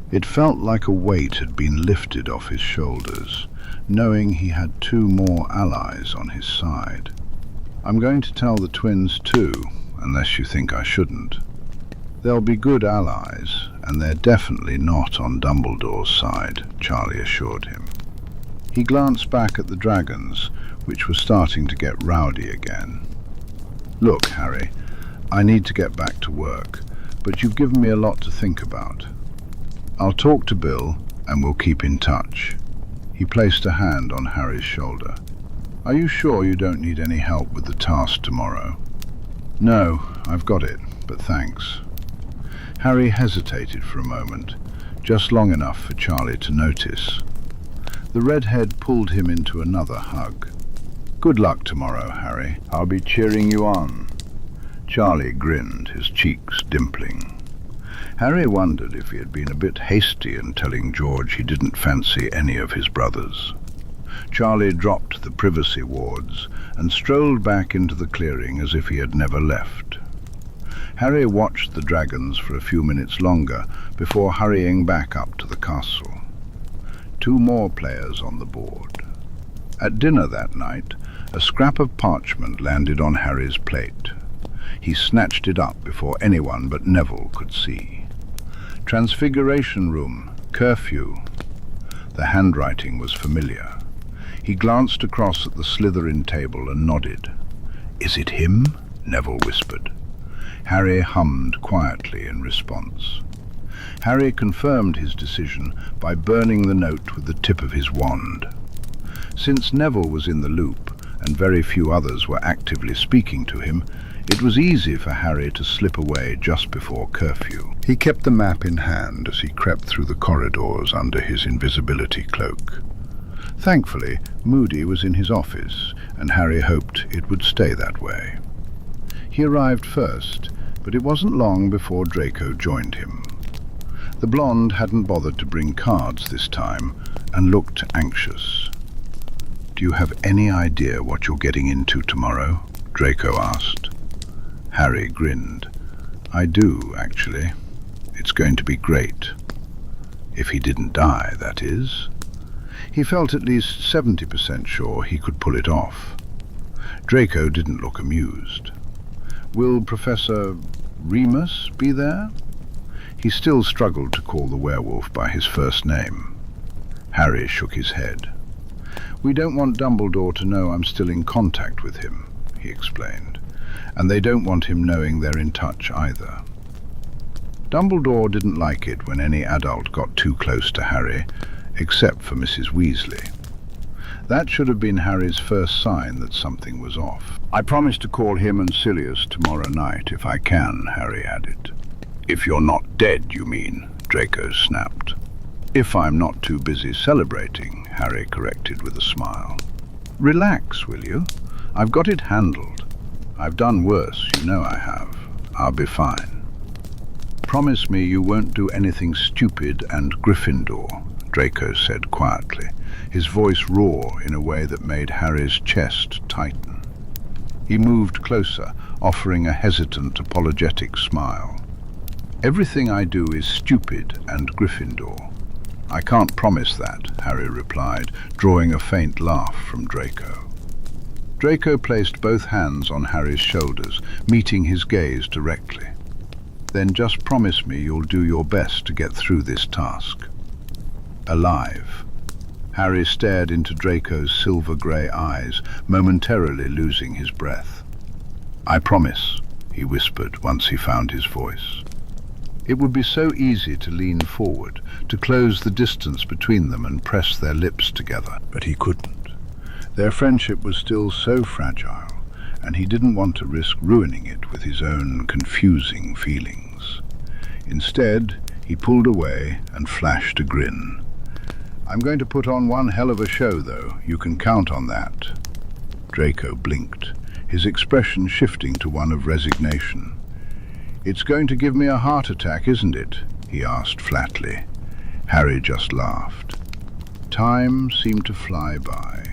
It felt like a weight had been lifted off his shoulders, knowing he had 2 more allies on his side. I'm going to tell the twins too, unless you think I shouldn't. They'll be good allies, and they're definitely not on Dumbledore's side, Charlie assured him. He glanced back at the dragons, which were starting to get rowdy again. Look, Harry, I need to get back to work, but you've given me a lot to think about. I'll talk to Bill, and we'll keep in touch. He placed a hand on Harry's shoulder. Are you sure you don't need any help with the task tomorrow? No, I've got it, but thanks. Harry hesitated for a moment, just long enough for Charlie to notice. The redhead pulled him into another hug. Good luck tomorrow, Harry. I'll be cheering you on. Charlie grinned, his cheeks dimpling. Harry wondered if he had been a bit hasty in telling George he didn't fancy any of his brothers. Charlie dropped the privacy wards and strolled back into the clearing as if he had never left. Harry watched the dragons for a few minutes longer before hurrying back up to the castle. 2 more players on the board. At dinner that night, a scrap of parchment landed on Harry's plate. He snatched it up before anyone but Neville could see. Transfiguration room, curfew. The handwriting was familiar. He glanced across at the Slytherin table and nodded. Is it him? Neville whispered. Harry hummed quietly in response. Harry confirmed his decision by burning the note with the tip of his wand. Since Neville was in the loop, and very few others were actively speaking to him, it was easy for Harry to slip away just before curfew. He kept the map in hand as he crept through the corridors under his invisibility cloak. Thankfully, Moody was in his office, and Harry hoped it would stay that way. He arrived first, but it wasn't long before Draco joined him. The blonde hadn't bothered to bring cards this time, and looked anxious. Do you have any idea what you're getting into tomorrow? Draco asked. Harry grinned. I do, actually. It's going to be great. If he didn't die, that is. He felt at least 70% sure he could pull it off. Draco didn't look amused. Will Professor Remus be there? He still struggled to call the werewolf by his first name. Harry shook his head. We don't want Dumbledore to know I'm still in contact with him, he explained, and they don't want him knowing they're in touch either. Dumbledore didn't like it when any adult got too close to Harry, except for Mrs. Weasley. That should have been Harry's first sign that something was off. I promise to call him and Sirius tomorrow night, if I can, Harry added. If you're not dead, you mean, Draco snapped. If I'm not too busy celebrating, Harry corrected with a smile. Relax, will you? I've got it handled. I've done worse, you know I have. I'll be fine. Promise me you won't do anything stupid and Gryffindor, Draco said quietly, his voice raw in a way that made Harry's chest tighten. He moved closer, offering a hesitant, apologetic smile. Everything I do is stupid and Gryffindor. I can't promise that, Harry replied, drawing a faint laugh from Draco. Draco placed both hands on Harry's shoulders, meeting his gaze directly. Then just promise me you'll do your best to get through this task. Alive. Harry stared into Draco's silver-grey eyes, momentarily losing his breath. I promise, he whispered once he found his voice. It would be so easy to lean forward, to close the distance between them and press their lips together, but he couldn't. Their friendship was still so fragile, and he didn't want to risk ruining it with his own confusing feelings. Instead, he pulled away and flashed a grin. I'm going to put on one hell of a show, though. You can count on that. Draco blinked, his expression shifting to one of resignation. It's going to give me a heart attack, isn't it? He asked flatly. Harry just laughed. Time seemed to fly by.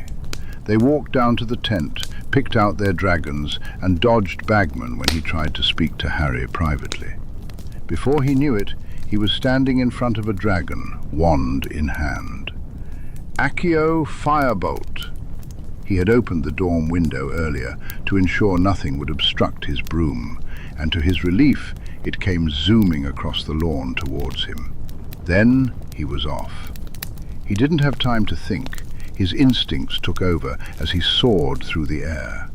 They walked down to the tent, picked out their dragons, and dodged Bagman when he tried to speak to Harry privately. Before he knew it, he was standing in front of a dragon, wand in hand. Accio Firebolt. He had opened the dorm window earlier to ensure nothing would obstruct his broom, and to his relief, it came zooming across the lawn towards him. Then he was off. He didn't have time to think. His instincts took over as he soared through the air.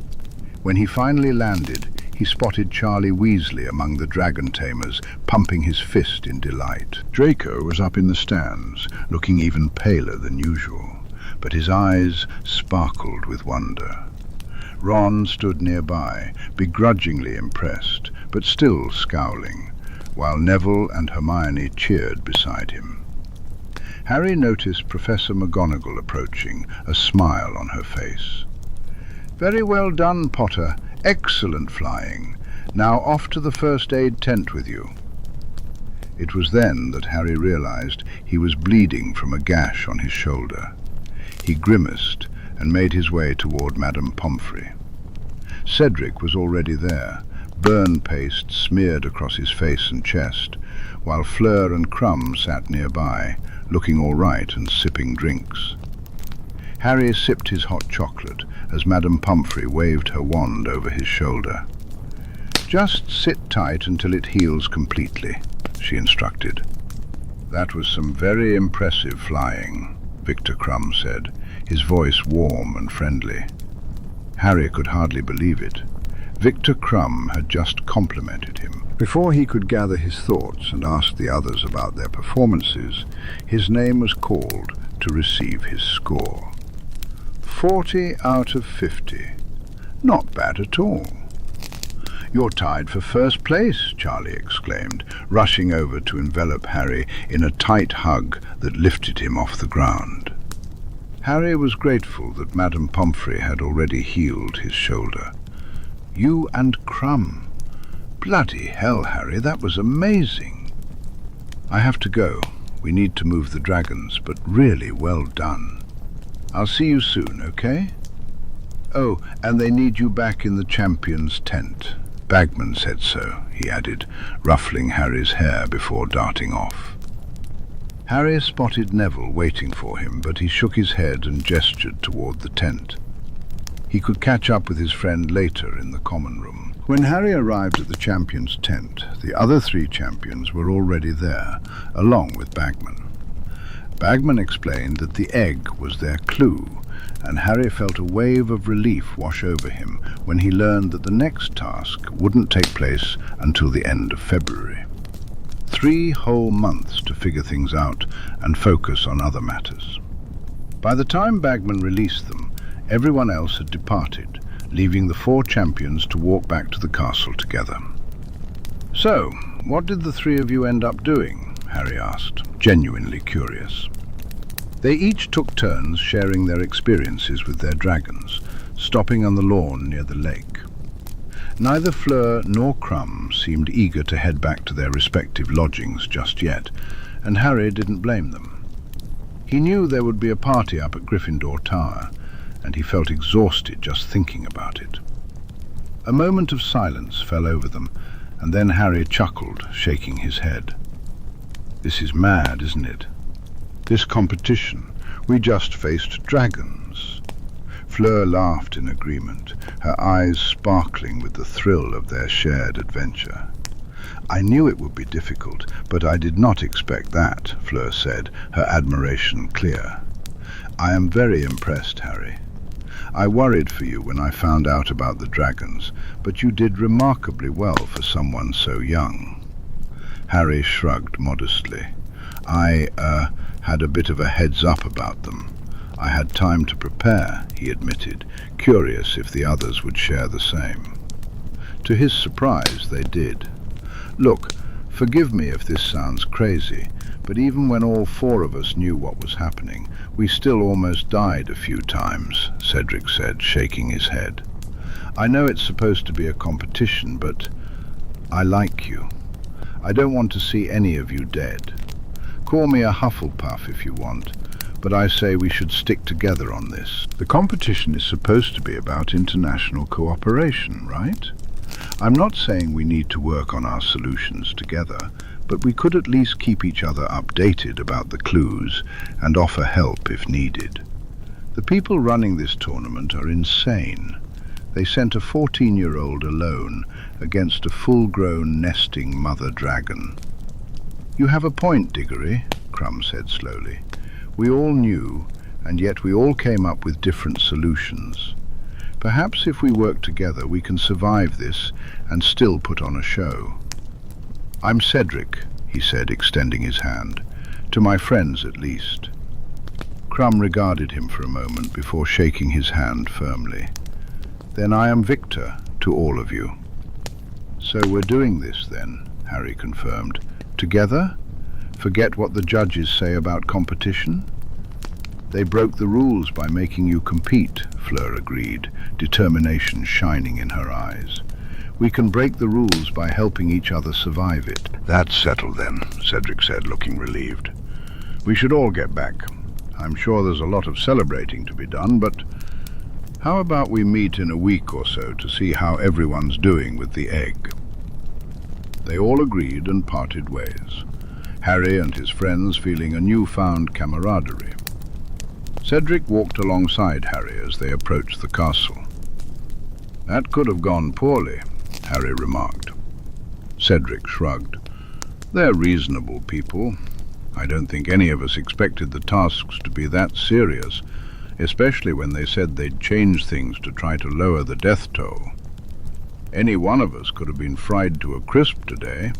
When he finally landed, he spotted Charlie Weasley among the dragon tamers, pumping his fist in delight. Draco was up in the stands, looking even paler than usual, but his eyes sparkled with wonder. Ron stood nearby, begrudgingly impressed, but still scowling, while Neville and Hermione cheered beside him. Harry noticed Professor McGonagall approaching, a smile on her face. Very well done, Potter. Excellent flying. Now off to the first aid tent with you. It was then that Harry realized he was bleeding from a gash on his shoulder. He grimaced and made his way toward Madame Pomfrey. Cedric was already there, burn paste smeared across his face and chest, while Fleur and Crumb sat nearby, looking all right and sipping drinks. Harry sipped his hot chocolate as Madame Pomfrey waved her wand over his shoulder. Just sit tight until it heals completely, she instructed. That was some very impressive flying, Victor Crumb said, his voice warm and friendly. Harry could hardly believe it. Victor Crumb had just complimented him. Before he could gather his thoughts and ask the others about their performances, his name was called to receive his score. 40 out of 50. Not bad at all. You're tied for first place, Charlie exclaimed, rushing over to envelop Harry in a tight hug that lifted him off the ground. Harry was grateful that Madame Pomfrey had already healed his shoulder. You and Crumb. Bloody hell, Harry, that was amazing. I have to go. We need to move the dragons, but really well done. I'll see you soon, okay? Oh, and they need you back in the champion's tent. Bagman said so, he added, ruffling Harry's hair before darting off. Harry spotted Neville waiting for him, but he shook his head and gestured toward the tent. He could catch up with his friend later in the common room. When Harry arrived at the champion's tent, the other 3 champions were already there, along with Bagman. Bagman explained that the egg was their clue, and Harry felt a wave of relief wash over him when he learned that the next task wouldn't take place until the end of February. 3 whole months to figure things out and focus on other matters. By the time Bagman released them, everyone else had departed, leaving the 4 champions to walk back to the castle together. So, what did the 3 of you end up doing? Harry asked, genuinely curious. They each took turns sharing their experiences with their dragons, stopping on the lawn near the lake. Neither Fleur nor Crumb seemed eager to head back to their respective lodgings just yet, and Harry didn't blame them. He knew there would be a party up at Gryffindor Tower, and he felt exhausted just thinking about it. A moment of silence fell over them, and then Harry chuckled, shaking his head. This is mad, isn't it? This competition. We just faced dragons. Fleur laughed in agreement, her eyes sparkling with the thrill of their shared adventure. I knew it would be difficult, but I did not expect that, Fleur said, her admiration clear. I am very impressed, Harry. I worried for you when I found out about the dragons, but you did remarkably well for someone so young. Harry shrugged modestly. I had a bit of a heads up about them. I had time to prepare, he admitted, curious if the others would share the same. To his surprise, they did. Look, forgive me if this sounds crazy, but even when all 4 of us knew what was happening, we still almost died a few times, Cedric said, shaking his head. I know it's supposed to be a competition, but I like you. I don't want to see any of you dead. Call me a Hufflepuff if you want, but I say we should stick together on this. The competition is supposed to be about international cooperation, right? I'm not saying we need to work on our solutions together, but we could at least keep each other updated about the clues and offer help if needed. The people running this tournament are insane. They sent a 14-year-old alone against a full-grown nesting mother dragon. You have a point, Diggory, Crumb said slowly. We all knew, and yet we all came up with different solutions. Perhaps if we work together we can survive this and still put on a show. I'm Cedric, he said, extending his hand. To my friends, at least. Crumb regarded him for a moment before shaking his hand firmly. Then I am Victor, to all of you. So we're doing this then, Harry confirmed. Together? Forget what the judges say about competition? They broke the rules by making you compete, Fleur agreed, determination shining in her eyes. We can break the rules by helping each other survive it. That's settled then, Cedric said, looking relieved. We should all get back. I'm sure there's a lot of celebrating to be done, but how about we meet in a week or so to see how everyone's doing with the egg? They all agreed and parted ways, Harry and his friends feeling a newfound camaraderie. Cedric walked alongside Harry as they approached the castle. That could have gone poorly, Harry remarked. Cedric shrugged. They're reasonable people. I don't think any of us expected the tasks to be that serious, especially when they said they'd change things to try to lower the death toll. Any one of us could have been fried to a crisp today.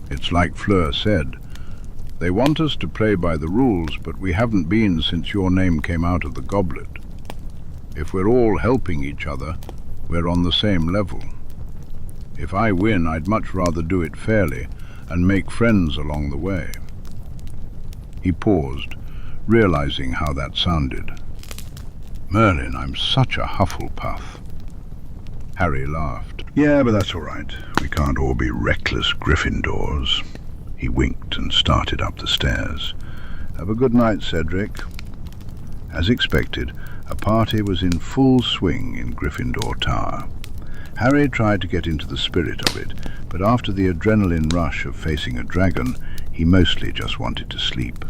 It's like Fleur said. They want us to play by the rules, but we haven't been since your name came out of the goblet. If we're all helping each other, we're on the same level. If I win, I'd much rather do it fairly and make friends along the way. He paused, realizing how that sounded. Merlin, I'm such a Hufflepuff. Harry laughed. Yeah, but that's all right. We can't all be reckless Gryffindors. He winked and started up the stairs. Have a good night, Cedric. As expected, a party was in full swing in Gryffindor Tower. Harry tried to get into the spirit of it, but after the adrenaline rush of facing a dragon, he mostly just wanted to sleep.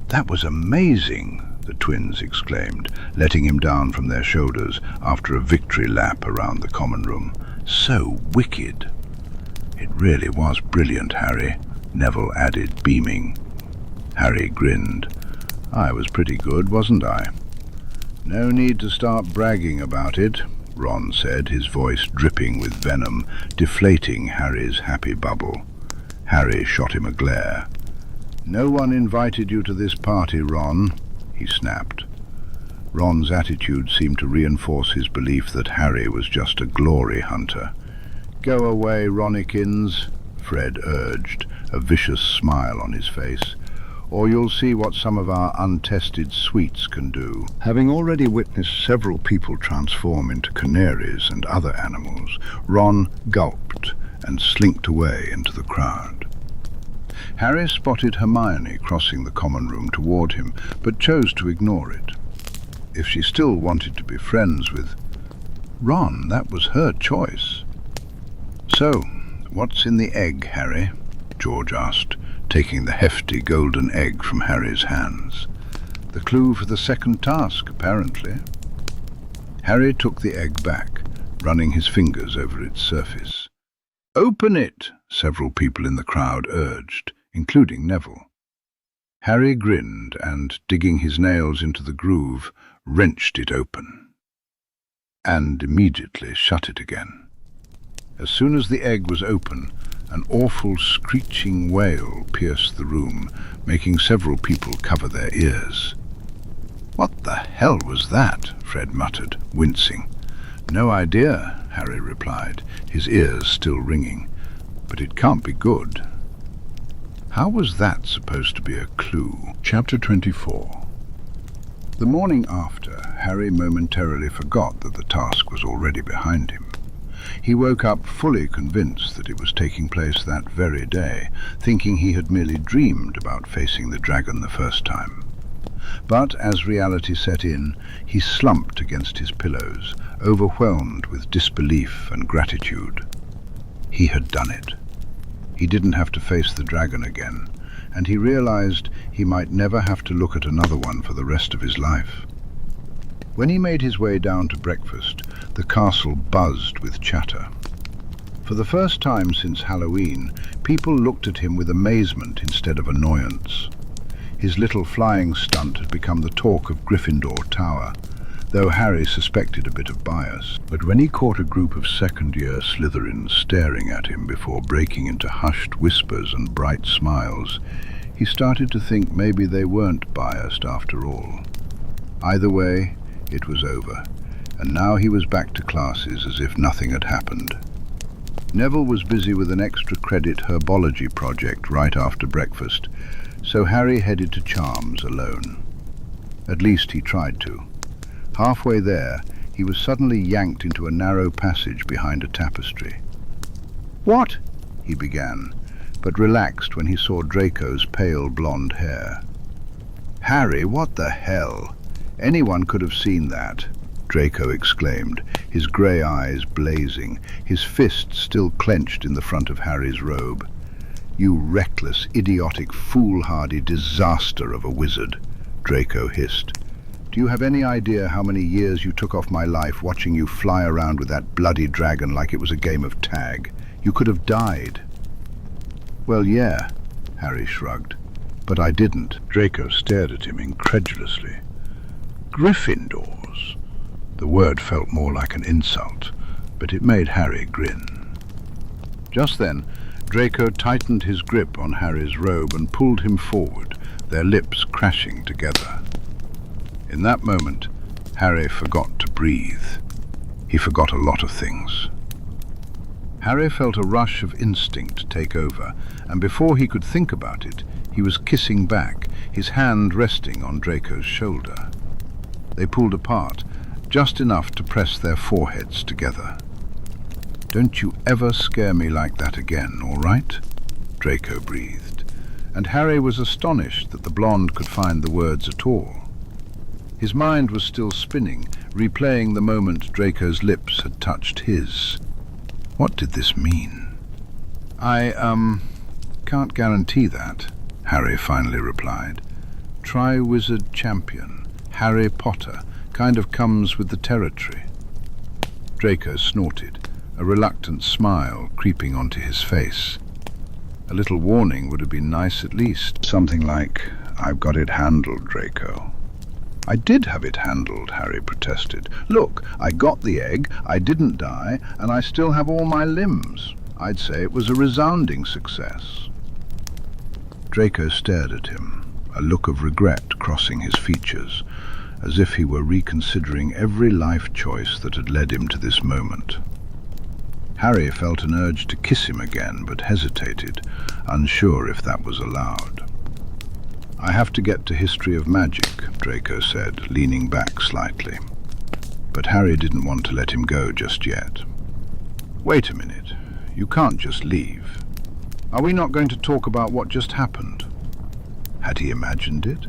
"That was amazing," the twins exclaimed, letting him down from their shoulders after a victory lap around the common room. "So wicked." "It really was brilliant, Harry," Neville added, beaming. Harry grinned. "I was pretty good, wasn't I?" "No need to start bragging about it," Ron said, his voice dripping with venom, deflating Harry's happy bubble. Harry shot him a glare. "No one invited you to this party, Ron," he snapped. Ron's attitude seemed to reinforce his belief that Harry was just a glory hunter. "Go away, Ronikins," Fred urged, a vicious smile on his face, "or you'll see what some of our untested sweets can do." Having already witnessed several people transform into canaries and other animals, Ron gulped and slinked away into the crowd. Harry spotted Hermione crossing the common room toward him, but chose to ignore it. If she still wanted to be friends with Ron, that was her choice. "So, what's in the egg, Harry?" George asked, taking the hefty golden egg from Harry's hands. "The clue for the second task, apparently." Harry took the egg back, running his fingers over its surface. "Open it," several people in the crowd urged, including Neville. Harry grinned and, digging his nails into the groove, wrenched it open, and immediately shut it again. As soon as the egg was open, an awful screeching wail pierced the room, making several people cover their ears. "What the hell was that?" Fred muttered, wincing. "No idea," Harry replied, his ears still ringing. "But it can't be good." How was that supposed to be a clue? Chapter 24. The morning after, Harry momentarily forgot that the task was already behind him. He woke up fully convinced that it was taking place that very day, thinking he had merely dreamed about facing the dragon the first time. But as reality set in, he slumped against his pillows, overwhelmed with disbelief and gratitude. He had done it. He didn't have to face the dragon again, and he realized he might never have to look at another one for the rest of his life. When he made his way down to breakfast, the castle buzzed with chatter. For the first time since Halloween, people looked at him with amazement instead of annoyance. His little flying stunt had become the talk of Gryffindor Tower, though Harry suspected a bit of bias. But when he caught a group of second-year Slytherins staring at him before breaking into hushed whispers and bright smiles, he started to think maybe they weren't biased after all. Either way, it was over, and now he was back to classes as if nothing had happened. Neville was busy with an extra credit herbology project right after breakfast, so Harry headed to Charms alone. At least he tried to. Halfway there, he was suddenly yanked into a narrow passage behind a tapestry. "What?" he began, but relaxed when he saw Draco's pale blonde hair. "Harry, what the hell? Anyone could have seen that," Draco exclaimed, his grey eyes blazing, his fist still clenched in the front of Harry's robe. "You reckless, idiotic, foolhardy disaster of a wizard," Draco hissed. "Do you have any idea how many years you took off my life watching you fly around with that bloody dragon like it was a game of tag? You could have died." "Well, yeah," Harry shrugged. "But I didn't." Draco stared at him incredulously. "Gryffindors?" The word felt more like an insult, but it made Harry grin. Just then, Draco tightened his grip on Harry's robe and pulled him forward, their lips crashing together. In that moment, Harry forgot to breathe. He forgot a lot of things. Harry felt a rush of instinct take over, and before he could think about it, he was kissing back, his hand resting on Draco's shoulder. They pulled apart, just enough to press their foreheads together. "Don't you ever scare me like that again, all right?" Draco breathed, and Harry was astonished that the blonde could find the words at all. His mind was still spinning, replaying the moment Draco's lips had touched his. What did this mean? I can't guarantee that, Harry finally replied. Triwizard champion, Harry Potter, kind of comes with the territory. Draco snorted, a reluctant smile creeping onto his face. A little warning would have been nice at least. Something like, "I've got it handled, Draco." "I did have it handled," Harry protested. "Look, I got the egg, I didn't die, and I still have all my limbs. I'd say it was a resounding success." Draco stared at him, a look of regret crossing his features, as if he were reconsidering every life choice that had led him to this moment. Harry felt an urge to kiss him again, but hesitated, unsure if that was allowed. "I have to get to History of Magic," Draco said, leaning back slightly. But Harry didn't want to let him go just yet. "Wait a minute. You can't just leave. Are we not going to talk about what just happened?" Had he imagined it?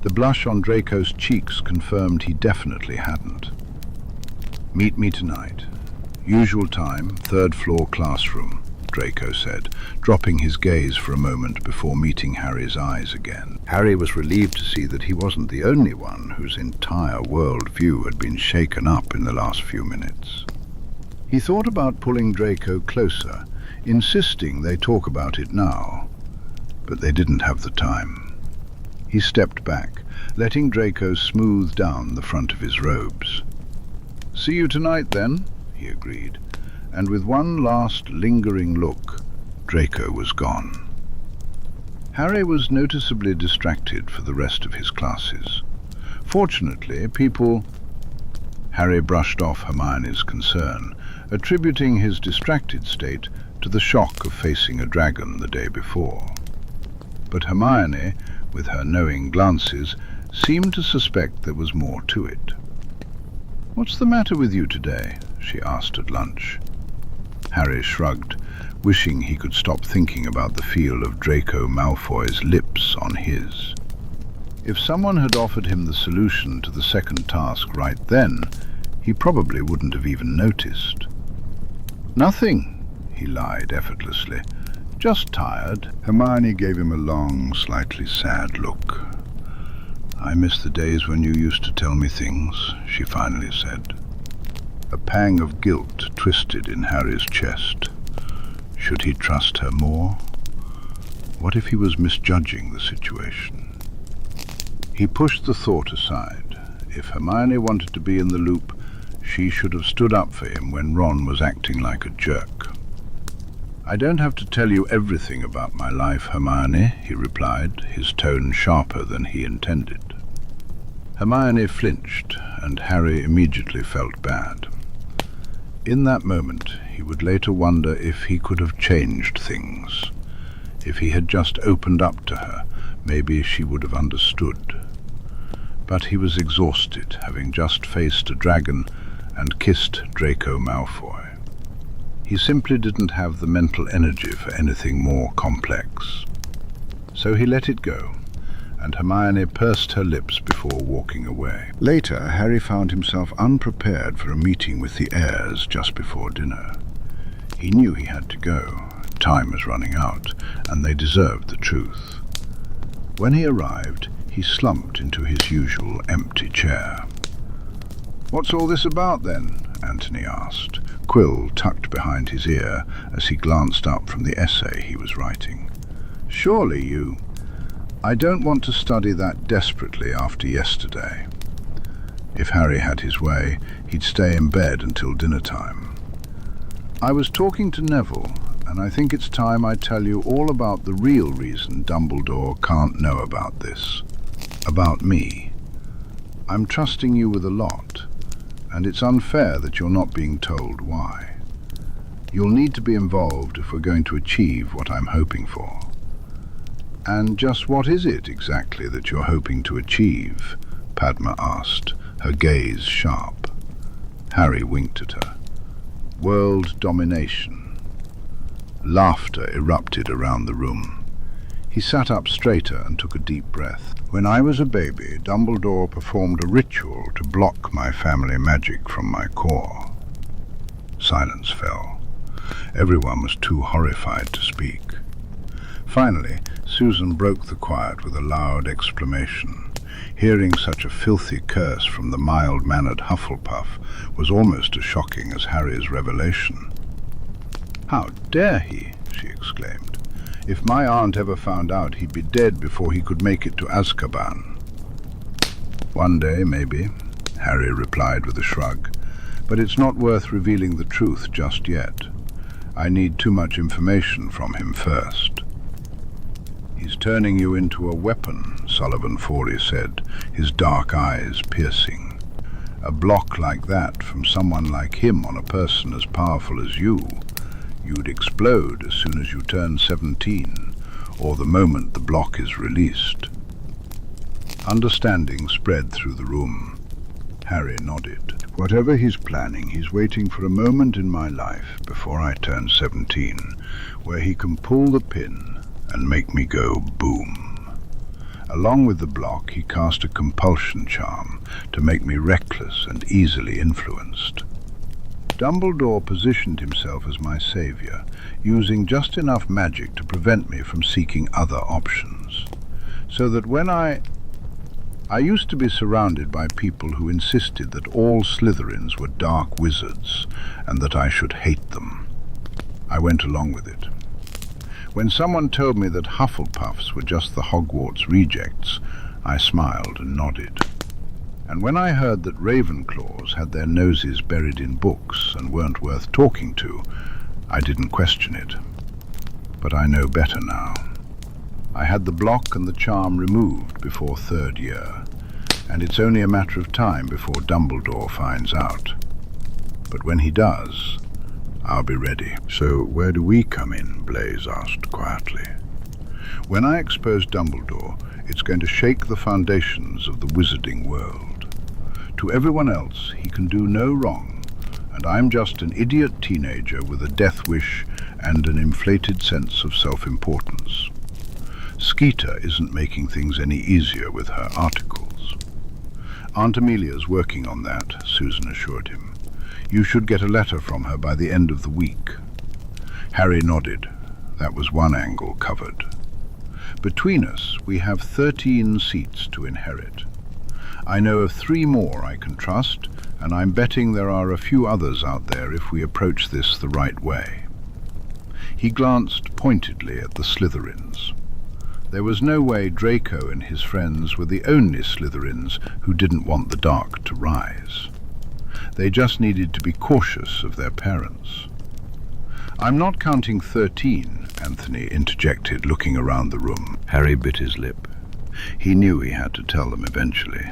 The blush on Draco's cheeks confirmed he definitely hadn't. "Meet me tonight. Usual time, 3rd floor classroom," Draco said, dropping his gaze for a moment before meeting Harry's eyes again. Harry was relieved to see that he wasn't the only one whose entire world-view had been shaken up in the last few minutes. He thought about pulling Draco closer, insisting they talk about it now, but they didn't have the time. He stepped back, letting Draco smooth down the front of his robes. "See you tonight, then," he agreed, and with one last lingering look, Draco was gone. Harry was noticeably distracted for the rest of his classes. Fortunately, Harry brushed off Hermione's concern, attributing his distracted state to the shock of facing a dragon the day before. But Hermione, with her knowing glances, seemed to suspect there was more to it. "What's the matter with you today?" she asked at lunch. Harry shrugged, wishing he could stop thinking about the feel of Draco Malfoy's lips on his. If someone had offered him the solution to the second task right then, he probably wouldn't have even noticed. "Nothing," he lied effortlessly. "Just tired." Hermione gave him a long, slightly sad look. "I miss the days when you used to tell me things," she finally said. A pang of guilt twisted in Harry's chest. Should he trust her more? What if he was misjudging the situation? He pushed the thought aside. If Hermione wanted to be in the loop, she should have stood up for him when Ron was acting like a jerk. "I don't have to tell you everything about my life, Hermione," he replied, his tone sharper than he intended. Hermione flinched, and Harry immediately felt bad. In that moment, he would later wonder if he could have changed things. If he had just opened up to her, maybe she would have understood. But he was exhausted, having just faced a dragon and kissed Draco Malfoy. He simply didn't have the mental energy for anything more complex. So he let it go, and Hermione pursed her lips before walking away. Later, Harry found himself unprepared for a meeting with the heirs just before dinner. He knew he had to go. Time was running out, and they deserved the truth. When he arrived, he slumped into his usual empty chair. "What's all this about, then?" Anthony asked, quill tucked behind his ear as he glanced up from the essay he was writing. "Surely you—" "I don't want to study that desperately after yesterday." If Harry had his way, he'd stay in bed until dinner time. "I was talking to Neville, and I think it's time I tell you all about the real reason Dumbledore can't know about this. About me. I'm trusting you with a lot, and it's unfair that you're not being told why. You'll need to be involved if we're going to achieve what I'm hoping for." "And just what is it exactly that you're hoping to achieve?" Padma asked, her gaze sharp. Harry winked at her. "World domination." Laughter erupted around the room. He sat up straighter and took a deep breath. When I was a baby, Dumbledore performed a ritual to block my family magic from my core. Silence fell. Everyone was too horrified to speak. Finally, Susan broke the quiet with a loud exclamation. Hearing such a filthy curse from the mild-mannered Hufflepuff was almost as shocking as Harry's revelation. "How dare he!" she exclaimed. "If my aunt ever found out, he'd be dead before he could make it to Azkaban." "One day, maybe," Harry replied with a shrug, "but it's not worth revealing the truth just yet. I need too much information from him first." "He's turning you into a weapon," Sullivan Forley said, his dark eyes piercing. "A block like that from someone like him on a person as powerful as you, you'd explode as soon as you turn 17, or the moment the block is released." Understanding spread through the room. Harry nodded. "Whatever he's planning, he's waiting for a moment in my life, before I turn 17, where he can pull the pin and make me go boom. Along with the block, he cast a compulsion charm to make me reckless and easily influenced. Dumbledore positioned himself as my savior, using just enough magic to prevent me from seeking other options. So that when I used to be surrounded by people who insisted that all Slytherins were dark wizards and that I should hate them. I went along with it. When someone told me that Hufflepuffs were just the Hogwarts rejects, I smiled and nodded. And when I heard that Ravenclaws had their noses buried in books and weren't worth talking to, I didn't question it. But I know better now. I had the block and the charm removed before 3rd year, and it's only a matter of time before Dumbledore finds out. But when he does, I'll be ready. "So where do we come in?" Blaise asked quietly. "When I expose Dumbledore, it's going to shake the foundations of the wizarding world. To everyone else, he can do no wrong, and I'm just an idiot teenager with a death wish and an inflated sense of self-importance. Skeeter isn't making things any easier with her articles." "Aunt Amelia's working on that," Susan assured him. "You should get a letter from her by the end of the week." Harry nodded. That was one angle covered. "Between us, we have 13 seats to inherit. I know of 3 more I can trust, and I'm betting there are a few others out there if we approach this the right way." He glanced pointedly at the Slytherins. There was no way Draco and his friends were the only Slytherins who didn't want the dark to rise. They just needed to be cautious of their parents. "I'm not counting 13, Anthony interjected, looking around the room. Harry bit his lip. He knew he had to tell them eventually.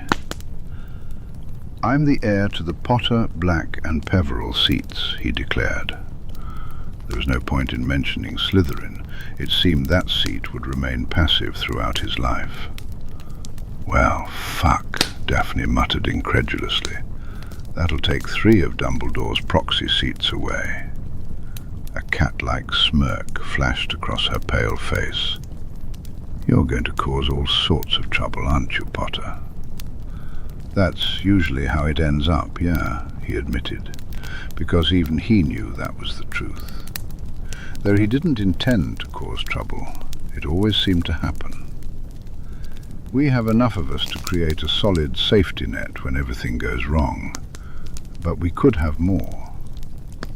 "I'm the heir to the Potter, Black and Peverell seats," he declared. There was no point in mentioning Slytherin. It seemed that seat would remain passive throughout his life. "Well, fuck," Daphne muttered incredulously. "That'll take 3 of Dumbledore's proxy seats away." A cat-like smirk flashed across her pale face. "You're going to cause all sorts of trouble, aren't you, Potter?" "That's usually how it ends up, yeah," he admitted, because even he knew that was the truth. Though he didn't intend to cause trouble, it always seemed to happen. "We have enough of us to create a solid safety net when everything goes wrong. But we could have more.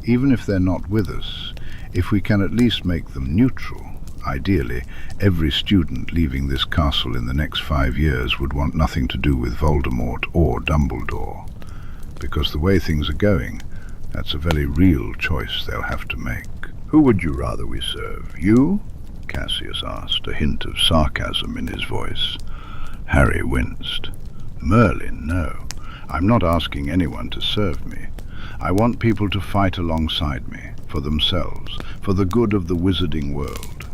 Even if they're not with us, if we can at least make them neutral. Ideally, every student leaving this castle in the next 5 years would want nothing to do with Voldemort or Dumbledore. Because the way things are going, that's a very real choice they'll have to make." "Who would you rather we serve? You?" Cassius asked, a hint of sarcasm in his voice. Harry winced. "Merlin, no. I'm not asking anyone to serve me. I want people to fight alongside me, for themselves, for the good of the wizarding world."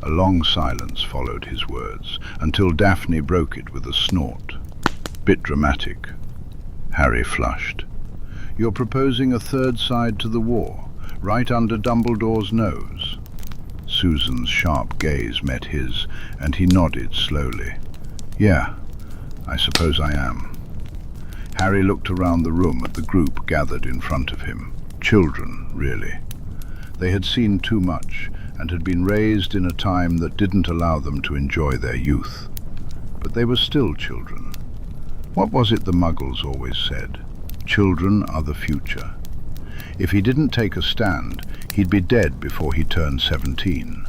A long silence followed his words, until Daphne broke it with a snort. "Bit dramatic." Harry flushed. "You're proposing a third side to the war, right under Dumbledore's nose?" Susan's sharp gaze met his, and he nodded slowly. "Yeah, I suppose I am." Harry looked around the room at the group gathered in front of him. Children, really. They had seen too much, and had been raised in a time that didn't allow them to enjoy their youth. But they were still children. What was it the Muggles always said? Children are the future. If he didn't take a stand, he'd be dead before he turned 17.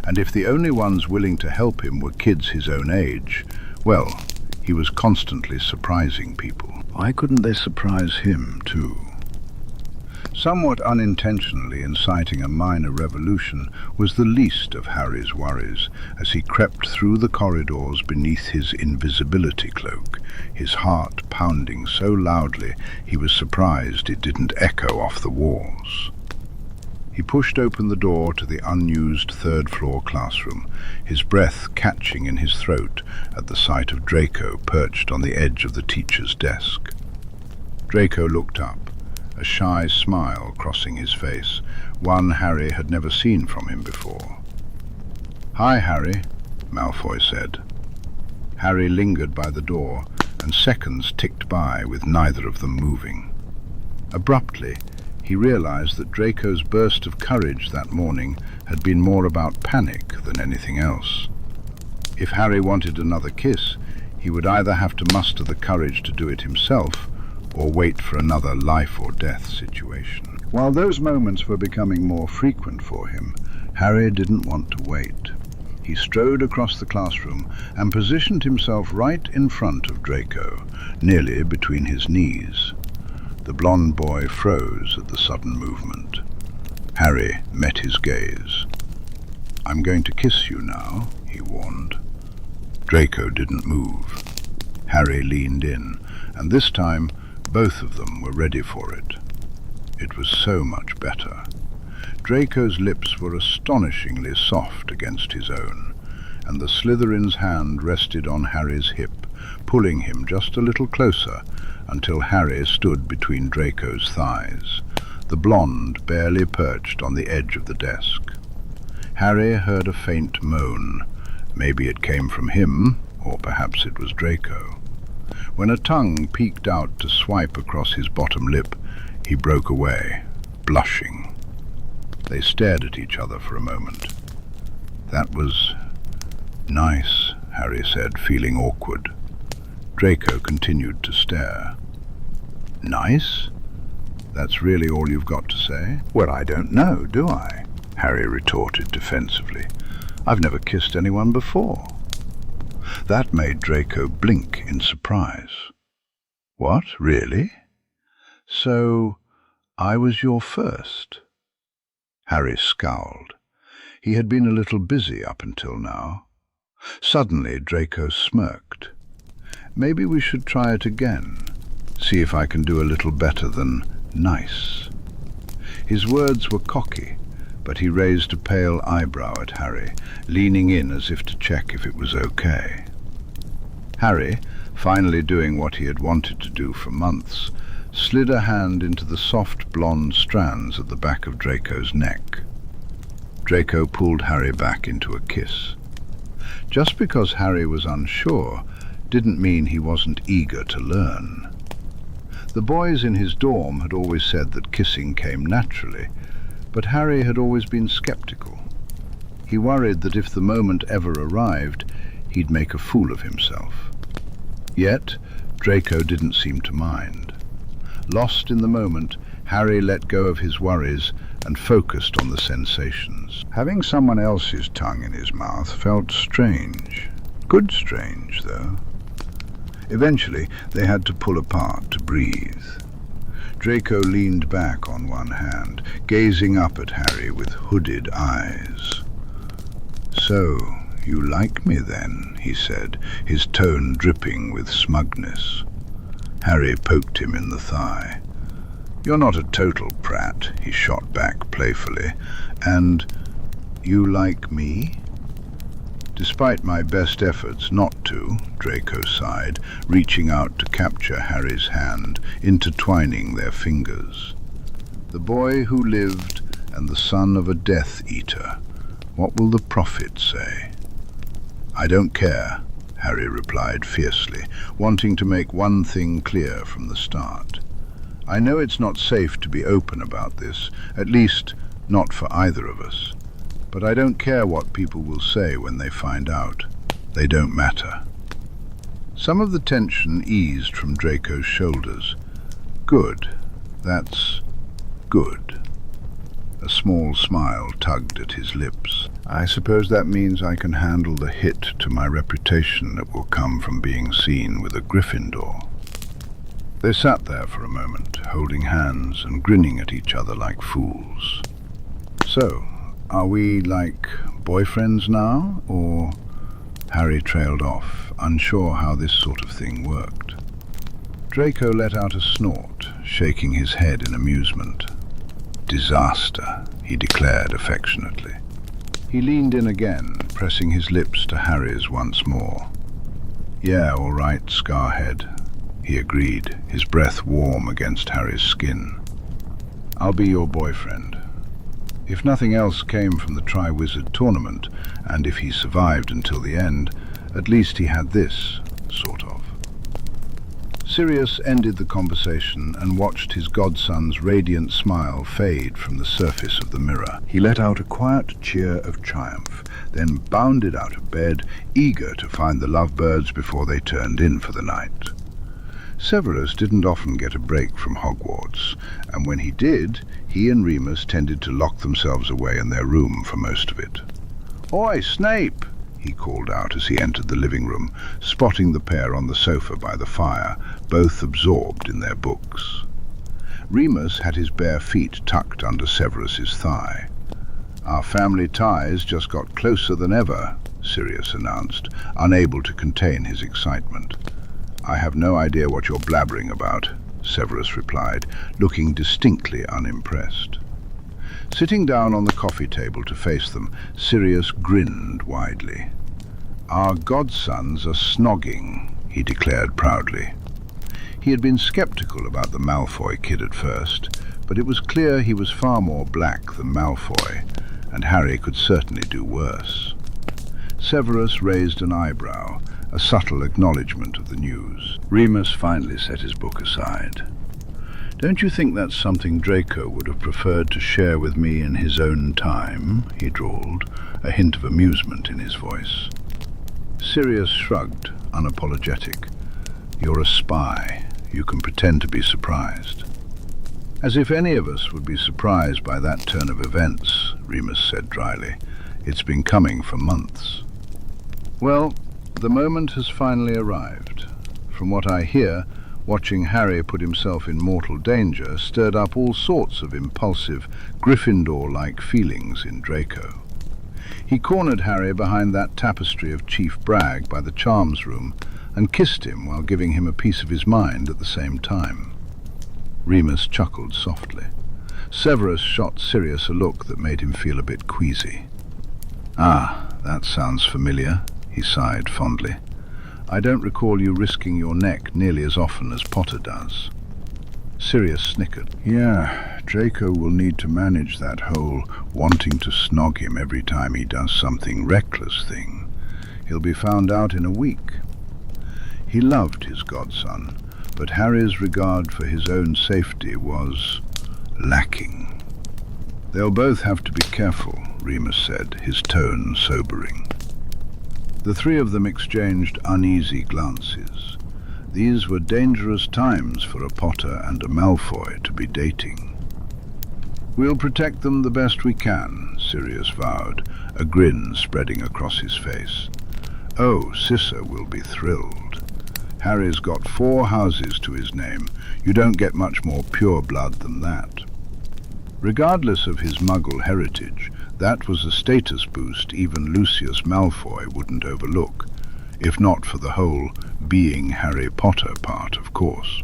And if the only ones willing to help him were kids his own age, well, he was constantly surprising people. Why couldn't they surprise him, too? Somewhat unintentionally inciting a minor revolution was the least of Harry's worries as he crept through the corridors beneath his invisibility cloak, his heart pounding so loudly he was surprised it didn't echo off the walls. He pushed open the door to the unused third-floor classroom, his breath catching in his throat at the sight of Draco perched on the edge of the teacher's desk. Draco looked up, a shy smile crossing his face, one Harry had never seen from him before. "Hi, Harry," Malfoy said. Harry lingered by the door, and seconds ticked by with neither of them moving. Abruptly, he realized that Draco's burst of courage that morning had been more about panic than anything else. If Harry wanted another kiss, he would either have to muster the courage to do it himself, or wait for another life-or-death situation. While those moments were becoming more frequent for him, Harry didn't want to wait. He strode across the classroom and positioned himself right in front of Draco, nearly between his knees. The blonde boy froze at the sudden movement. Harry met his gaze. "I'm going to kiss you now," he warned. Draco didn't move. Harry leaned in, and this time both of them were ready for it. It was so much better. Draco's lips were astonishingly soft against his own, and the Slytherin's hand rested on Harry's hip, pulling him just a little closer until Harry stood between Draco's thighs, the blonde barely perched on the edge of the desk. Harry heard a faint moan. Maybe it came from him, or perhaps it was Draco. When a tongue peeked out to swipe across his bottom lip, he broke away, blushing. They stared at each other for a moment. "That was nice," Harry said, feeling awkward. Draco continued to stare. "Nice? That's really all you've got to say?" "Well, I don't know, do I?" Harry retorted defensively. "I've never kissed anyone before." That made Draco blink in surprise. "What, really? So, I was your first?" Harry scowled. He had been a little busy up until now. Suddenly, Draco smirked. "Maybe we should try it again. See if I can do a little better than nice." His words were cocky, but he raised a pale eyebrow at Harry, leaning in as if to check if it was okay. Harry, finally doing what he had wanted to do for months, slid a hand into the soft blonde strands at the back of Draco's neck. Draco pulled Harry back into a kiss. Just because Harry was unsure didn't mean he wasn't eager to learn. The boys in his dorm had always said that kissing came naturally, but Harry had always been skeptical. He worried that if the moment ever arrived, he'd make a fool of himself. Yet, Draco didn't seem to mind. Lost in the moment, Harry let go of his worries and focused on the sensations. Having someone else's tongue in his mouth felt strange. Good strange, though. Eventually, they had to pull apart to breathe. Draco leaned back on one hand, gazing up at Harry with hooded eyes. "So, you like me then?" he said, his tone dripping with smugness. Harry poked him in the thigh. "You're not a total prat," he shot back playfully. "And you like me?" "Despite my best efforts not to," Draco sighed, reaching out to capture Harry's hand, intertwining their fingers. "The boy who lived and the son of a Death Eater. What will the prophet say? I don't care, Harry replied fiercely, wanting to make one thing clear from the start. I know it's not safe to be open about this, at least not for either of us. But I don't care what people will say when they find out. They don't matter. Some of the tension eased from Draco's shoulders. Good. That's good. A small smile tugged at his lips. I suppose that means I can handle the hit to my reputation that will come from being seen with a Gryffindor. They sat there for a moment, holding hands and grinning at each other like fools. So, are we like boyfriends now, or... Harry trailed off, unsure how this sort of thing worked. Draco let out a snort, shaking his head in amusement. Disaster, he declared affectionately. He leaned in again, pressing his lips to Harry's once more. Yeah, all right, Scarhead, he agreed, his breath warm against Harry's skin. I'll be your boyfriend. If nothing else came from the Triwizard Tournament, and if he survived until the end, at least he had this, sort of. Sirius ended the conversation and watched his godson's radiant smile fade from the surface of the mirror. He let out a quiet cheer of triumph, then bounded out of bed, eager to find the lovebirds before they turned in for the night. Severus didn't often get a break from Hogwarts, and when he did, he and Remus tended to lock themselves away in their room for most of it. "Oi, Snape!" he called out as he entered the living room, spotting the pair on the sofa by the fire, both absorbed in their books. Remus had his bare feet tucked under Severus's thigh. "Our family ties just got closer than ever," Sirius announced, unable to contain his excitement. "I have no idea what you're blabbering about," Severus replied, looking distinctly unimpressed. Sitting down on the coffee table to face them, Sirius grinned widely. "Our godsons are snogging," he declared proudly. He had been skeptical about the Malfoy kid at first, but it was clear he was far more black than Malfoy, and Harry could certainly do worse. Severus raised an eyebrow, a subtle acknowledgement of the news. Remus finally set his book aside. "Don't you think that's something Draco would have preferred to share with me in his own time?" he drawled, a hint of amusement in his voice. Sirius shrugged, unapologetic. "You're a spy. You can pretend to be surprised." "As if any of us would be surprised by that turn of events," Remus said dryly. "It's been coming for months." "Well, the moment has finally arrived. From what I hear, watching Harry put himself in mortal danger stirred up all sorts of impulsive, Gryffindor-like feelings in Draco. He cornered Harry behind that tapestry of Chief Bragg by the charms room and kissed him while giving him a piece of his mind at the same time. Remus chuckled softly. Severus shot Sirius a look that made him feel a bit queasy. "Ah, that sounds familiar," he sighed fondly. "I don't recall you risking your neck nearly as often as Potter does." Sirius snickered. "Yeah, Draco will need to manage that whole wanting to snog him every time he does something reckless thing. He'll be found out in a week." He loved his godson, but Harry's regard for his own safety was lacking. "They'll both have to be careful," Remus said, his tone sobering. The three of them exchanged uneasy glances. These were dangerous times for a Potter and a Malfoy to be dating. "We'll protect them the best we can," Sirius vowed, a grin spreading across his face. "Oh, Cissa will be thrilled. Harry's got 4 houses to his name. You don't get much more pure blood than that." Regardless of his Muggle heritage, that was a status boost even Lucius Malfoy wouldn't overlook, if not for the whole being Harry Potter part, of course.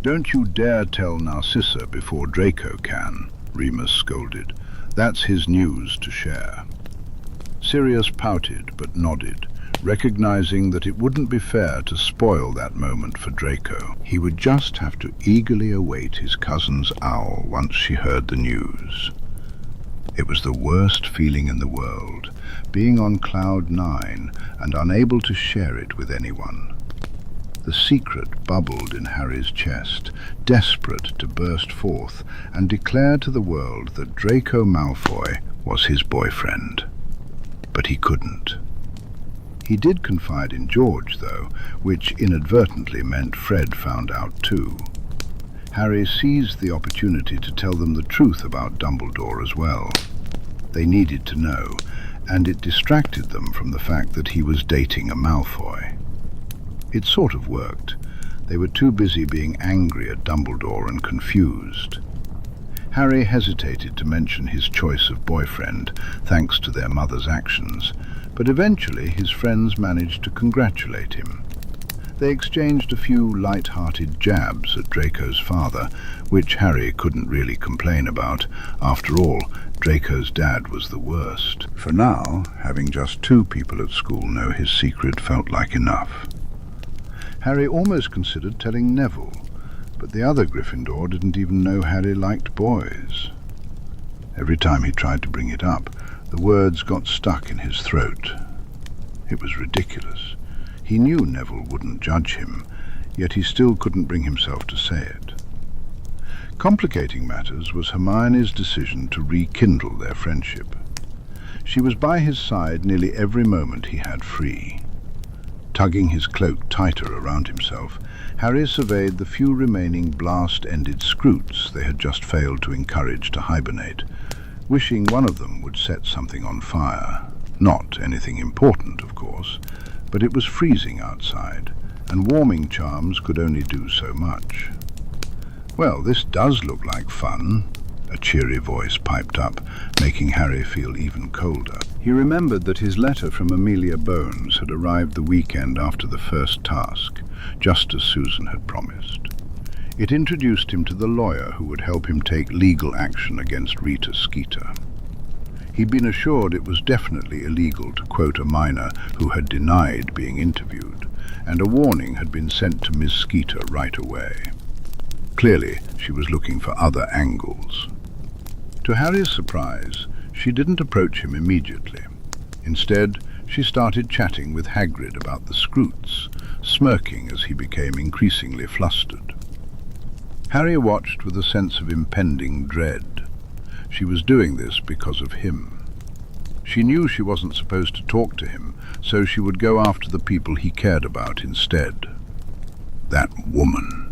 "Don't you dare tell Narcissa before Draco can," Remus scolded. "That's his news to share." Sirius pouted but nodded, recognizing that it wouldn't be fair to spoil that moment for Draco. He would just have to eagerly await his cousin's owl once she heard the news. It was the worst feeling in the world, being on cloud 9 and unable to share it with anyone. The secret bubbled in Harry's chest, desperate to burst forth and declare to the world that Draco Malfoy was his boyfriend. But he couldn't. He did confide in George, though, which inadvertently meant Fred found out too. Harry seized the opportunity to tell them the truth about Dumbledore as well. They needed to know, and it distracted them from the fact that he was dating a Malfoy. It sort of worked. They were too busy being angry at Dumbledore and confused. Harry hesitated to mention his choice of boyfriend, thanks to their mother's actions, but eventually his friends managed to congratulate him. They exchanged a few light-hearted jabs at Draco's father, which Harry couldn't really complain about. After all, Draco's dad was the worst. For now, having just 2 people at school know his secret felt like enough. Harry almost considered telling Neville, but the other Gryffindor didn't even know Harry liked boys. Every time he tried to bring it up, the words got stuck in his throat. It was ridiculous. He knew Neville wouldn't judge him, yet he still couldn't bring himself to say it. Complicating matters was Hermione's decision to rekindle their friendship. She was by his side nearly every moment he had free. Tugging his cloak tighter around himself, Harry surveyed the few remaining blast-ended Scroots they had just failed to encourage to hibernate, wishing one of them would set something on fire. Not anything important, of course, but it was freezing outside, and warming charms could only do so much. "Well, this does look like fun," a cheery voice piped up, making Harry feel even colder. He remembered that his letter from Amelia Bones had arrived the weekend after the first task, just as Susan had promised. It introduced him to the lawyer who would help him take legal action against Rita Skeeter. He'd been assured it was definitely illegal to quote a minor who had denied being interviewed, and a warning had been sent to Miss Skeeter right away. Clearly, she was looking for other angles. To Harry's surprise, she didn't approach him immediately. Instead, she started chatting with Hagrid about the Scroots, smirking as he became increasingly flustered. Harry watched with a sense of impending dread. She was doing this because of him. She knew she wasn't supposed to talk to him, so she would go after the people he cared about instead. That woman.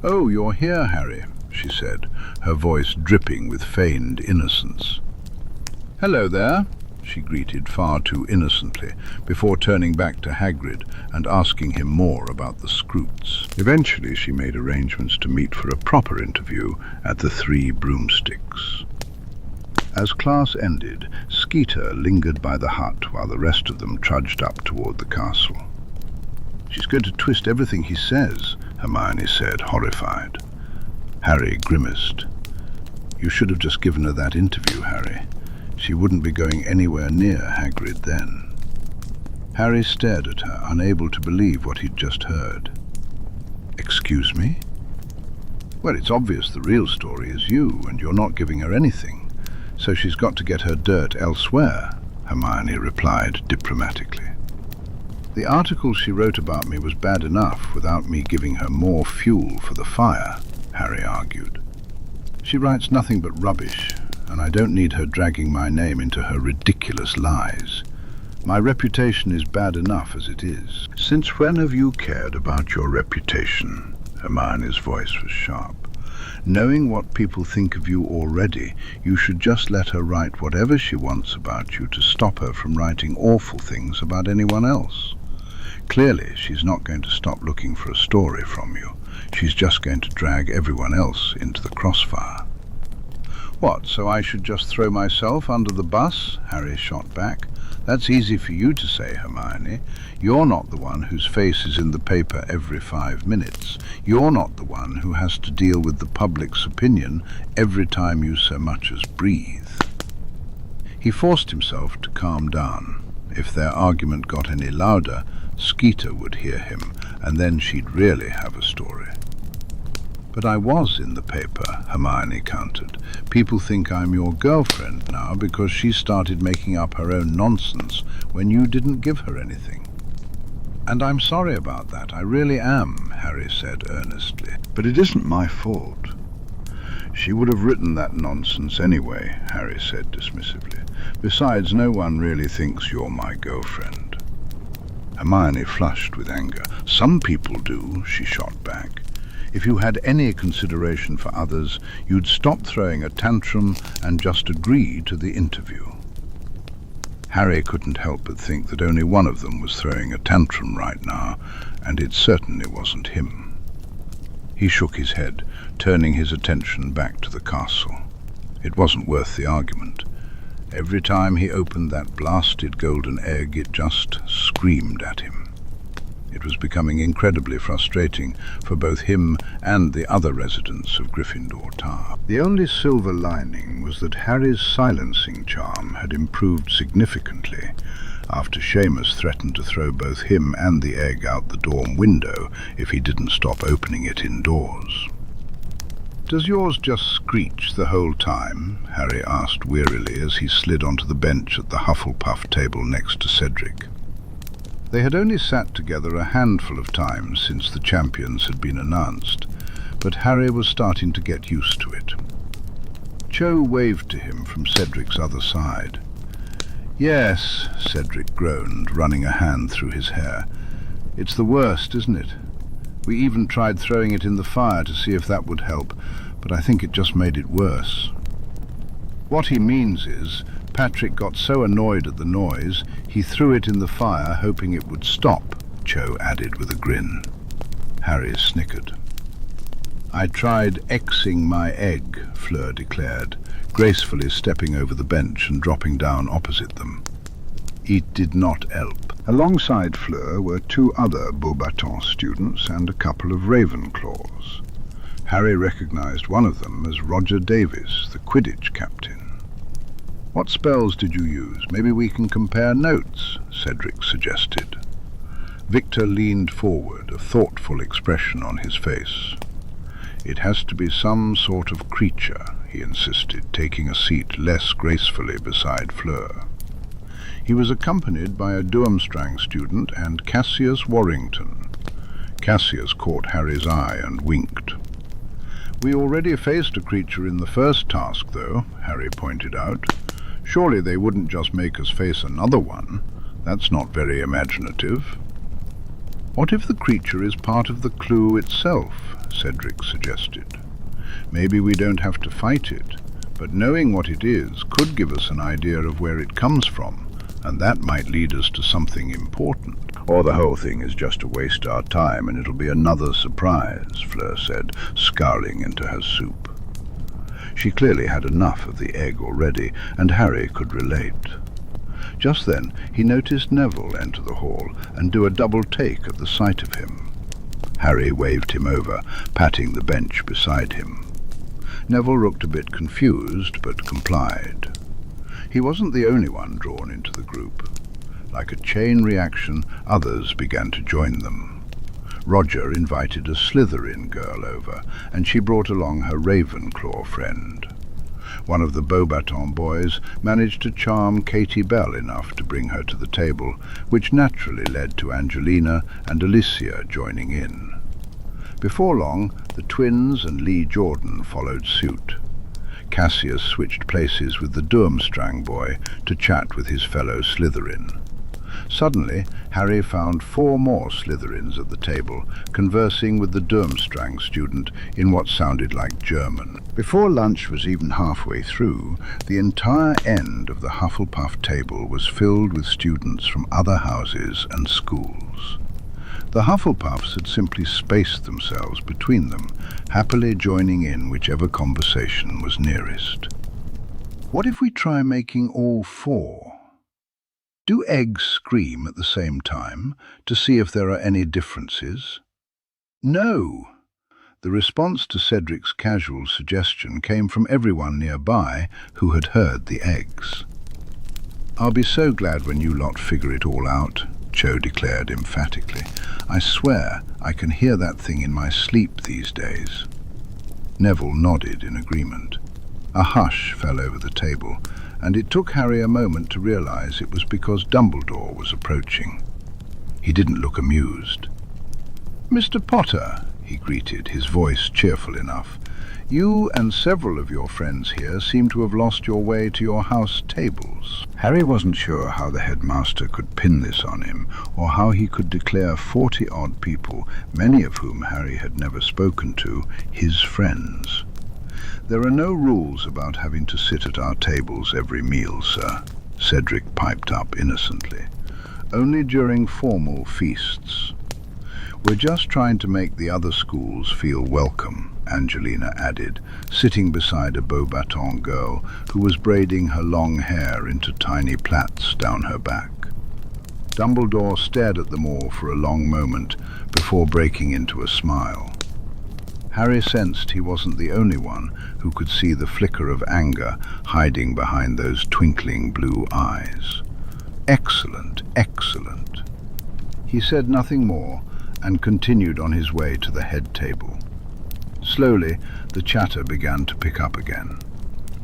"Oh, you're here, Harry," she said, her voice dripping with feigned innocence. "Hello there," she greeted far too innocently, before turning back to Hagrid and asking him more about the Scroots. Eventually she made arrangements to meet for a proper interview at the Three Broomsticks. As class ended, Skeeter lingered by the hut while the rest of them trudged up toward the castle. "She's going to twist everything he says," Hermione said, horrified. Harry grimaced. "You should have just given her that interview, Harry. She wouldn't be going anywhere near Hagrid then." Harry stared at her, unable to believe what he'd just heard. "Excuse me?" "Well, it's obvious the real story is you, and you're not giving her anything, so she's got to get her dirt elsewhere," Hermione replied diplomatically. "The article she wrote about me was bad enough without me giving her more fuel for the fire," Harry argued. "She writes nothing but rubbish, and I don't need her dragging my name into her ridiculous lies. My reputation is bad enough as it is." "Since when have you cared about your reputation?" Hermione's voice was sharp. "Knowing what people think of you already, you should just let her write whatever she wants about you to stop her from writing awful things about anyone else. Clearly, she's not going to stop looking for a story from you. She's just going to drag everyone else into the crossfire." "What, so I should just throw myself under the bus?" Harry shot back. "That's easy for you to say, Hermione. You're not the one whose face is in the paper every 5 minutes. You're not the one who has to deal with the public's opinion every time you so much as breathe." He forced himself to calm down. If their argument got any louder, Skeeter would hear him, and then she'd really have a story. But I was in the paper, Hermione countered. People think I'm your girlfriend now because she started making up her own nonsense when you didn't give her anything. And I'm sorry about that, I really am, Harry said earnestly. But it isn't my fault. She would have written that nonsense anyway, Harry said dismissively. Besides, no one really thinks you're my girlfriend. Hermione flushed with anger. Some people do, she shot back. If you had any consideration for others, you'd stop throwing a tantrum and just agree to the interview. Harry couldn't help but think that only one of them was throwing a tantrum right now, and it certainly wasn't him. He shook his head, turning his attention back to the castle. It wasn't worth the argument. Every time he opened that blasted golden egg, it just screamed at him. It was becoming incredibly frustrating for both him and the other residents of Gryffindor Tower. The only silver lining was that Harry's silencing charm had improved significantly after Seamus threatened to throw both him and the egg out the dorm window if he didn't stop opening it indoors. "Does yours just screech the whole time?" Harry asked wearily as he slid onto the bench at the Hufflepuff table next to Cedric. They had only sat together a handful of times since the champions had been announced, but Harry was starting to get used to it. Cho waved to him from Cedric's other side. "Yes," Cedric groaned, running a hand through his hair. "It's the worst, isn't it? We even tried throwing it in the fire to see if that would help, but I think it just made it worse." "What he means is, Patrick got so annoyed at the noise, he threw it in the fire hoping it would stop," Cho added with a grin. Harry snickered. "I tried Xing my egg," Fleur declared, gracefully stepping over the bench and dropping down opposite them. It did not help. Alongside Fleur were two other Beauxbatons students and a couple of Ravenclaws. Harry recognized one of them as Roger Davis, the Quidditch captain. "What spells did you use? Maybe we can compare notes," Cedric suggested. Victor leaned forward, a thoughtful expression on his face. "It has to be some sort of creature," he insisted, taking a seat less gracefully beside Fleur. He was accompanied by a Durmstrang student and Cassius Warrington. Cassius caught Harry's eye and winked. "We already faced a creature in the first task, though," Harry pointed out. "Surely they wouldn't just make us face another one. That's not very imaginative." "What if the creature is part of the clue itself?" Cedric suggested. "Maybe we don't have to fight it, but knowing what it is could give us an idea of where it comes from, and that might lead us to something important." "Or the whole thing is just to waste our time and it'll be another surprise," Fleur said, scowling into her soup. She clearly had enough of the egg already, and Harry could relate. Just then he noticed Neville enter the hall and do a double take at the sight of him. Harry waved him over, patting the bench beside him. Neville looked a bit confused, but complied. He wasn't the only one drawn into the group. Like a chain reaction, others began to join them. Roger invited a Slytherin girl over, and she brought along her Ravenclaw friend. One of the Beauxbatons boys managed to charm Katie Bell enough to bring her to the table, which naturally led to Angelina and Alicia joining in. Before long, the twins and Lee Jordan followed suit. Cassius switched places with the Durmstrang boy to chat with his fellow Slytherin. Suddenly, Harry found 4 more Slytherins at the table, conversing with the Durmstrang student in what sounded like German. Before lunch was even halfway through, the entire end of the Hufflepuff table was filled with students from other houses and schools. The Hufflepuffs had simply spaced themselves between them, happily joining in whichever conversation was nearest. "What if we try making all 4? Do eggs scream at the same time, to see if there are any differences?" "No!" The response to Cedric's casual suggestion came from everyone nearby who had heard the eggs. "I'll be so glad when you lot figure it all out," Cho declared emphatically. "I swear I can hear that thing in my sleep these days." Neville nodded in agreement. A hush fell over the table, and it took Harry a moment to realize it was because Dumbledore was approaching. He didn't look amused. "Mr. Potter," he greeted, his voice cheerful enough, "you and several of your friends here seem to have lost your way to your house tables." Harry wasn't sure how the headmaster could pin this on him, or how he could declare 40-odd people, many of whom Harry had never spoken to, his friends. "There are no rules about having to sit at our tables every meal, sir," Cedric piped up innocently. "Only during formal feasts. We're just trying to make the other schools feel welcome," Angelina added, sitting beside a Beauxbatons girl who was braiding her long hair into tiny plaits down her back. Dumbledore stared at them all for a long moment before breaking into a smile. Harry sensed he wasn't the only one who could see the flicker of anger hiding behind those twinkling blue eyes. "Excellent, excellent." He said nothing more and continued on his way to the head table. Slowly, the chatter began to pick up again.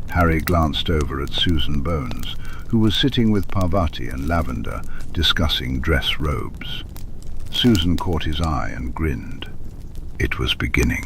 Harry glanced over at Susan Bones, who was sitting with Parvati and Lavender, discussing dress robes. Susan caught his eye and grinned. It was beginning.